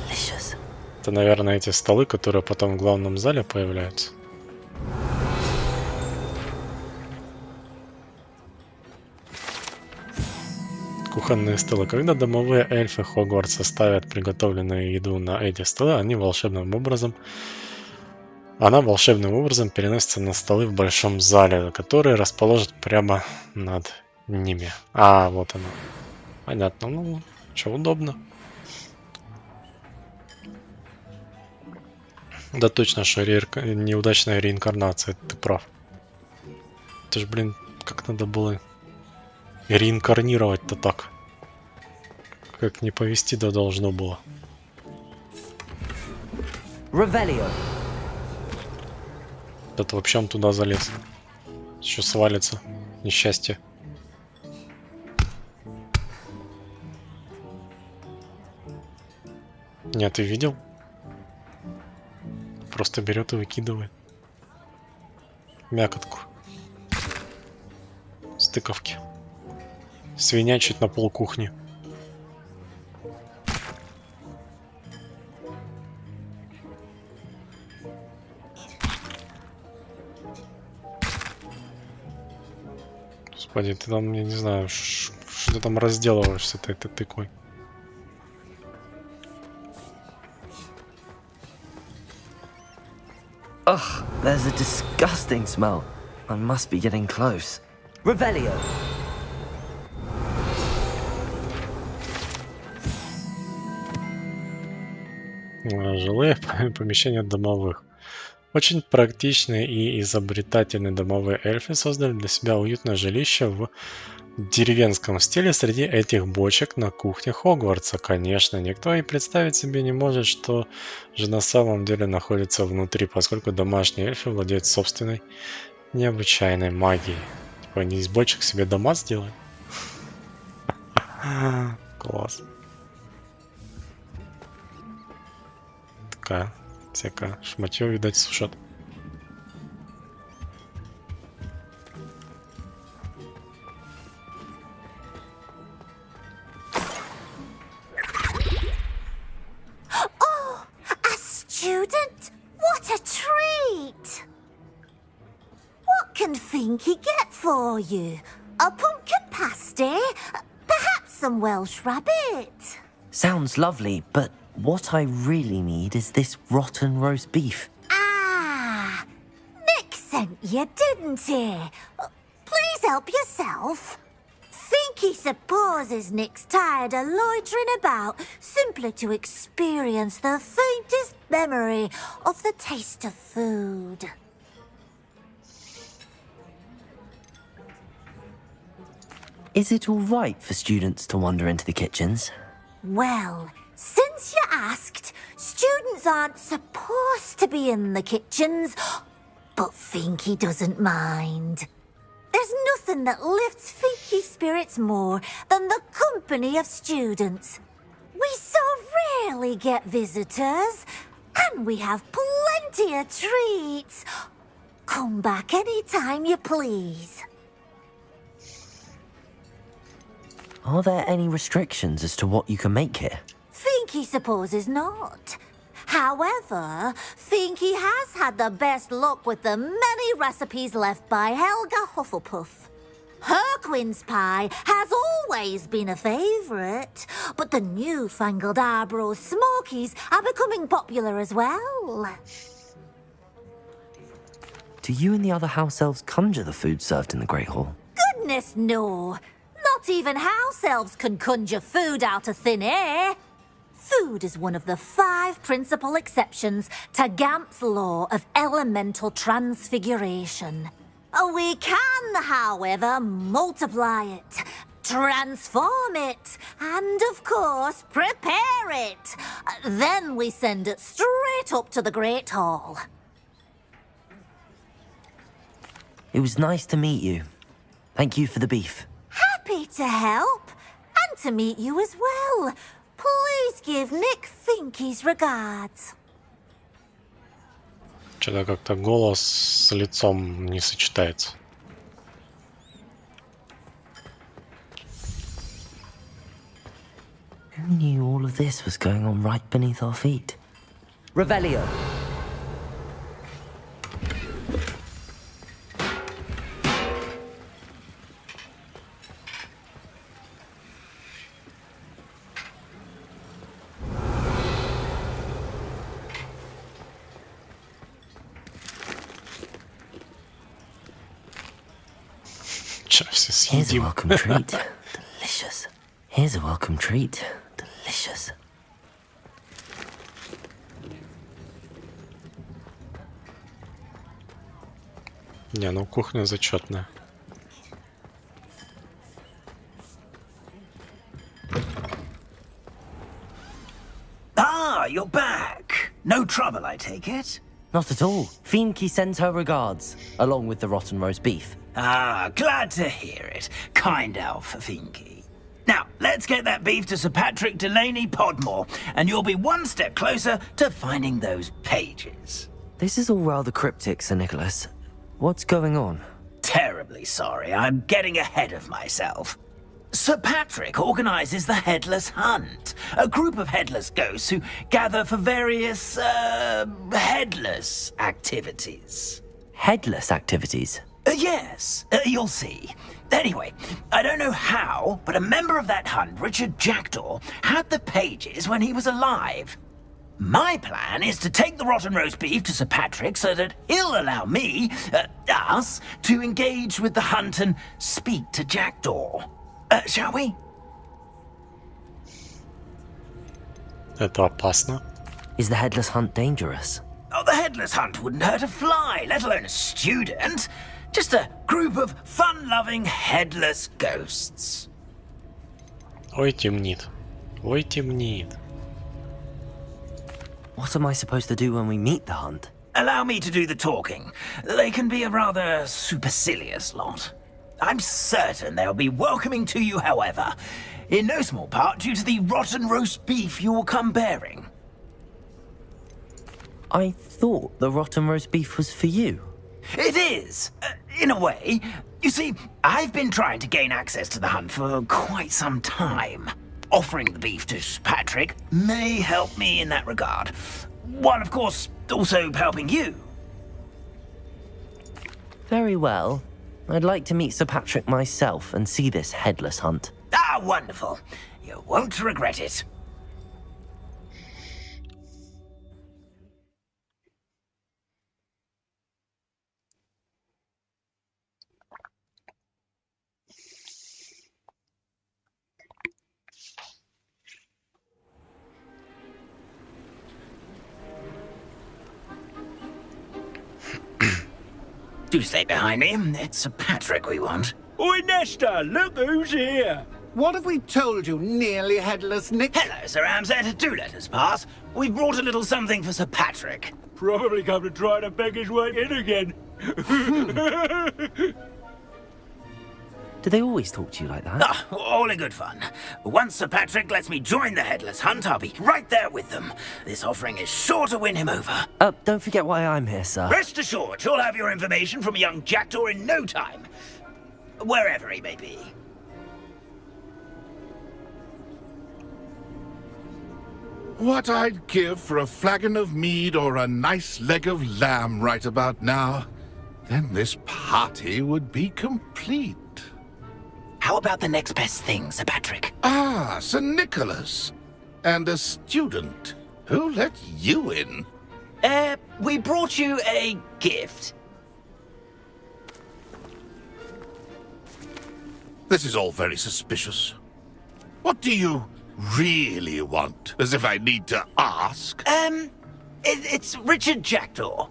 Delicious. Это, наверное, эти столы, которые потом в главном зале появляются. Кухонные столы. Когда домовые эльфы Хогвартса ставят приготовленную еду на эти столы, она волшебным образом переносится на столы в большом зале, которые расположат прямо над ними. А, вот оно. Понятно. Ну, что, удобно. Да точно, что неудачная реинкарнация, ты прав. Это ж, блин, как надо было реинкарнировать-то так. Как не повести, да должно было. Revelio. Это вообще он туда залез. Еще свалится. Несчастье. Нет, ты видел? просто берет и выкидывает. Мякотку. Стыковки. Свинячит на пол кухни. Господи, ты там, я не знаю, что ты там разделываешь с этой тыквой. Ugh, there's a disgusting smell. I must be getting close. Revelio! Жилые помещения домовых. Очень практичные и изобретательные домовые эльфы создали для себя уютное жилище в деревенском стиле среди этих бочек на кухне Хогвартса. Конечно, никто и представить себе не может, что же на самом деле находится внутри, поскольку домашние эльфы владеют собственной необычайной магией. Типа они из бочек себе дома сделали? Класс. Такая всякая шматьё, видать, сушат. Oh, a student? What a treat! What can Finky get for you? A pumpkin pasty? Perhaps some Welsh rabbit? Sounds lovely, but what I really need is this rotten roast beef. Ah, Nick sent you, didn't he? Please help yourself. Finky supposes Nick's tired of loitering about simply to experience the faintest memory of the taste of food. Is it all right for students to wander into the kitchens? Well, since you asked, students aren't supposed to be in the kitchens, but Finky doesn't mind. There's nothing that lifts Finky's spirits more than the company of students. We so rarely get visitors, and we have plenty of treats. Come back any time you please. Are there any restrictions as to what you can make here? Finky supposes not. However, Finky has had the best luck with the many recipes left by Helga Hufflepuff. Her quince pie has always been a favourite, but the newfangled Arbroath Smokies are becoming popular as well. Do you and the other house elves conjure the food served in the Great Hall? Goodness no! Not even house elves can conjure food out of thin air. Food is one of the 5 principal exceptions to Gamp's law of elemental transfiguration. We can, however, multiply it, transform it, and, of course, prepare it. Then we send it straight up to the Great Hall. It was nice to meet you. Thank you for the beef. Happy to help, and to meet you as well. Please give Nick Finky's regards. Что-то как-то голос с лицом не сочетается. Who knew all of this was going on right beneath our feet? Revelio! Here's a welcome treat. Delicious. Here's a welcome treat. Delicious. Не, ну кухня зачетная. Ah, you're back. No trouble, I take it? Not at all. Finky sends her regards, along with the rotten roast beef. Ah, glad to hear it. Kind elf, Finky. Now, let's get that beef to Sir Patrick Delaney Podmore, and you'll be one step closer to finding those pages. This is all rather cryptic, Sir Nicholas. What's going on? Terribly sorry, I'm getting ahead of myself. Sir Patrick organizes the Headless Hunt, a group of headless ghosts who gather for various, headless activities. Headless activities? Yes, you'll see. Anyway, I don't know how, but a member of that hunt, Richard Jackdaw, had the pages when he was alive. My plan is to take the rotten roast beef to Sir Patrick so that he'll allow me, us, to engage with the hunt and speak to Jackdaw. Shall we? Это опасно. Is the Headless Hunt dangerous? Oh, the Headless Hunt wouldn't hurt a fly, let alone a student. Just a group of fun-loving headless ghosts. Ой, темнит. Ой, темнит. What am I supposed to do when we meet the hunt? Allow me to do the talking. They can be a rather supercilious lot. I'm certain they'll be welcoming to you, however, in no small part due to the rotten roast beef you'll come bearing. I thought the rotten roast beef was for you. It is, in a way. You see, I've been trying to gain access to the hunt for quite some time. Offering the beef to Patrick may help me in that regard, while of course also helping you. Very well. I'd like to meet Sir Patrick myself and see this Headless Hunt. Ah, wonderful. You won't regret it. Do stay behind me. It's Sir Patrick we want. Oi, Nesta, look who's here. What have we told you, nearly headless Nick? Hello, Sir Ramsay. Do let us pass. We've brought a little something for Sir Patrick. Probably come to try to beg his way in again. Do they always talk to you like that? Ah, all in good fun. Once Sir Patrick lets me join the Headless Hunt, I'll be right there with them. This offering is sure to win him over. Don't forget why I'm here, sir. Rest assured, you'll have your information from a young Jackdaw in no time. Wherever he may be. What I'd give for a flagon of mead or a nice leg of lamb right about now. Then this party would be complete. How about the next best thing, Sir Patrick? Ah, Sir Nicholas. And a student. Who let you in? We brought you a gift. This is all very suspicious. What do you really want? As if I need to ask. It's Richard Jackdaw.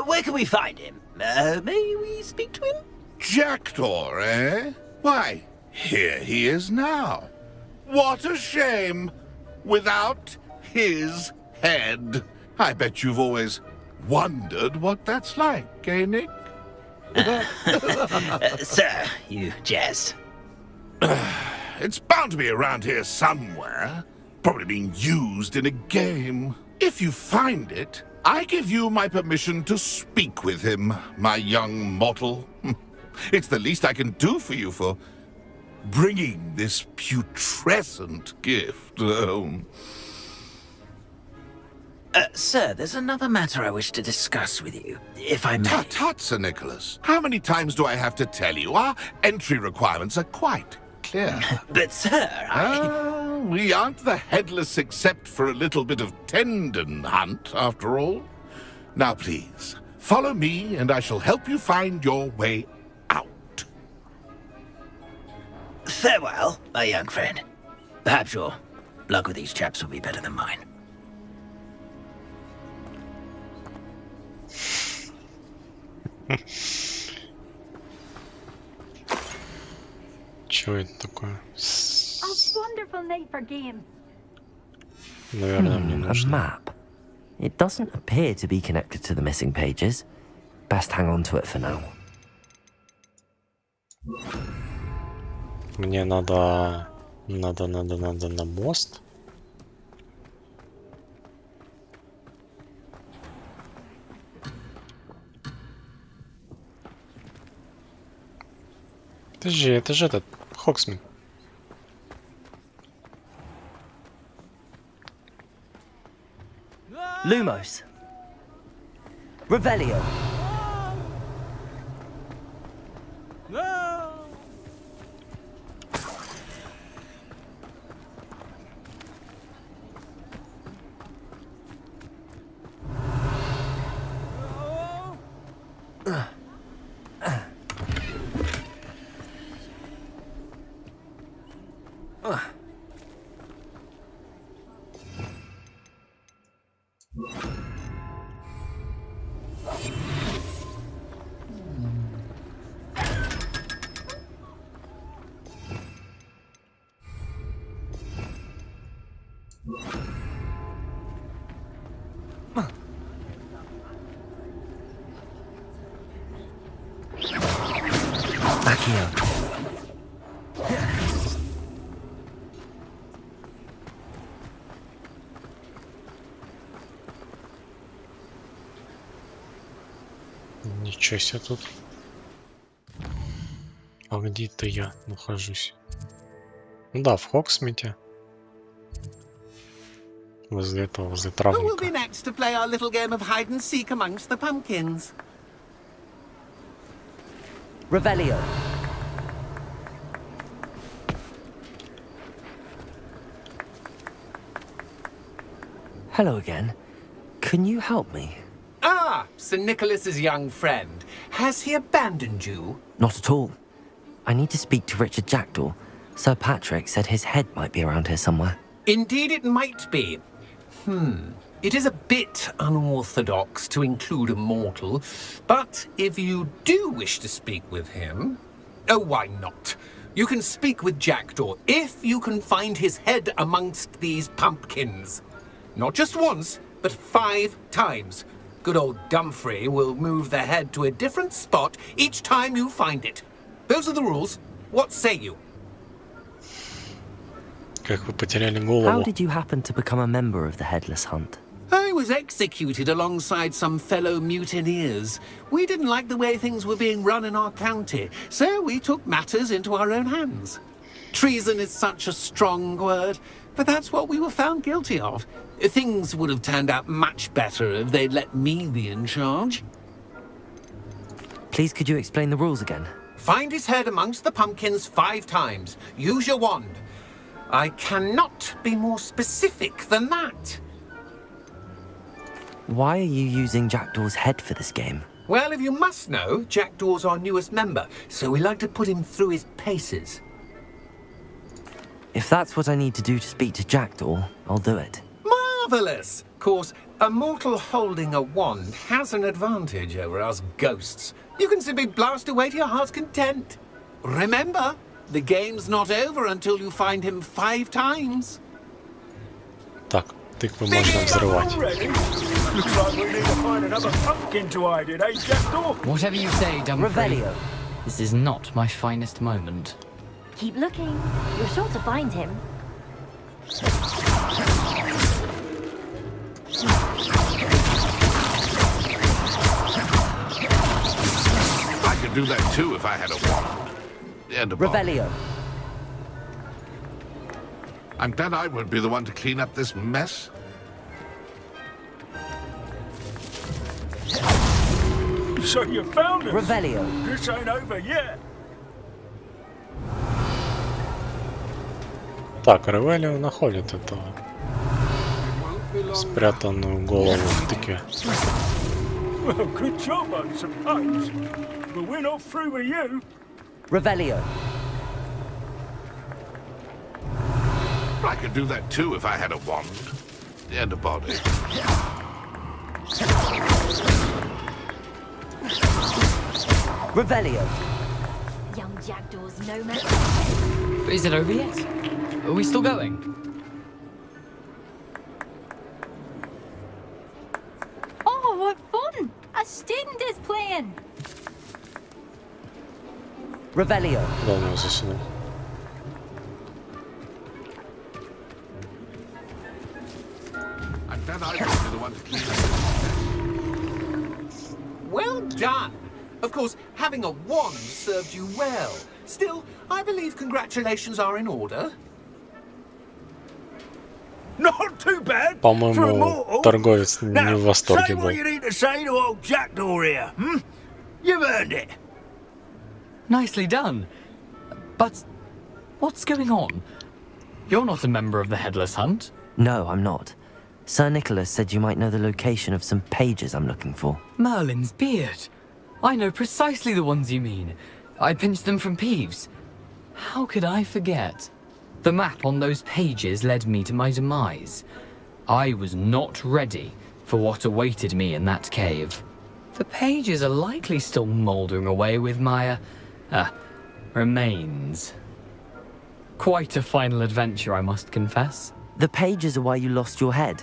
Where can we find him? May we speak to him? Jackdaw, eh? Why, here he is now. What a shame. Without his head. I bet you've always wondered what that's like, eh, Nick? Sir, you jest. It's bound to be around here somewhere. Probably being used in a game. If you find it, I give you my permission to speak with him, my young mortal. It's the least I can do for you for bringing this putrescent gift home. Sir, there's another matter I wish to discuss with you, if I may. Tut, tut, Sir Nicholas. How many times do I have to tell you? Our entry requirements are quite clear. But, sir, we aren't the headless except for a little bit of tendon hunt, after all. Now, please, follow me, and I shall help you find your way out. Farewell, my young friend. Perhaps your luck with these chaps will be better than mine. Чё это такое? Наверное, мне нужно. A map. It doesn't appear to be connected to the missing pages. Best hang on to it for now. Мне надо на мост. Это же этот Хоксмит. Lumos. Revelio. Ничего себе тут. А где-то я нахожусь? Ну да, в Хоксмите. Возле этого, возле Who will be травника. next to play our little game of hide and seek amongst the pumpkins? Revelio. Hello again. Can you help me? Ah, Sir Nicholas's young friend. Has he abandoned you? Not at all. I need to speak to Richard Jackdaw. Sir Patrick said his head might be around here somewhere. Indeed it might be. It is a bit unorthodox to include a mortal, but if you do wish to speak with him... Oh, why not? You can speak with Jackdaw if you can find his head amongst these pumpkins. Not just once, but 5 times. Good old Dumfrey will move the head to a different spot each time you find it. Those are the rules. What say you? Как вы потеряли голову? How did you happen to become a member of the Headless Hunt? I was executed alongside some fellow mutineers. We didn't like the way things were being run in our county, so we took matters into our own hands. Treason is such a strong word, but that's what we were found guilty of. Things would have turned out much better if they'd let me be in charge. Please, could you explain the rules again? Find his head amongst the pumpkins 5 times. Use your wand. I cannot be more specific than that. Why are you using Jackdaw's head for this game? Well, if you must know, Jackdaw's our newest member, so we like to put him through his paces. If that's what I need to do to speak to Jackdaw, I'll do it. Marvellous! Of course, a mortal holding a wand has an advantage over us ghosts. You can simply blast away to your heart's content. Remember, the game's not over until you find him 5 times. Так, тыквы можно взрывать. Whatever you say, Dumfrey. This is not my finest moment. Keep looking. You're sure to find him. I could do that too if I had a wand. And a bomb. Revelio. I'm glad I won't be the one to clean up this mess. So you found us? Revelio. This ain't over yet. Так, Ревелио находит этого спрятанную голову в тыкве. Well, good job, I suppose. But we're not through with you. Revelio. I could do that too if I had a wand. And a body. Revelio. Young Jackdaw's no match. Is it over yet? Are we still going? Oh, what fun! A student is playing. Revelio. Куда он его засунул? I'm glad I won't be the one to clean up this mess. Well done! Of course, having a wand served you well. Still, I believe congratulations are in order. Not too bad for a По-моему, mortal. торговец не Now, в восторге say what был. you need to say to old Jackdaw here, hmm? You've earned it. Nicely done. But what's going on? You're not a member of the Headless Hunt. No, I'm not. Sir Nicholas said you might know the location of some pages I'm looking for. Merlin's beard. I know precisely the ones you mean. I pinched them from Peeves. How could I forget? The map on those pages led me to my demise. I was not ready for what awaited me in that cave. The pages are likely still mouldering away with my, remains. Quite a final adventure, I must confess. The pages are why you lost your head,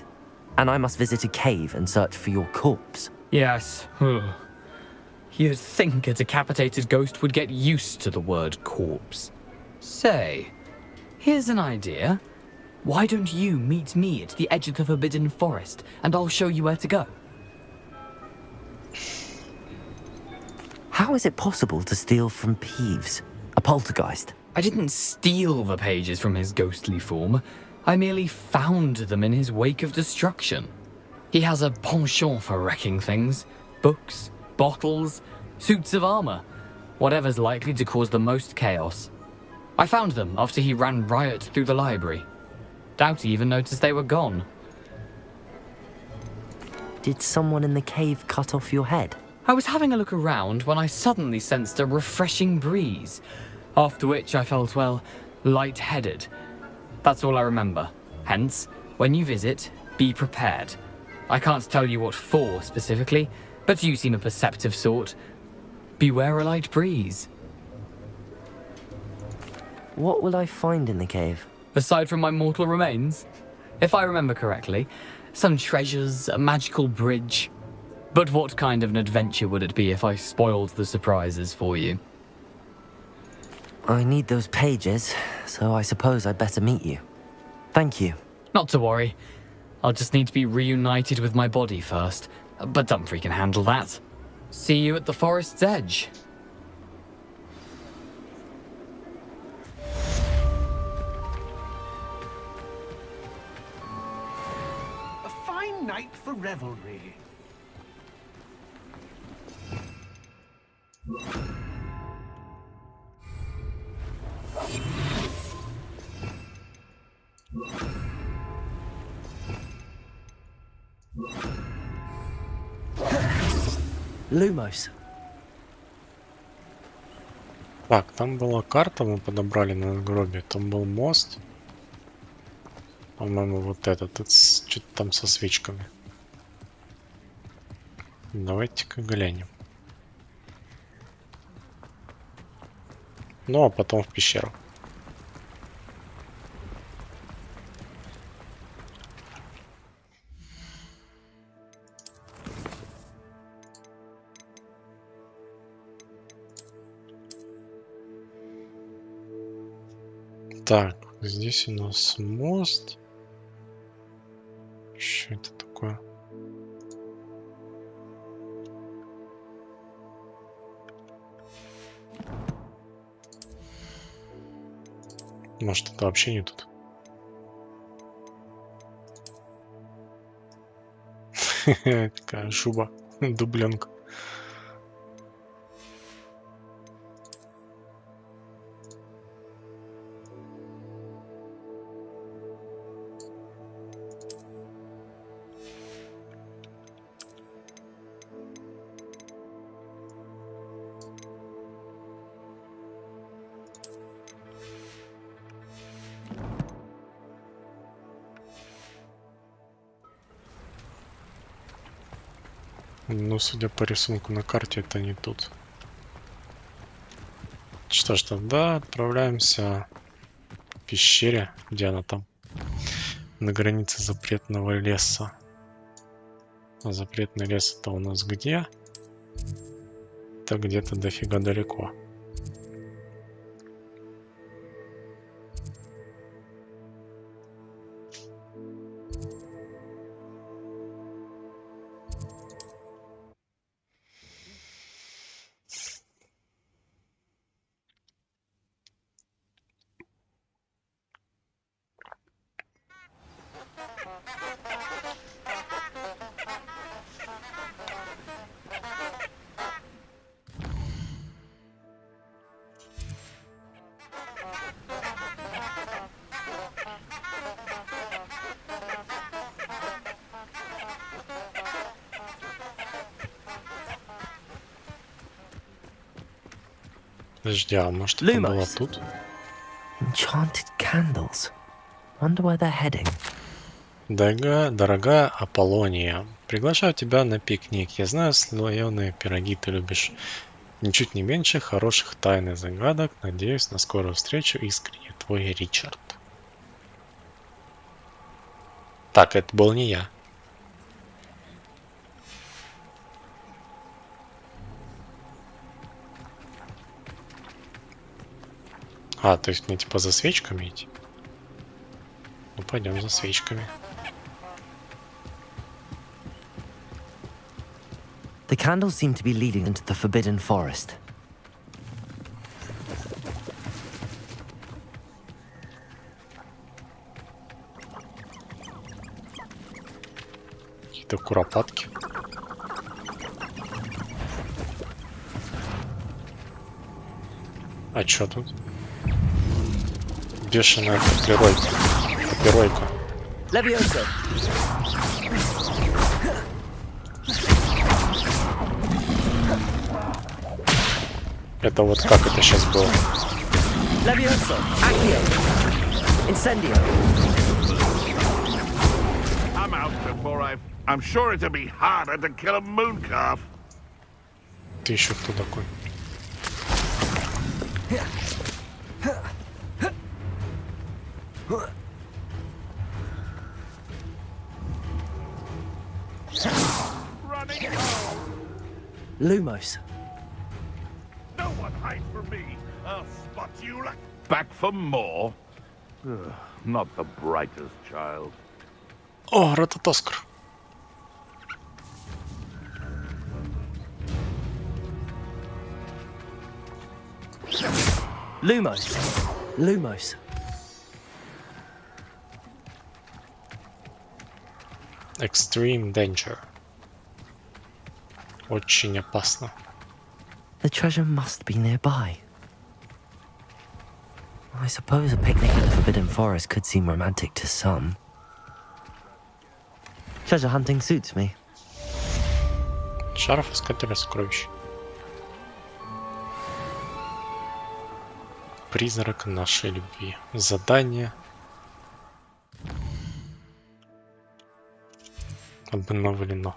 and I must visit a cave and search for your corpse. Yes. You'd think a decapitated ghost would get used to the word corpse. Say, here's an idea. Why don't you meet me at the edge of the Forbidden Forest, and I'll show you where to go? How is it possible to steal from Peeves, a poltergeist? I didn't steal the pages from his ghostly form. I merely found them in his wake of destruction. He has a penchant for wrecking things. Books, bottles, suits of armor. Whatever's likely to cause the most chaos. I found them after he ran riot through the library. Doubt he even noticed they were gone. Did someone in the cave cut off your head? I was having a look around when I suddenly sensed a refreshing breeze. After which I felt, well, lightheaded. That's all I remember. Hence, when you visit, be prepared. I can't tell you what for specifically, but you seem a perceptive sort. Beware a light breeze. What will I find in the cave? Aside from my mortal remains, if I remember correctly, some treasures, a magical bridge. But what kind of an adventure would it be if I spoiled the surprises for you? I need those pages, so I suppose I'd better meet you. Thank you. Not to worry. I'll just need to be reunited with my body first. But Dumfries can handle that. See you at the forest's edge. A fine night for revelry. Lumos. Так, там была карта, мы подобрали на надгробие. Там был мост. По-моему, вот этот. Что-то там со свечками. Давайте-ка глянем. Ну, а потом в пещеру. Так, здесь у нас мост. Что это такое? Может, это вообще не тут? Такая шуба, дубленка. Ну, судя по рисунку на карте, это не тут. Что ж, тогда отправляемся к пещере. Где она там? На границе запретного леса. А запретный лес это у нас где? Это где-то дофига далеко. Подожди, а может это было Lumos. тут? Enchanted candles. Wonder where they're heading. Дорогая Аполлония, приглашаю тебя на пикник. Я знаю, слоеные пироги ты любишь. Ничуть не меньше хороших тайн и загадок. Надеюсь на скорую встречу. Искренне твой Ричард. Так, это был не я. А, то есть мне типа за свечками идти? Ну пойдем за свечками. The candles seem to be leading into the Forbidden Forest. Какие-то куропатки. А чё тут? Бешеная копиройка. Levioso. Это вот как это сейчас было? Levioso. Accio. Incendio. I'm out before I'm sure it'll be harder to kill a moon calf. Ты еще кто такой? Lumos. No one hide from me. I'll spot you like back for more. Ugh, not the brightest child. О, Рототоскар. Lumos. Lumos. Extreme danger. Очень опасно. The treasure must be nearby. I suppose a picnic in the Forbidden Forest could seem romantic to some. Treasure hunting suits me. Шарф искателя сокровищ. Призрак нашей любви. Задание. Обновлено.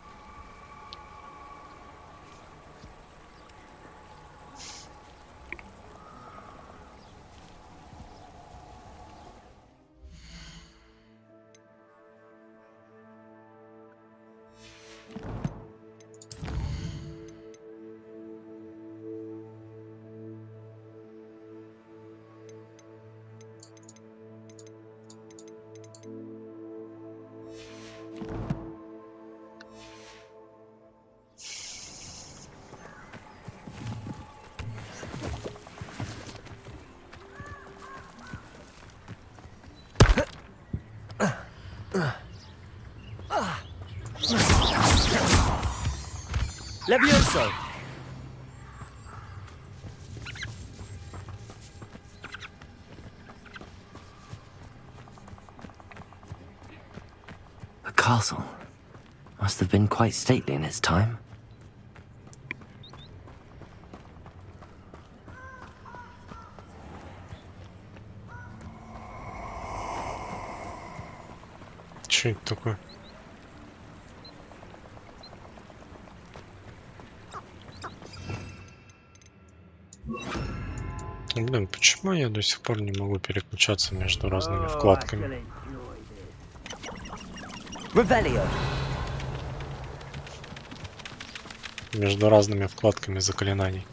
Levioso. The castle must have been quite stately in its time. Что это такое? Блин, почему я до сих пор не могу переключаться между разными вкладками? Revelio. Между разными вкладками заклинаний.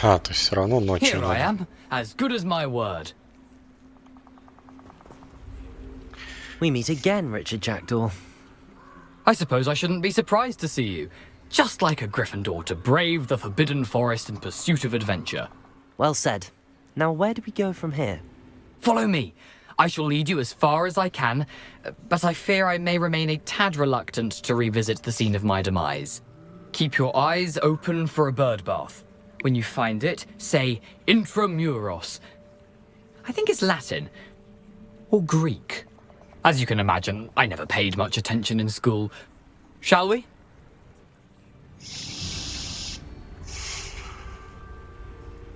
А, то есть все равно ночью. Here I am, as good as my word. We meet again, Richard Jackdaw. I suppose I shouldn't be surprised to see you. Just like a Gryffindor to brave the Forbidden Forest in pursuit of adventure. Well said. Now where do we go from here? Follow me. I shall lead you as far as I can, but I fear I may remain a tad reluctant to revisit the scene of my demise. Keep your eyes open for a bird bath. When you find it, say intramuros. I think it's Latin. Or Greek. As you can imagine, I never paid much attention in school. Shall we?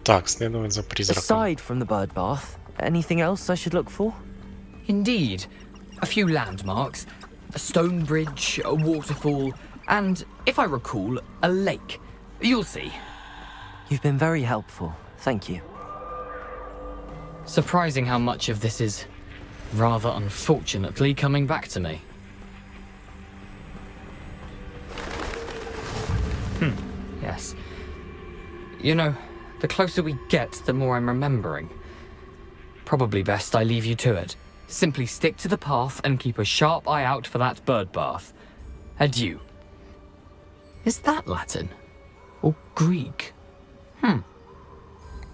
Так, следовать за призраком. Aside from the bird bath, anything else I should look for? Indeed. A few landmarks. A stone bridge, a waterfall, and, if I recall, a lake. You'll see. You've been very helpful. Thank you. Surprising how much of this is, rather unfortunately, coming back to me. Yes. You know, the closer we get, the more I'm remembering. Probably best I leave you to it. Simply stick to the path and keep a sharp eye out for that bird bath. Adieu. Is that Latin? Or Greek?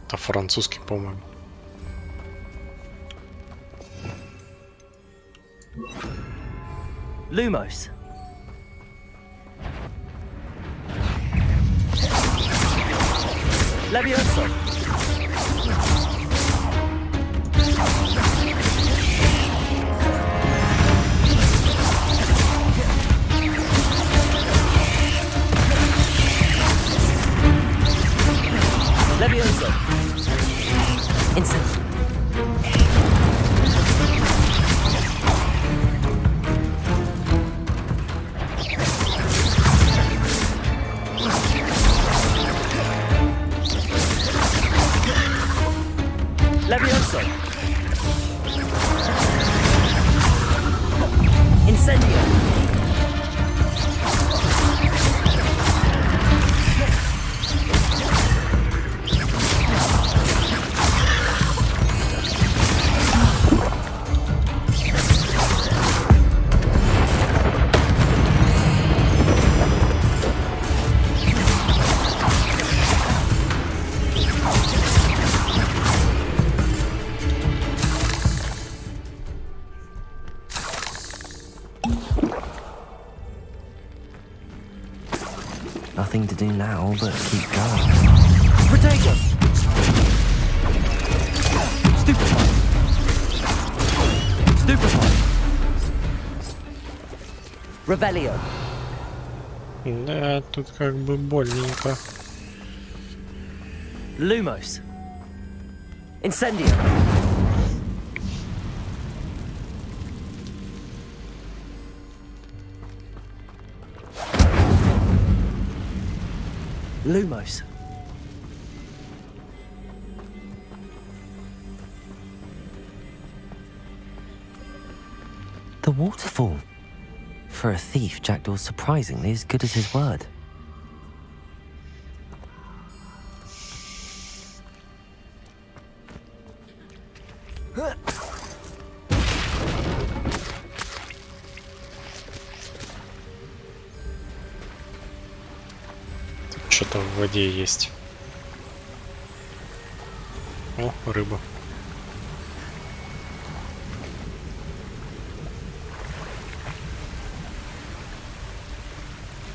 Это французский, по-моему. Lumos. Levioso. Levioso. Instant. Levioso. Incendio. Nothing to do now but keep going. Protego! Stupefy! Stupefy! Revelio! Да, тут как бы больненько. Lumos! Incendio! Lumos. The waterfall. For a thief, Jackdaw's surprisingly as good as his word. Что-то в воде есть. О, рыба.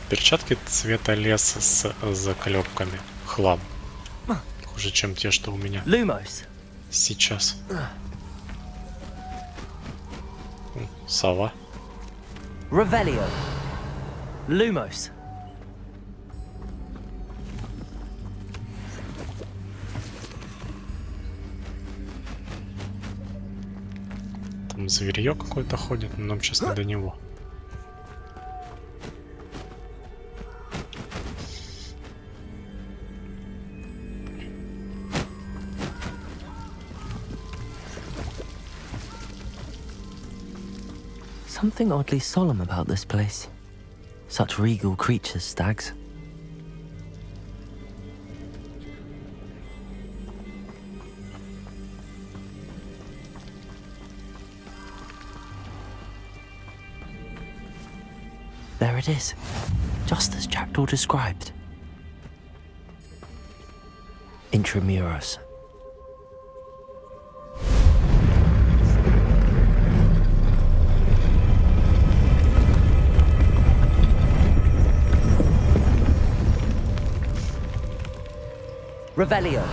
Перчатки цвета леса с заклепками. Хлам. Хуже, чем те, что у меня. Lumos. Сейчас. Сова. Revelio. Lumos. Там зверье какое-то ходит, но нам сейчас не до него. Something oddly solemn about this place. Such regal creatures, stags. There it is, just as Jackdaw described. Intramuros. Revelio.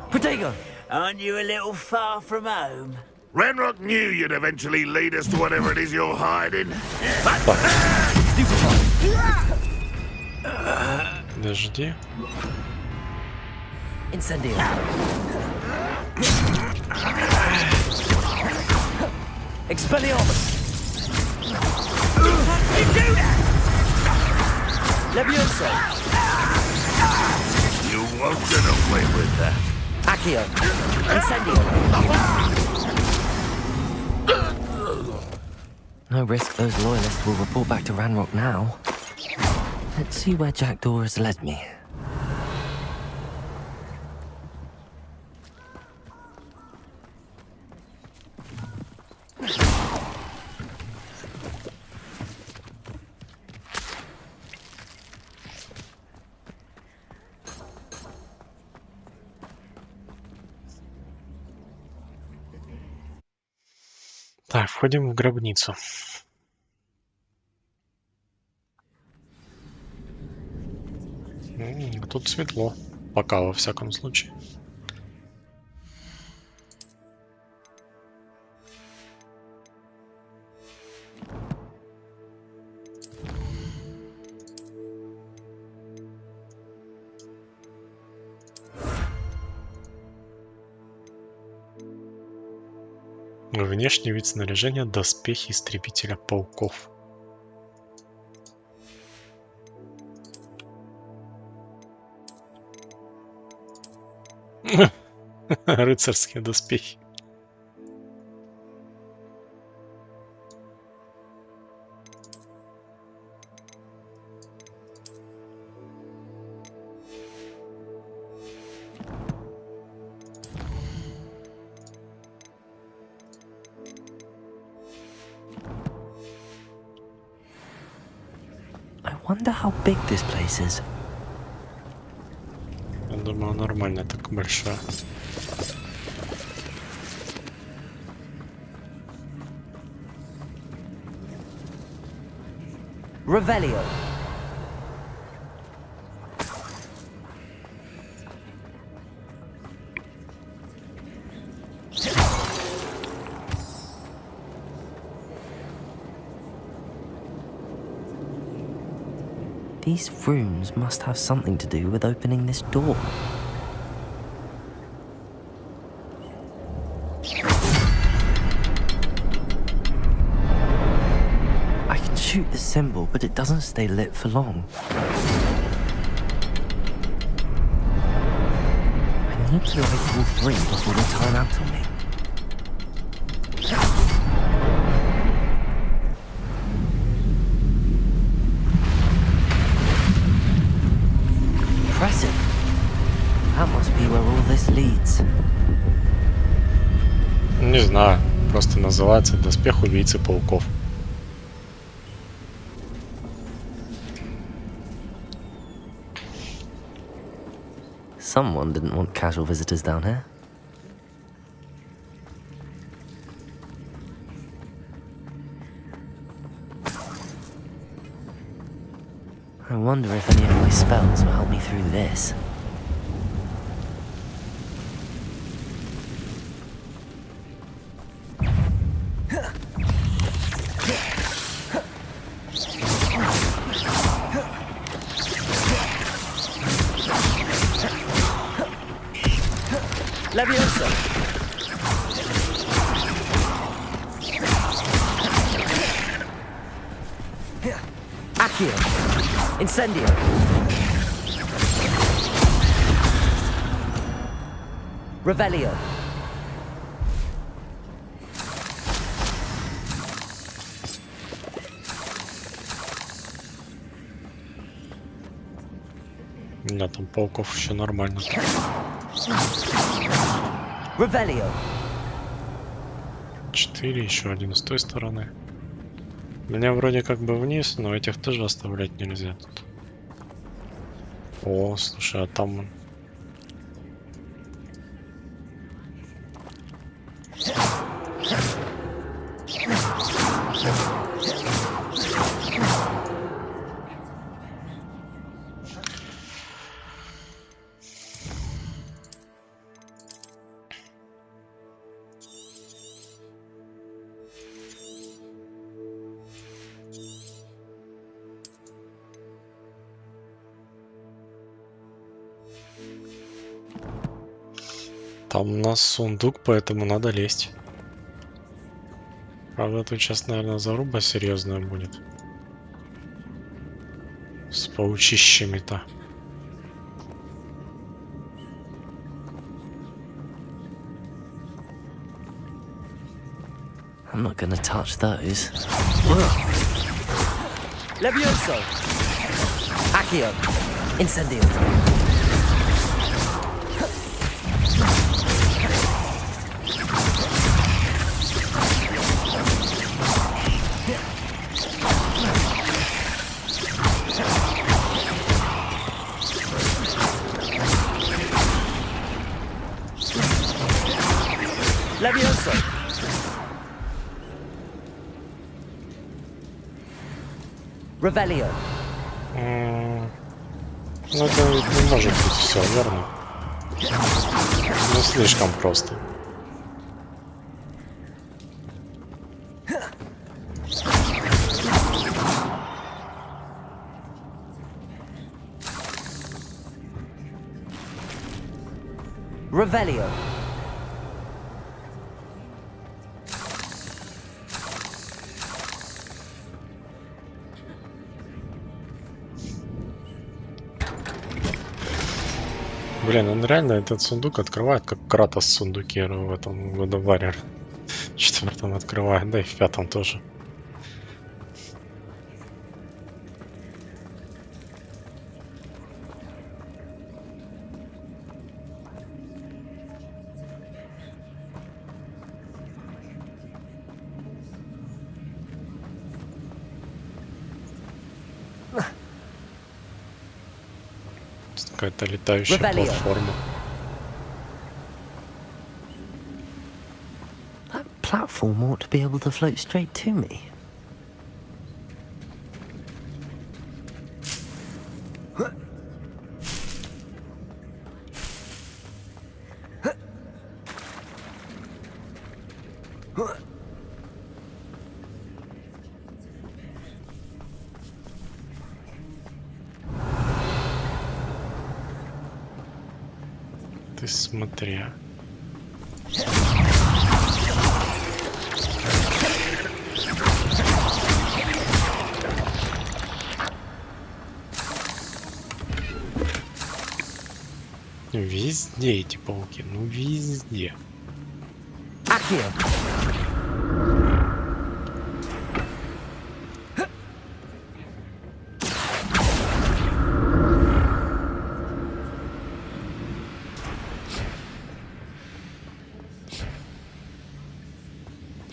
Protego. Aren't you a little far from home? Ranrock knew you'd eventually lead us to whatever it is you're hiding. Подожди. Incendio. Expelliarmus. Levioso. You won't get away with that. Accio. Incendio. No risk those loyalists will report back to Ranrock now. Let's see where Jackdaw has led me. Так, входим в гробницу. Тут светло. Пока, во всяком случае. Внешний вид снаряжения — доспехи истребителя пауков. Рыцарские доспехи. I wonder how big this place is. Я думаю, нормально, так большая. Revelio. These rooms must have something to do with opening this door. I can shoot the symbol, but it doesn't stay lit for long. I need to light all three before they time out on me. Impressive. That must be where all this leads. Не знаю, просто называется доспех убийцы пауков. Someone didn't want casual visitors down here. I wonder if any of my spells will help me through this. Leviosa! Accio! Incendio! Revelio! Да, там пауков еще нормально. Revelio! 4, еще один с той стороны. Меня вроде как бы вниз, но этих тоже оставлять нельзя тут. О, слушай, а там... Там у нас сундук, поэтому надо лезть. Правда, тут сейчас, наверное, заруба серьезная будет. С паучищами-то. I'm not gonna touch those. Levioso! Accio! Incendio! Levioso! Revelio. Ну это ведь не может быть все, верно? Ну слишком просто. Revelio. Блин, он реально этот сундук открывает, как Кратос сундуки в этом водоваре. В 4-м открывает, да и в 5-м тоже. Какая-то летающая платформа. That platform ought to be able to float straight to me. Ты смотри. Везде эти пауки, ну везде.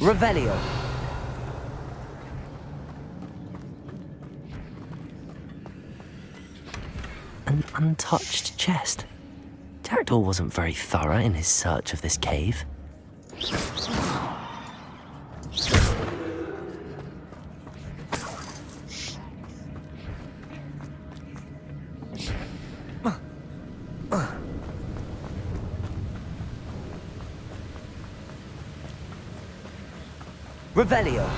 Revelio. An untouched chest. Jackdaw wasn't very thorough in his search of this cave. Revelio.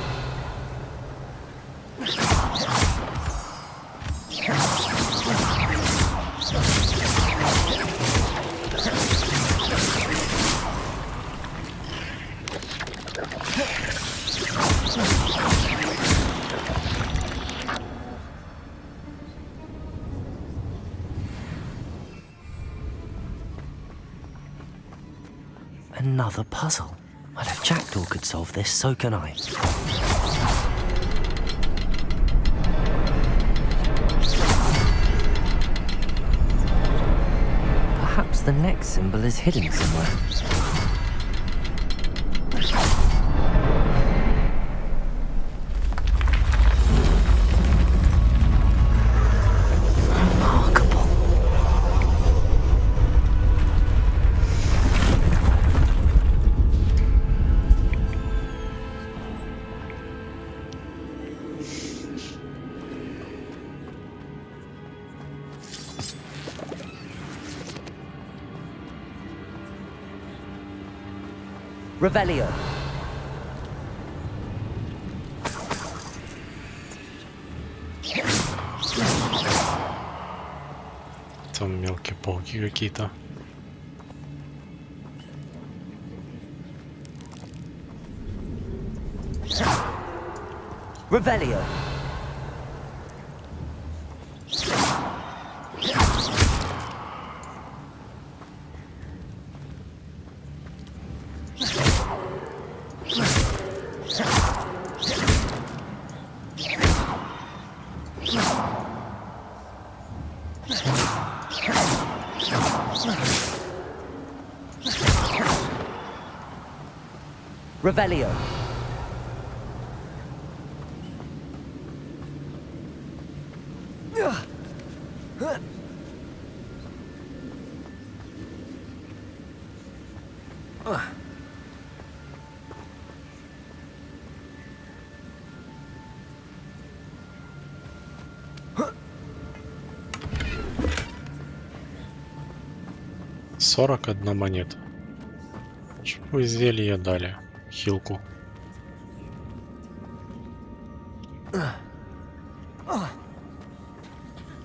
Another puzzle. Well, if Jackdaw could solve this, so can I. Perhaps the next symbol is hidden somewhere. Revelio. Там мелкие пауки какие-то. Revelio. Revelio. Сорок одна монета. Чего из зелья дали? Хилку.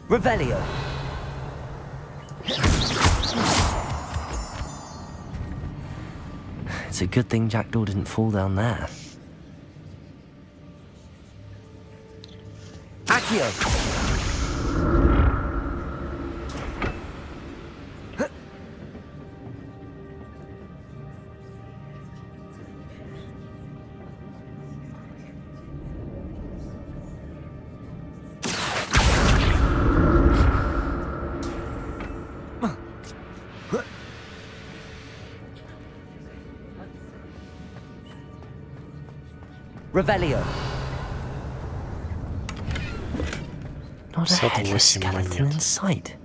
Revelio. It's a good thing Jackdaw didn't fall down there. Accio. Revelio. Not a headless skeleton in sight.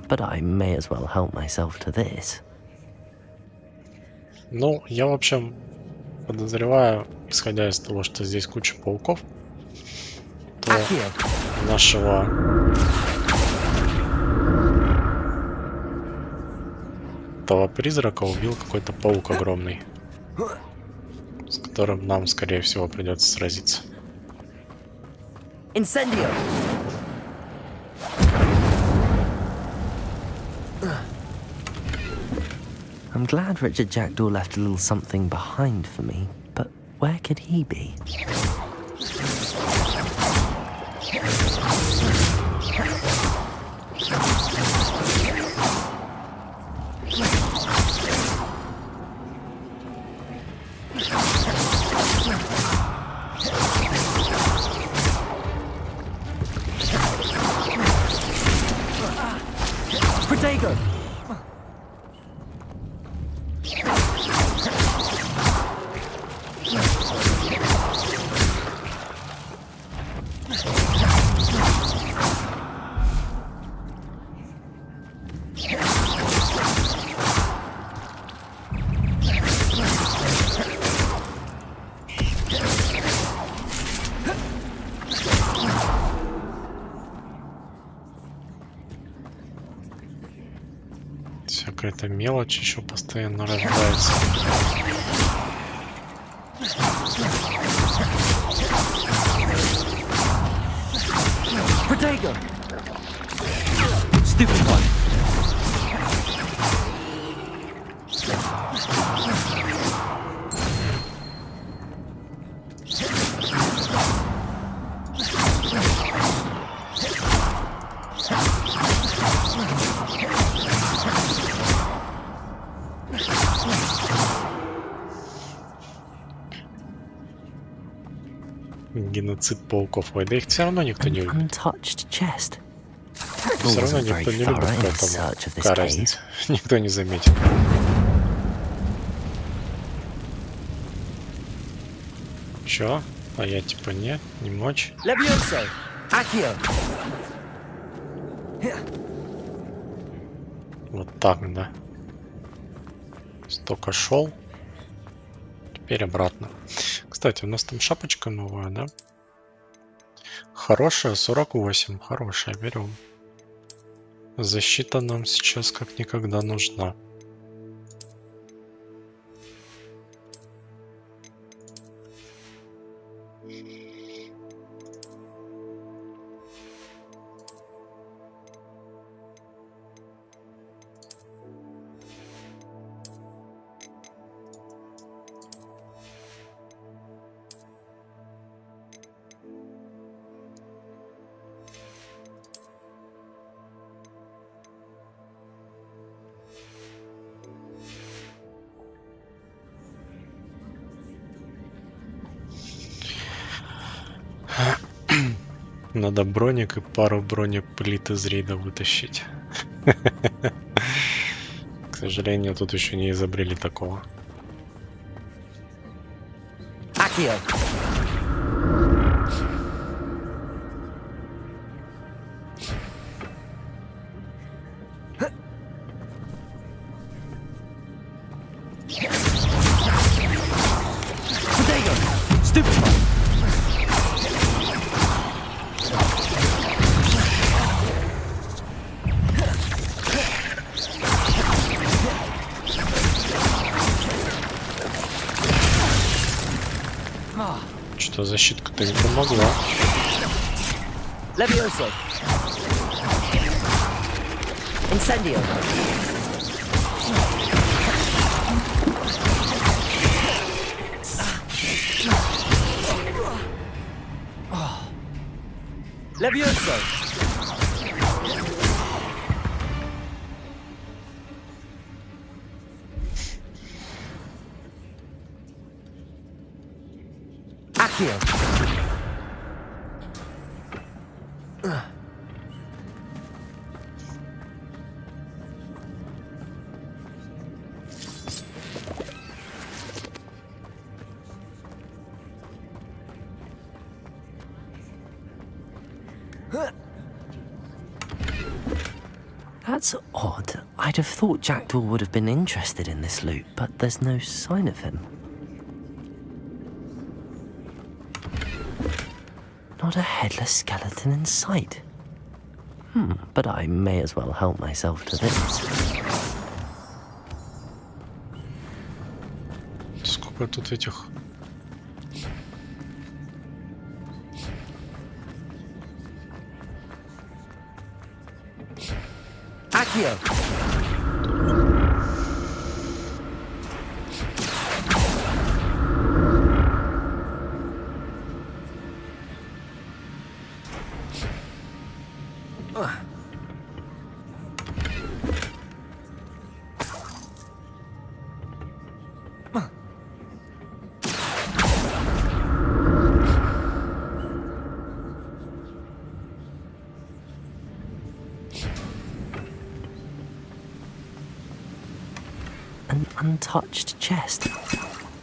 But I may as well help myself to this. Ну, я в общем подозреваю, исходя из того, что здесь куча пауков, то нашего того призрака убил какой-то паук огромный, с которым нам, скорее всего, придется сразиться. Incendio. I'm glad Richard Jackdaw left a little something behind for me, but where could he be? Protego! Какая-то мелочь еще постоянно рождается. Protego! Stupid one. Геноцид пауков. Ой, да их все равно никто не любит. Chest. Все равно никто не любит, поэтому какая разница? Никто не заметит. Чё? А я типа нет, не мочь. Levioso. Accio. Вот так, да. Столько шел. Теперь обратно. Кстати, у нас там шапочка новая, да? Хорошая, 48. Хорошая, берем. Защита нам сейчас как никогда нужна. Надо броник и пару бронеплит из рейда вытащить. К сожалению, тут еще не изобрели такого. Акио. Что защитка-то не помогла. Levioso. Incendio. Levioso. Accio. That's odd. I'd have thought Jackdaw would have been interested in this loot, but there's no sign of him. Not a headless skeleton in sight. But I may as well help myself to this. Сколько тут этих... Accio. An untouched chest.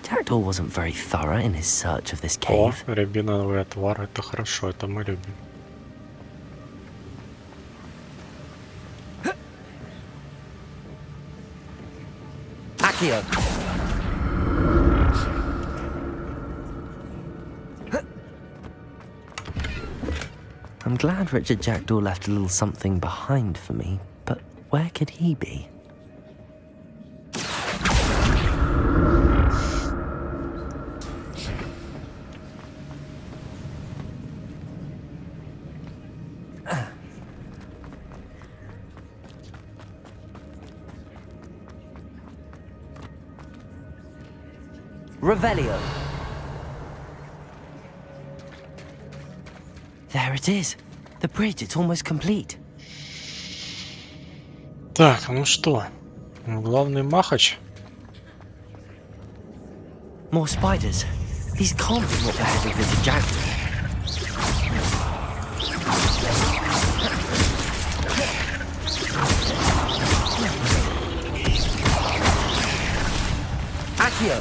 Jackdaw wasn't very thorough in his search of this О, cave. рябиновый отвар, это хорошо, это мы любим. Accio. I'm glad Richard Jackdaw left a little something behind for me, but where could he be? Revelio. There it is. The bridge, it's almost complete. Так, ну что? Главный махач. More spiders. These can't be what they're headed with the Jackdaw. Accio.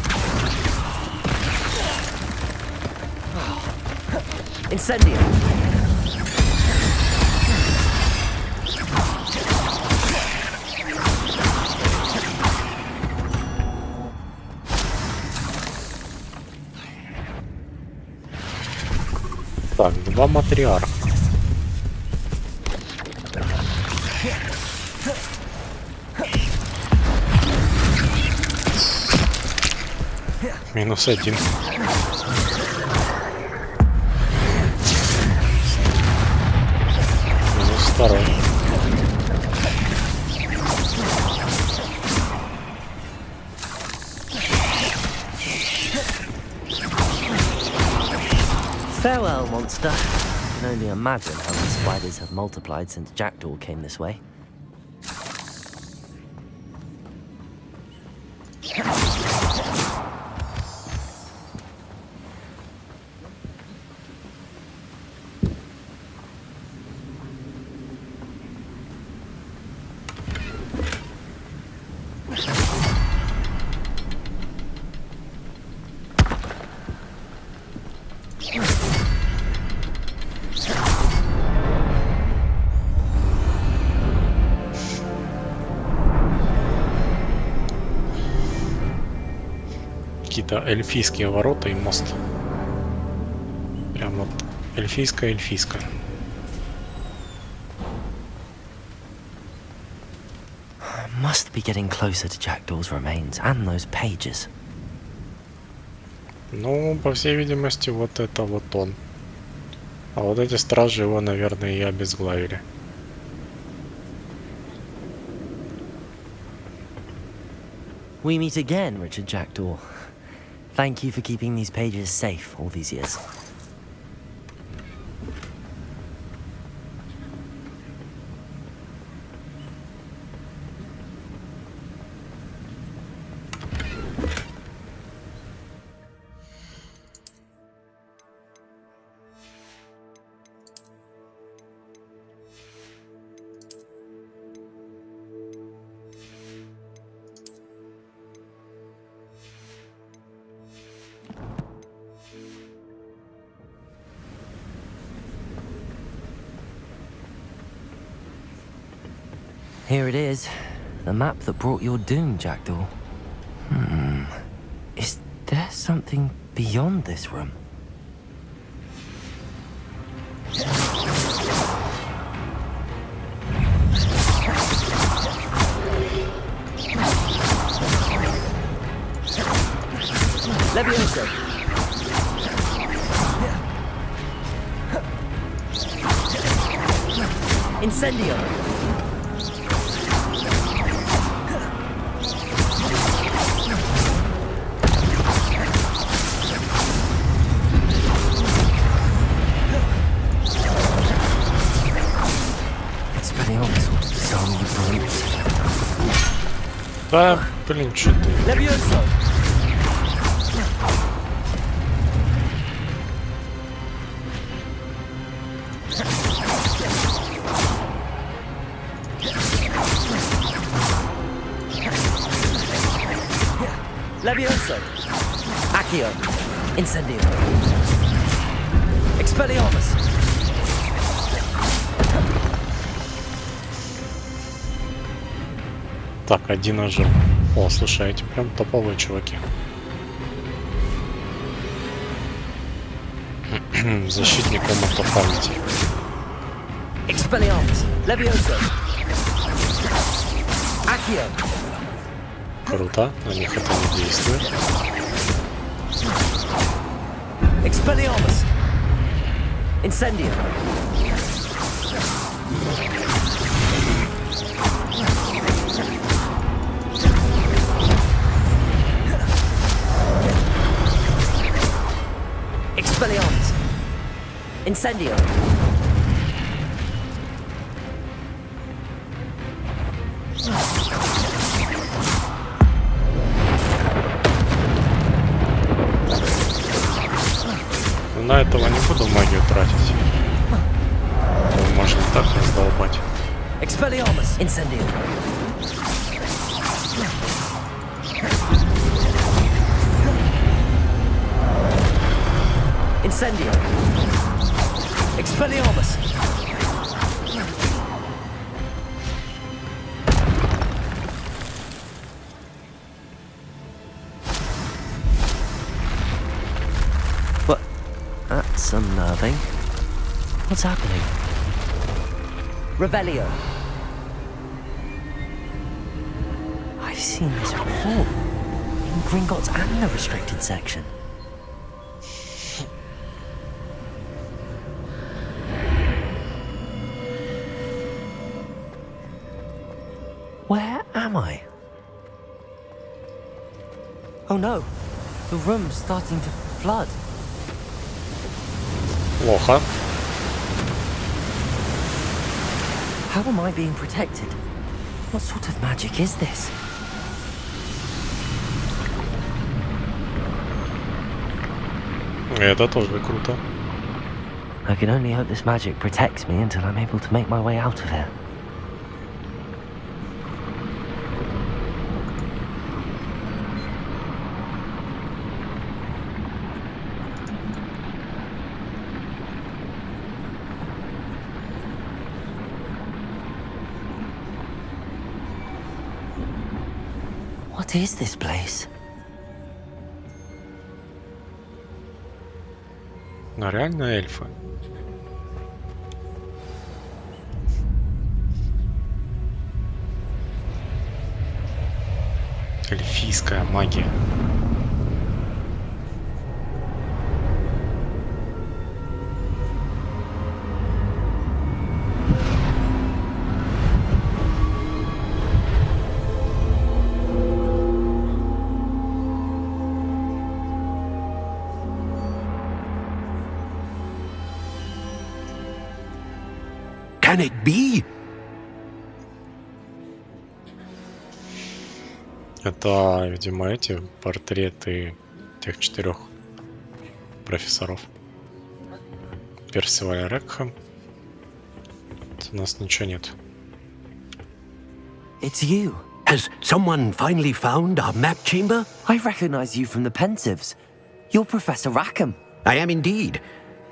Incendio. Так, два матриарха. Минус один. Минус второй. Farewell, monster. I can only imagine how the spiders have multiplied since Jackdaw came this way. какие-то эльфийские ворота и мост. Прям вот эльфийская. Must be getting closer to Jackdaw's remains and those pages. Ну, по всей видимости, вот это вот он. А вот эти стражи его, наверное, и обезглавили. We meet again, Richard Jackdaw. Thank you for keeping these pages safe all these years. Here it is, the map that brought your doom, Jackdaw. Is there something beyond this room? Levioso! Incendio! Да, блин, что ты? Levioso! Levioso! Accio! Incendio! Expelliarmus! Так, один ожил. О, слушай, эти прям топовые чуваки. Защитник комната памяти. Expelliarmus! Levioso! Accio! Круто, на них это не действует. Expelliarmus! Incendio! Expelliarmus! Incendio! На этого не буду магию тратить. Можно так раздолбать. Expelliarmus! Incendio! Incendio! Expelliarmus! But that's unnerving. What's happening? Revelio! I've seen this before. In Gringotts and the restricted section. Where am I? Oh no, the room's starting to flood. Плохо. How am I being protected? What sort of magic is this? Это тоже круто. I can only hope this magic protects me until I'm able to make my way out of here. What is this place? Но реально эльфы. Эльфийская магия. Can it be? Это, видимо, эти портреты тех 4 профессоров. Персиваль Рекхэм. У нас ничего нет. It's you. Has someone finally found our map chamber? I recognize you from the Pensieves. You're Professor Rackham. I am indeed.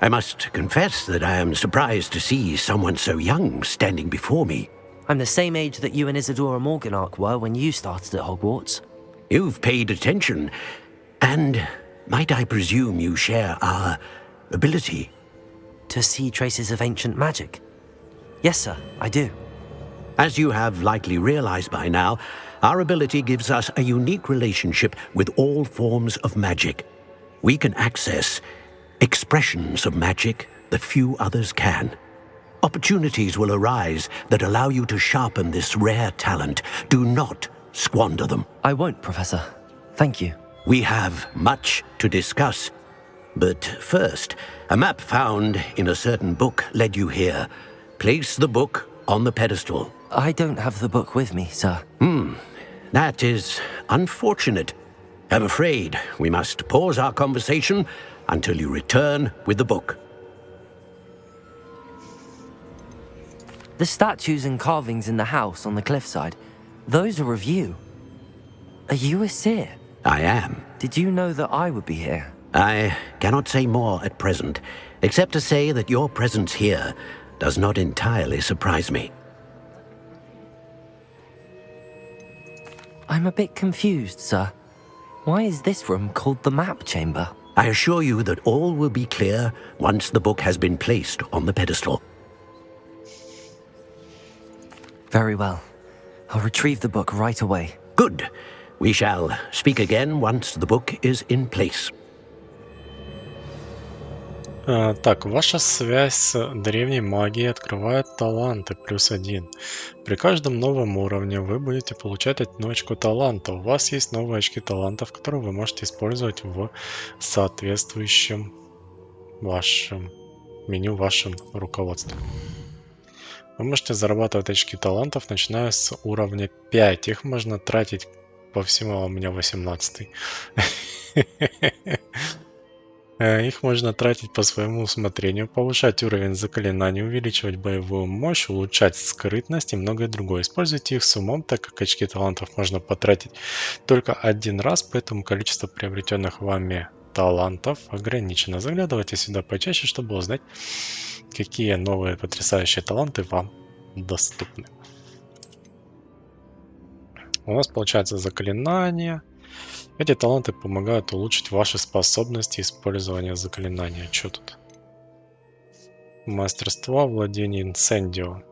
I must confess that I am surprised to see someone so young standing before me. I'm the same age that you and Isadora Morganach were when you started at Hogwarts. You've paid attention, and might I presume you share our ability? To see traces of ancient magic? Yes, sir, I do. As you have likely realized by now, our ability gives us a unique relationship with all forms of magic. We can access expressions of magic that few others can. Opportunities will arise that allow you to sharpen this rare talent. Do not squander them. I won't, Professor. Thank you. We have much to discuss. But first, a map found in a certain book led you here. Place the book on the pedestal. I don't have the book with me, sir. That is unfortunate. I'm afraid we must pause our conversation until you return with the book. The statues and carvings in the house on the cliffside, those are of you. Are you a seer? I am. Did you know that I would be here? I cannot say more at present, except to say that your presence here does not entirely surprise me. I'm a bit confused, sir. Why is this room called the map chamber? I assure you that all will be clear once the book has been placed on the pedestal. Very well. I'll retrieve the book right away. Good. We shall speak again once the book is in place. Так, ваша связь с древней магией открывает таланты +1. При каждом новом уровне вы будете получать 1 очко таланта. У вас есть новые очки талантов, которые вы можете использовать в соответствующем вашем меню, в вашем руководстве. Вы можете зарабатывать очки талантов, начиная с уровня 5. Их можно тратить по всему, а у меня 18. Их можно тратить по своему усмотрению, повышать уровень заклинаний, увеличивать боевую мощь, улучшать скрытность и многое другое. Используйте их с умом, так как очки талантов можно потратить только 1 раз, поэтому количество приобретенных вами талантов ограничено. Заглядывайте сюда почаще, чтобы узнать, какие новые потрясающие таланты вам доступны. У нас получается заклинание. Эти таланты помогают улучшить ваши способности использования заклинания. Что тут? Мастерство владения инсендио.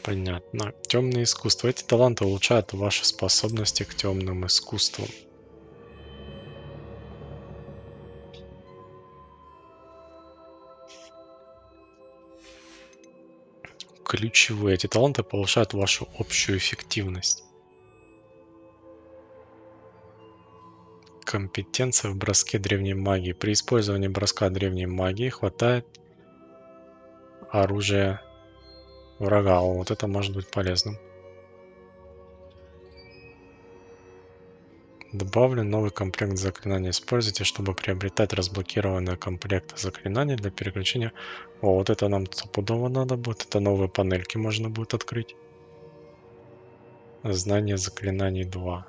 Понятно. Темное искусство. Эти таланты улучшают ваши способности к темным искусствам. Ключевые. Эти таланты повышают вашу общую эффективность. Компетенция в броске древней магии. При использовании броска древней магии хватает оружия врага. Вот это может быть полезным. Добавлен новый комплект заклинаний. Используйте, чтобы приобретать разблокированные комплекты заклинаний для переключения. О, вот это нам стопудово надо будет. Это новые панельки можно будет открыть. Знание заклинаний 2.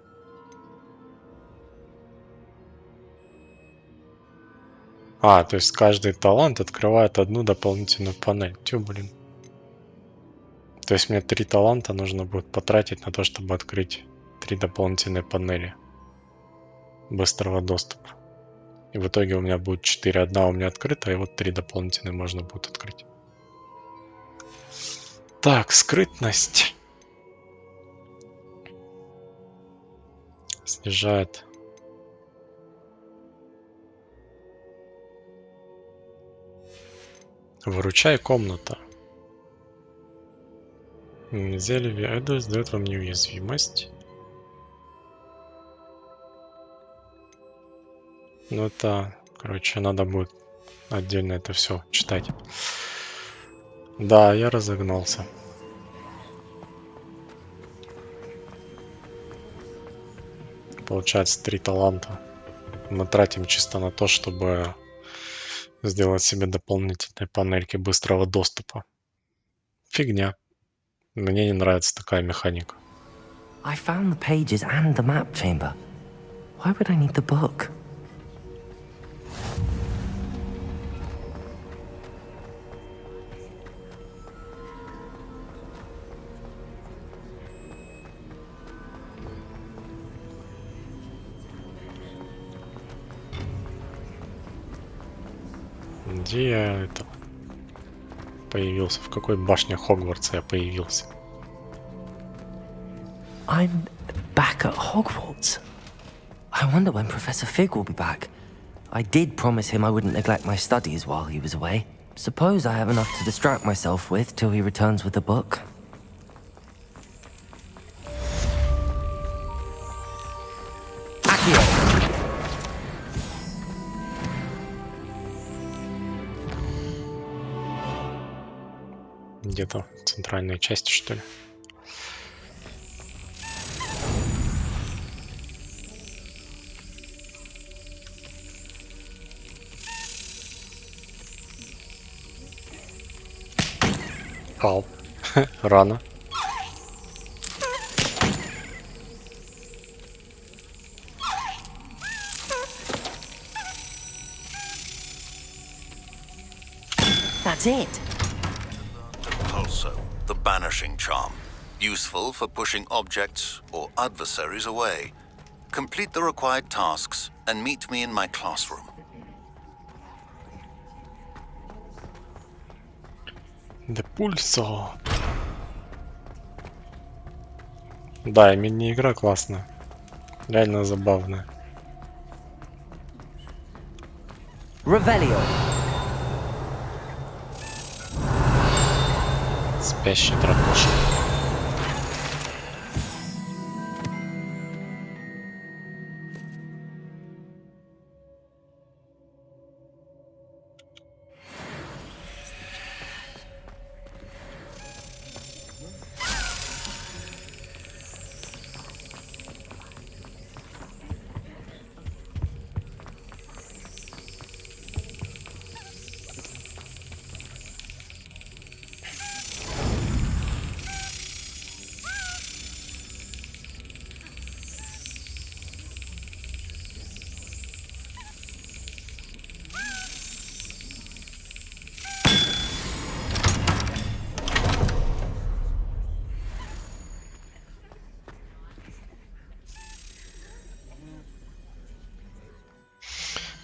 То есть каждый талант открывает одну дополнительную панель. Тю, блин. То есть мне 3 таланта нужно будет потратить на то, чтобы открыть 3 дополнительные панели быстрого доступа. И в итоге у меня будет 4. Одна у меня открыта, и вот 3 дополнительные можно будет открыть. Так, скрытность. Снижает. Выручай комната. Зелье Эдос дает вам неуязвимость. Ну это, короче, надо будет отдельно это все читать. Да, я разогнался. Получается 3 таланта. Мы тратим чисто на то, чтобы сделать себе дополнительные панельки быстрого доступа. Фигня. Мне не нравится такая механика. I found the pages and the map chamber. Why would I need the book? Где я это появился? В какой башне Хогвартса я появился? I'm back at Hogwarts. I wonder when Professor Fig will be back. I did promise him I wouldn't neglect my studies while he was away. Suppose I have enough to distract myself with till he returns with the book. Где-то в центральной части, что ли? Ау. Рано. That's it. Also, the banishing charm, useful for pushing objects or adversaries away. Complete the required tasks and meet me in my classroom. Да пульсо. Да, и мини-игра классная. Реально забавная. Revelio. Спящий дракоша.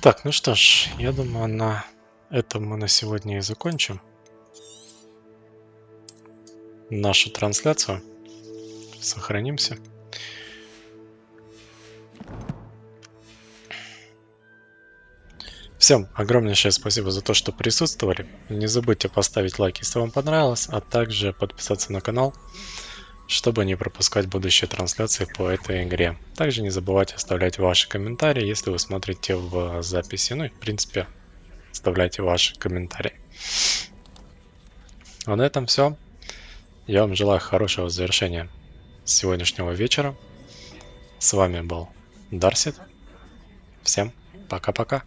Так, ну что ж, я думаю, на этом мы на сегодня и закончим нашу трансляцию. Сохранимся. Всем огромнейшее спасибо за то, что присутствовали. Не забудьте поставить лайк, если вам понравилось, а также подписаться на канал, чтобы не пропускать будущие трансляции по этой игре. Также не забывайте оставлять ваши комментарии, если вы смотрите в записи. Ну и в принципе, оставляйте ваши комментарии. А на этом все. Я вам желаю хорошего завершения сегодняшнего вечера. С вами был Darseed. Всем пока-пока.